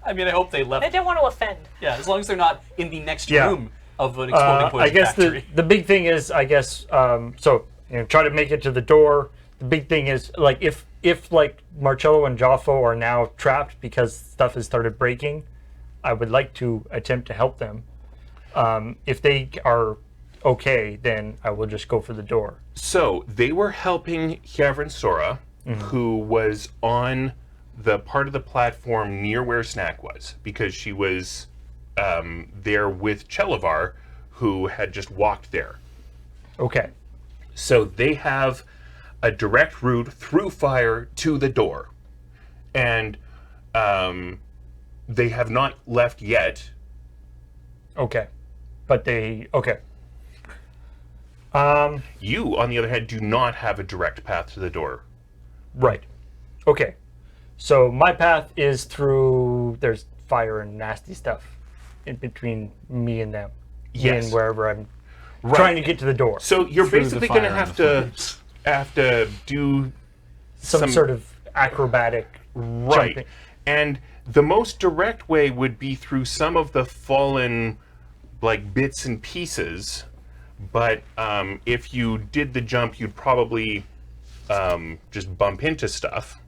I mean, I hope they left. I didn't want to offend. Yeah, as long as they're not in the next Yeah. room of an exploding poison I guess factory. the big thing is, I guess, so try to make it to the door. The big thing is, like, if like Marcello and Joffo are now trapped because stuff has started breaking, I would like to attempt to help them. If they are okay, then I will just go for the door. So they were helping Hyavrin Sora, who was on the part of the platform near where Snack was, because she was there with Chelavar, who had just walked there. Okay. So they have a direct route through fire to the door. And they have not left yet. Okay. But they okay. You, on the other hand, do not have a direct path to the door. Right. Okay. So my path is through. There's fire and nasty stuff in between me and them. Me Yes. and wherever I'm trying to get to the door. So you're Through the basically going to fire and have to do Some sort of acrobatic right. jumping. And the most direct way would be through some of the fallen like bits and pieces. But if you did the jump, you'd probably just bump into stuff.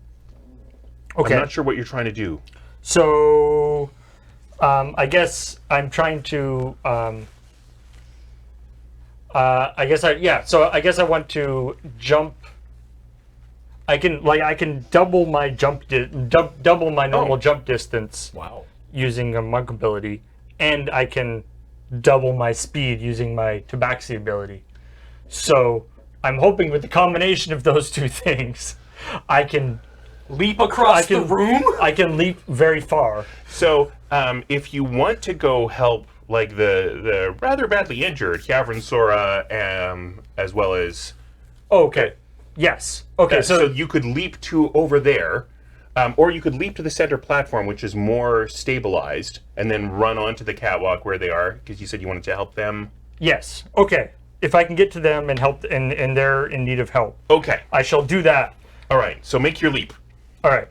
Okay. I'm not sure what you're trying to do. So I guess I'm trying to. I guess I want to jump. I can double my double my normal jump distance Wow. using a monk ability, and I can double my speed using my tabaxi ability. So I'm hoping with the combination of those two things, I can Leap across the room? I can leap very far. So if you want to go help like the rather badly injured Hyavrin Sora, as well as Oh, okay. Yes. Okay. so So you could leap to over there, or you could leap to the center platform, which is more stabilized, and then run onto the catwalk where they are, because you said you wanted to help them. yes. Okay. If I can get to them and help, and they're in need of help, Okay. I shall do that. All right. So make your leap. All right.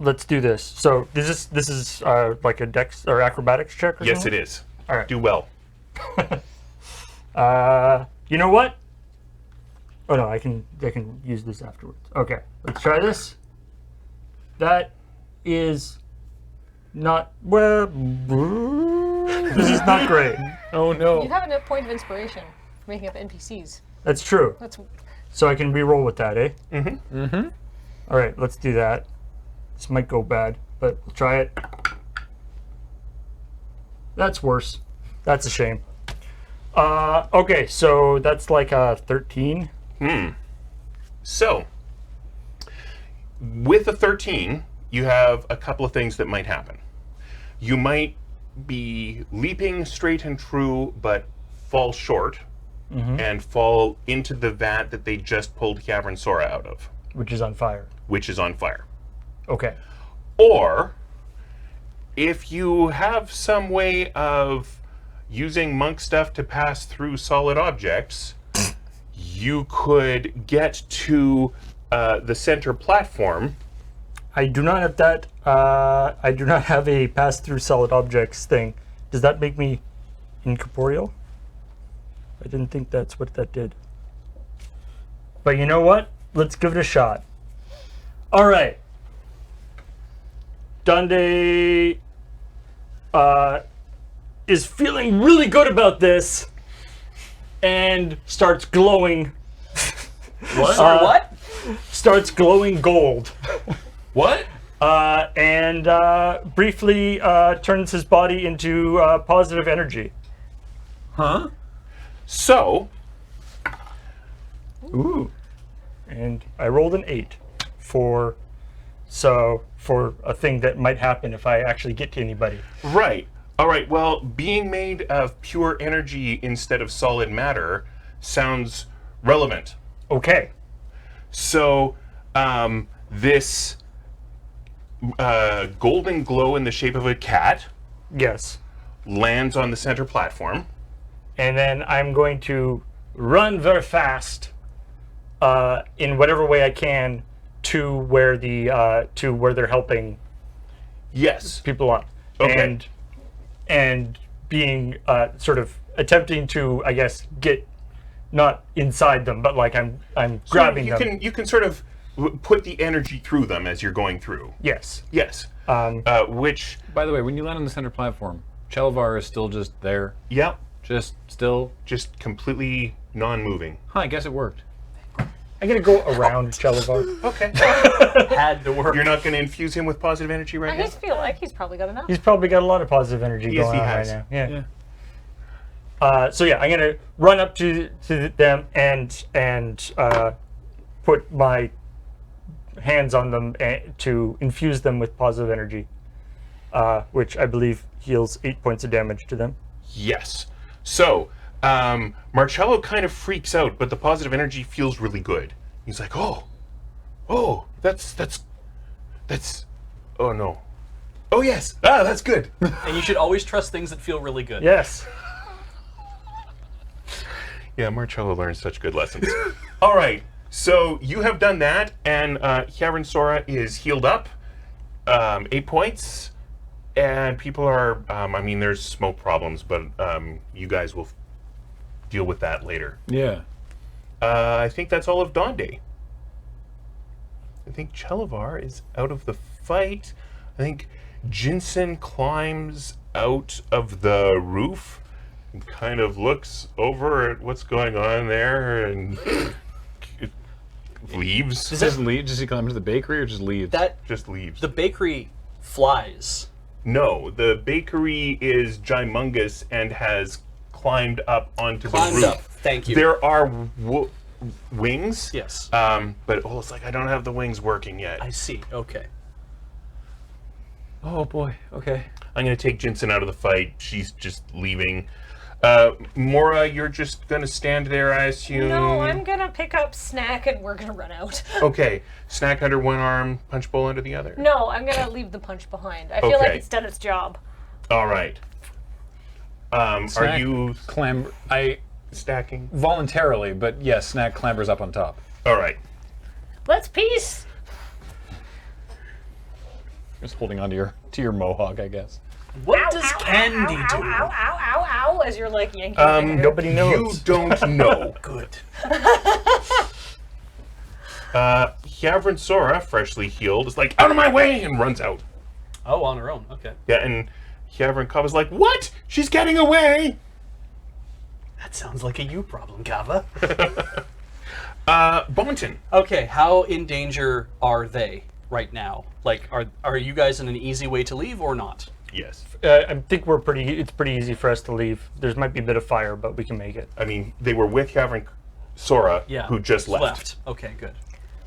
Let's do this. So this is like a dex or acrobatics check. Or Yes, something? it is. All right. Do well. You know what? Oh no, I can use this afterwards. Okay, let's try this. That is not well. This is not great. Oh no. You have a point of inspiration for making up NPCs. That's true. That's So I can re-roll with that, eh? Mm-hmm. Mm-hmm. All right, let's do that. This might go bad, but we'll try it. That's worse. That's a shame. Okay, so that's like a 13. So with a 13, you have a couple of things that might happen. You might be leaping straight and true, but fall short and fall into the vat that they just pulled Hyavrin Sora out of, Which is on fire. which is on fire. Okay. Or if you have some way of using monk stuff to pass through solid objects, you could get to the center platform. I do not have that. I do not have a pass through solid objects thing. Does that make me incorporeal? I didn't think that's what that did. But you know what? Let's give it a shot. All right. Dundee is feeling really good about this and starts glowing. What? Sorry, what? Starts glowing gold. What? And briefly turns his body into positive energy. Huh? So, Ooh. And I rolled an 8 for a thing that might happen if I actually get to anybody. right. All right, well, being made of pure energy instead of solid matter sounds relevant. Okay. So, this golden glow in the shape of a cat Yes. lands on the center platform. And then I'm going to run very fast in whatever way I can to where they're helping Yes. people up. Okay. And being sort of attempting to, I guess, get not inside them, but like I'm grabbing you them. You can sort of put the energy through them as you're going through. Yes. Yes. Which, By the way, when you land on the center platform, Chelavar is still just there. yeah, Just still. just completely non-moving. Huh, I guess it worked. I'm gonna go around Chelavar. Okay. Had to work. You're not going to infuse him with positive energy right I now? just feel like he's probably got enough. He's probably got a lot of positive energy Yes, going he on has. right now. Yeah. So yeah, I'm gonna run up to them and put my hands on them to infuse them with positive energy, which I believe heals 8 points of damage to them. Yes. So, Marcello kind of freaks out, but the positive energy feels really good. He's like, oh, that's, oh no. Oh yes, that's good. And you should always trust things that feel really good. Yes. Yeah, Marcello learns such good lessons. All right, so you have done that, and Hyaron Sora is healed up, 8 points, and people are, I mean, there's smoke problems, but you guys will deal with that later. Yeah. I think that's all of Donde. I think Chelavar is out of the fight. I think Jinsen climbs out of the roof and kind of looks over at what's going on there and leaves. Does he climb to the bakery or just leave? That Just leaves. the bakery flies. No, the bakery is gymongous and has climbed up onto the Climbed roof. up. Thank you. There are wings. Yes. But it's like I don't have the wings working yet. I see. Okay. Oh boy. Okay. I'm going to take Jinsen out of the fight. She's just leaving. Mora, you're just going to stand there, I assume? No, I'm gonna pick up Snack and we're gonna run out. Okay. Snack under one arm, punch bowl under the other? No, I'm gonna leave the punch behind. I feel like Okay. it's done its job. All right. Are Snack you I stacking? voluntarily, but yes, Snack clambers up on top. All right. Let's peace. Just holding on to your mohawk, I guess. What does Candy ow, do? ow, ow, ow, ow, as you're like yanking. your hair. Nobody You knows. don't know. Good. Hyaron Sora, freshly healed, is like, out of my way, and runs out. Oh, on her own. Okay. Yeah, and Hyaron Kava's like, what? She's getting away! That sounds like a you problem, Kava. Boynton. Okay, how in danger are they right now? Like, are you guys in an easy way to leave or not? Yes. I think it's pretty easy for us to leave. There might be a bit of fire, but we can make it. I mean, they were with Hyaron Sora, Yeah. who just left. Okay, good.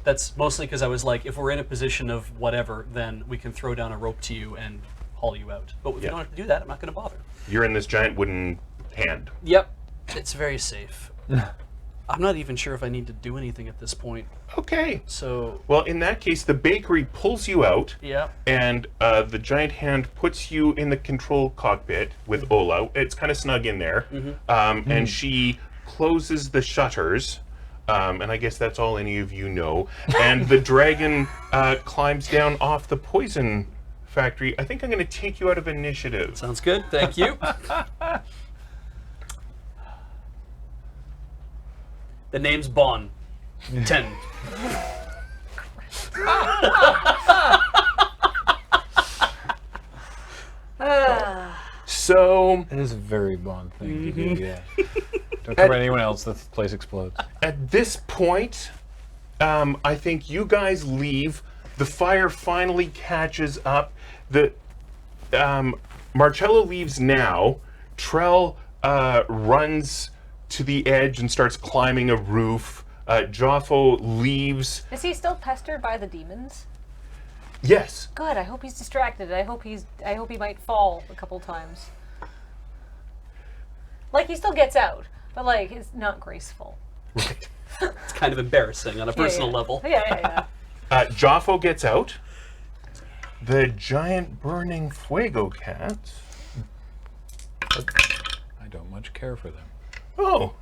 That's mostly because I was like, if we're in a position of whatever, then we can throw down a rope to you and haul you out. But if you don't have to do that, I'm not going to bother. You're in this giant wooden hand. Yep, it's very safe. I'm not even sure if I need to do anything at this point. Okay. So, Well, in that case, the bakery pulls you out, yeah. and the giant hand puts you in the control cockpit with Ola. It's kind of snug in there. And she closes the shutters. And I guess that's all any of you know. And the dragon climbs down off the poison factory. I think I'm going to take you out of initiative. Sounds good. Thank you. The name's Bon. 10. So That is a very Bond thing to do, yeah. Don't cover anyone else, the place explodes. at this point, I think you guys leave. The fire finally catches up. Marcello leaves now. Trell runs to the edge and starts climbing a roof. Joffo leaves. Is he still pestered by the demons? Yes. Good. I hope he's distracted. I hope he might fall a couple times. Like he still gets out, but like it's not graceful. Right. It's kind of embarrassing on a personal level. Yeah. Joffo gets out. The giant burning fuego cats. I don't much care for them. Oh.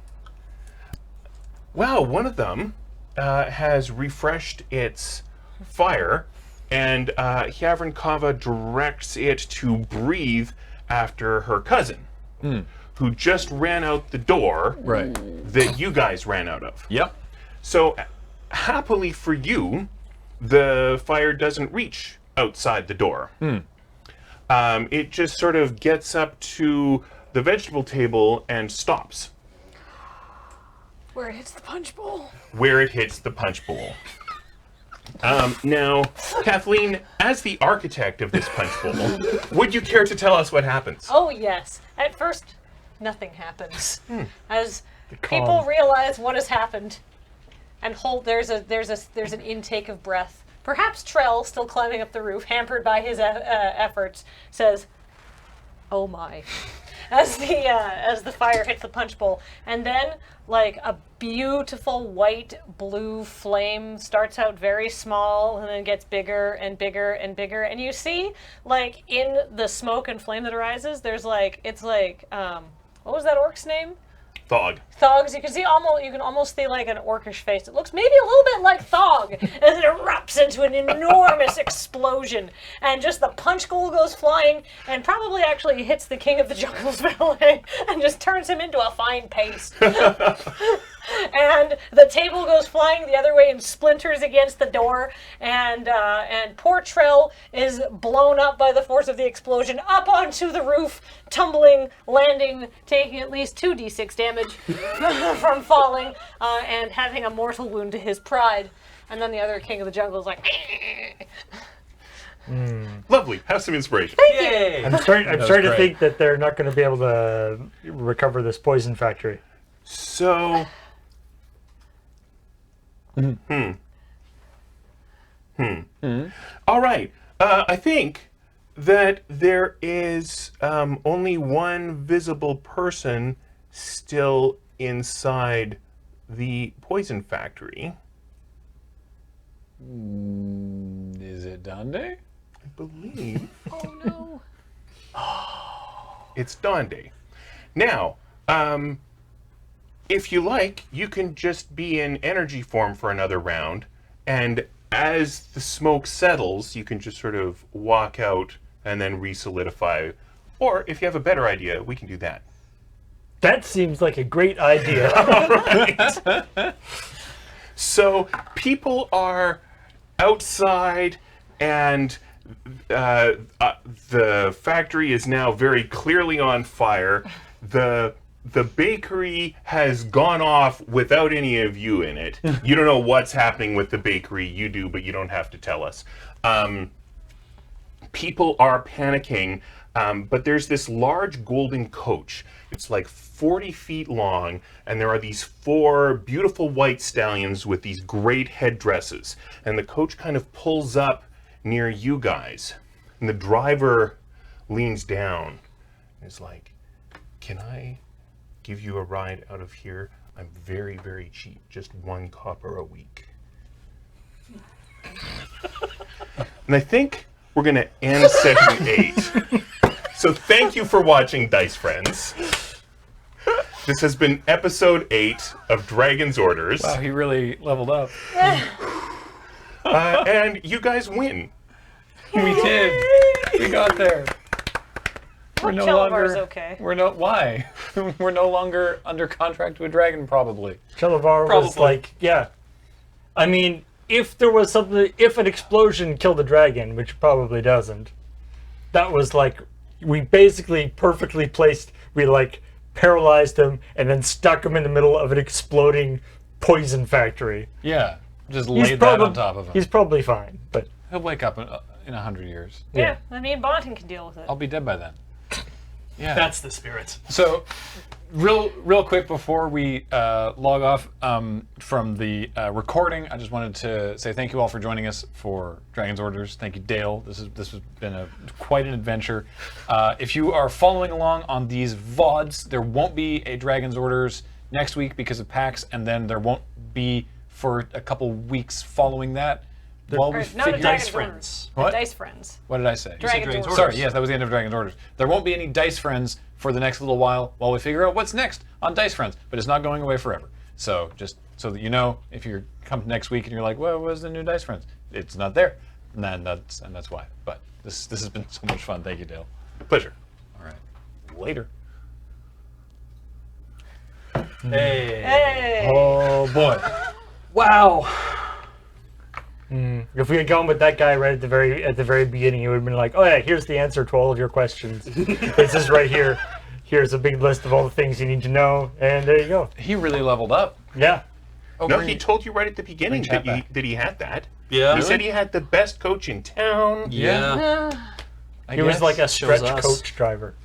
Wow, one of them has refreshed its fire, and Hyavrin Kava directs it to breathe after her cousin, who just ran out the door Right. that you guys ran out of. Yep. So, happily for you, the fire doesn't reach outside the door. It just sort of gets up to the vegetable table and stops Where it hits the punch bowl. where it hits the punch bowl. Now, Kathleen, as the architect of this punch bowl, would you care to tell us what happens? Oh yes. At first, nothing happens. As people calm. realize what has happened, and there's an intake of breath. Perhaps Trell, still climbing up the roof, hampered by his efforts, says, "Oh my," as the fire hits the punch bowl, and then like a beautiful white blue flame starts out very small and then gets bigger and bigger and bigger, and you see like in the smoke and flame that arises, there's like what was that orc's name? Thog. Thogs. You can almost see like an orcish face. It looks maybe a little bit like Thog, as it erupts into an enormous explosion, and just the punch bowl goes flying, and probably actually hits the king of the jungle's valet, and just turns him into a fine paste. And the table goes flying the other way and splinters against the door, and poor Trell is blown up by the force of the explosion up onto the roof, tumbling, landing, taking at least 2d6 damage from falling, and having a mortal wound to his pride. And then the other king of the jungle is like, Lovely. Have some inspiration. Yay! I'm starting to great. think that they're not going to be able to recover this poison factory. So, All right. I think that there is only one visible person still inside the poison factory. Is it Dande? I believe oh no. it's Donde. Now, if you like, you can just be in energy form for another round, and as the smoke settles, you can just sort of walk out and then re-solidify. Or if you have a better idea, we can do that. That seems like a great idea. Right. So people are outside, and the factory is now very clearly on fire. The bakery has gone off without any of you in it. You don't know what's happening with the bakery. You do, but you don't have to tell us. People are panicking, but there's this large golden coach. It's like 40 feet long, and there are these 4 beautiful white stallions with these great headdresses. And the coach kind of pulls up near you guys. And the driver leans down and is like, "Can I give you a ride out of here? I'm very, very cheap. Just 1 copper a week." And I think we're going to end session 8. So thank you for watching, Dice Friends. This has been episode 8 of Dragon's Orders. Wow, he really leveled up. And you guys win. We did. We got there. We're no Chalavar's longer okay. We're no why? We're no longer under contract to a dragon, probably. Chalavar was Probably. like, yeah. I mean, if there was something, if an explosion killed a dragon, which probably doesn't, that was like, we basically perfectly placed, we like paralyzed him and then stuck him in the middle of an exploding poison factory. Yeah, just laid that on top of him. He's probably fine, but He'll wake up in 100 years. Yeah, I mean, Bonton can deal with it. I'll be dead by then. Yeah. That's the spirit. So, real quick before we log off from the recording, I just wanted to say thank you all for joining us for Dragon's Orders. Thank you, Dale. This has been quite an adventure. If you are following along on these VODs, there won't be a Dragon's Orders next week because of PAX, and then there won't be for a couple weeks following that. While we Or, not a figure- Dragon's Dice Orders. Friends. What? Dice Friends. What did I say? Dragon's Dragon's Orders. Sorry, yes, that was the end of Dragon's Orders. There won't be any Dice Friends for the next little while we figure out what's next on Dice Friends, but it's not going away forever. So just so that you know, if you come next week and you're like, "Well, where's the new Dice Friends?" It's not there, and that's why. But this has been so much fun. Thank you, Dale. Pleasure. All right, later. Hey. Hey! Oh boy. Wow. if we had gone with that guy right at the very beginning, it would have been like, oh yeah, here's the answer to all of your questions. This is right here. Here's a big list of all the things you need to know, and there you go. He really leveled up. Yeah. Oh, No, bring- he told you right at the beginning Bring chat that he had that. Yeah. He said he had the best coach in town. Yeah. I He was guess. like a Shows stretch us. coach driver.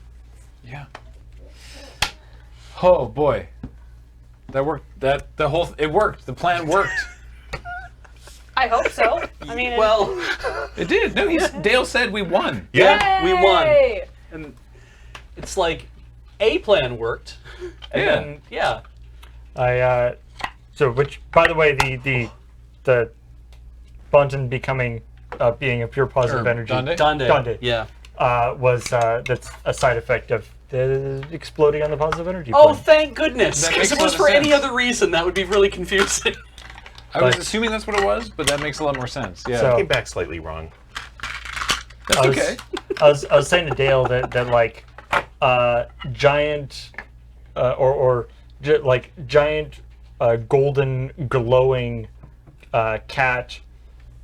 Yeah. Oh boy. That worked. It worked. The plan worked. I hope so. I mean, Well, It did. No, Dale said we won. Yeah. we won. Yay! And it's like a plan worked. And Yeah. then, yeah. Which, by the way, the Bunton becoming being a pure positive Or energy Dande? Dande. Yeah. was that's a side effect of the exploding on the positive energy. Oh, plane. thank goodness. That Because makes if a it was lot for of any sense. other reason, that would be really confusing. I was But- assuming that's what it was, but that makes a lot more sense. Yeah. So- Came back slightly wrong. That's I was, okay. I was saying to Dale that like giant giant golden glowing cat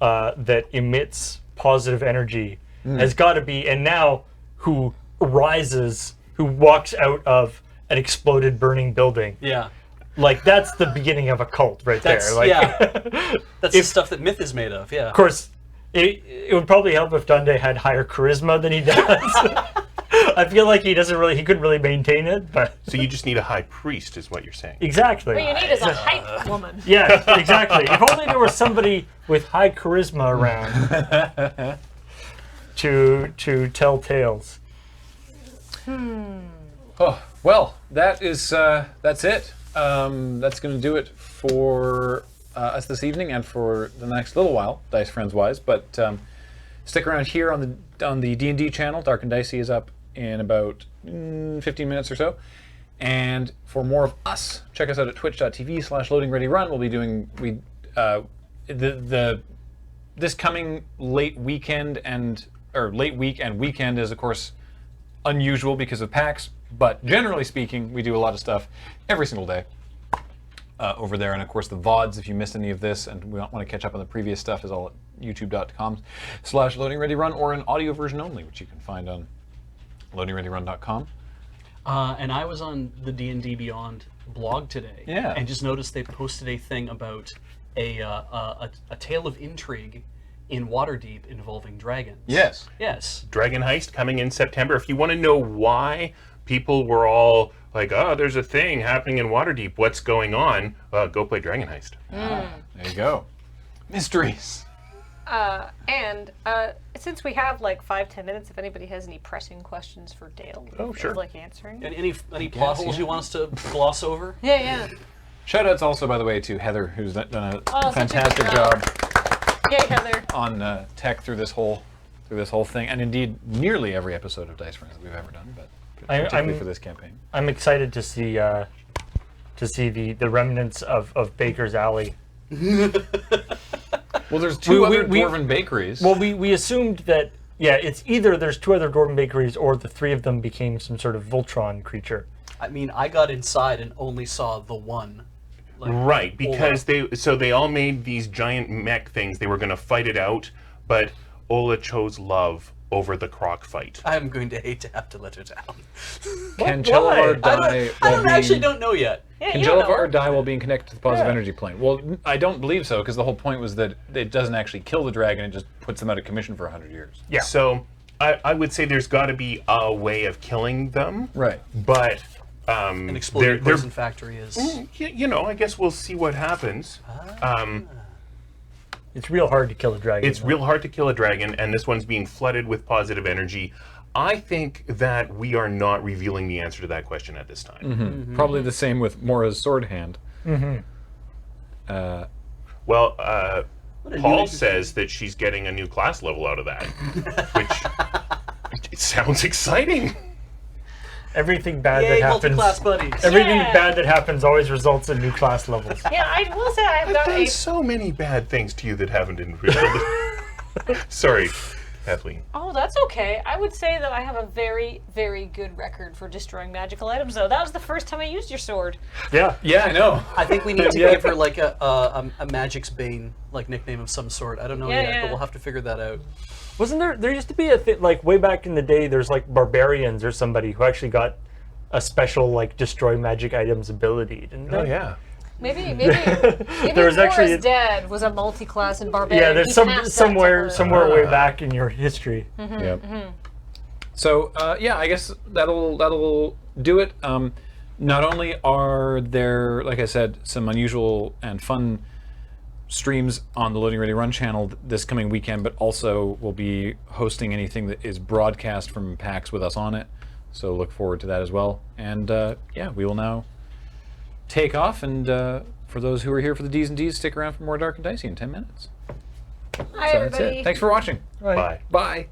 that emits positive energy has got to be, and now who walks out of an exploded burning building. Yeah. Like that's the beginning of a cult right That's, there. Like, yeah. That's the stuff that myth is made of, yeah. Of course, it would probably help if Dande had higher charisma than he does. I feel like he couldn't really maintain it, but So you just need a high priest, is what you're saying. exactly. What you need is a hype woman. Yeah, exactly. If only there was somebody with high charisma around to tell tales. Oh, well, that's it. That's going to do it for us this evening and for the next little while, Dice Friends wise. But stick around here on the D&D channel. Dark and Dicey is up in about 15 minutes or so. And for more of us, check us out at twitch.tv/loadingreadyrun. We'll be doing this coming late week and weekend is of course unusual because of PAX, but generally speaking, we do a lot of stuff every single day over there. And of course, the VODs, if you missed any of this and we want to catch up on the previous stuff, is all at youtube.com/loadingreadyrun or an audio version only, which you can find on loadingreadyrun.com. And I was on the D&D Beyond blog today, Yeah. and just noticed they posted a thing about a tale of intrigue in Waterdeep involving dragons. Yes. Yes. Dragon Heist coming in September. If you want to know why people were all like, oh, there's a thing happening in Waterdeep, what's going on? Go play Dragon Heist. There you go. Mysteries. And since we have like 5-10 minutes, if anybody has any pressing questions for Dale, Oh, sure. like answering. And any plot holes you want us to gloss over? Yeah. Shout outs also, by the way, to Heather, who's done a Oh, such a fantastic good job Yay, Heather. on tech through this whole thing, and indeed nearly every episode of Dice Friends that we've ever done, but particularly for this campaign. I'm excited to see the remnants of Baker's Alley. Well, there's two We- other we- dwarven bakeries. Well, we assumed that Yeah, it's either there's 2 other dwarven bakeries or the 3 of them became some sort of Voltron creature. I mean, I got inside and only saw the one. Like, Right, because they all made these giant mech things. They were going to fight it out, but Ola chose love over the croc fight. I'm going to hate to have to let her down. Can Why? Chelavar die? Don't know yet. Yeah, Can you don't know. Chelavar die while being connected to the positive Yeah. energy plane? Well, I don't believe so, because the whole point was that it doesn't actually kill the dragon; it just puts them out of commission for 100 years. Yeah. So I would say there's got to be a way of killing them, Right. but An exploding poison factory is. I guess we'll see what happens. It's real hard to kill a dragon. It's real hard to kill a dragon, and this one's being flooded with positive energy. I think that we are not revealing the answer to that question at this time. Probably the same with Mora's sword hand. Well, a new Paul interesting- says that she's getting a new class level out of that, which it sounds exciting. Everything bad Yay, that happens. multi-class buddies. Everything Yeah. bad that happens always results in new class levels. Yeah, I will say I've got Done a. so many bad things to you that haven't been revealed. Sorry, Kathleen. Oh, that's okay. I would say that I have a very, very good record for destroying magical items, though. That was the first time I used your sword. Yeah. Yeah, I know. I think we need to Yeah. give her like a Magic's Bane like nickname of some sort. I don't know Yeah, yet, yeah. but we'll have to figure that out. Wasn't there used to be a thing, like way back in the day, there's like barbarians or somebody who actually got a special like destroy magic items ability, didn't they? Oh yeah. Maybe There was Mora's actually- dad was a multi-class and barbarian. Yeah, there's He some passed that somewhere somewhere. way back in your history. Yep. So yeah, I guess that'll do it. Not only are there, like I said, some unusual and fun streams on the Loading Ready Run channel this coming weekend, but also we'll be hosting anything that is broadcast from PAX with us on it. So look forward to that as well. And yeah, we will now take off. And for those who are here for the D's and D's, stick around for more Dark and Dicey in 10 minutes. Hi, So that's everybody. it. Thanks for watching. Bye. Bye.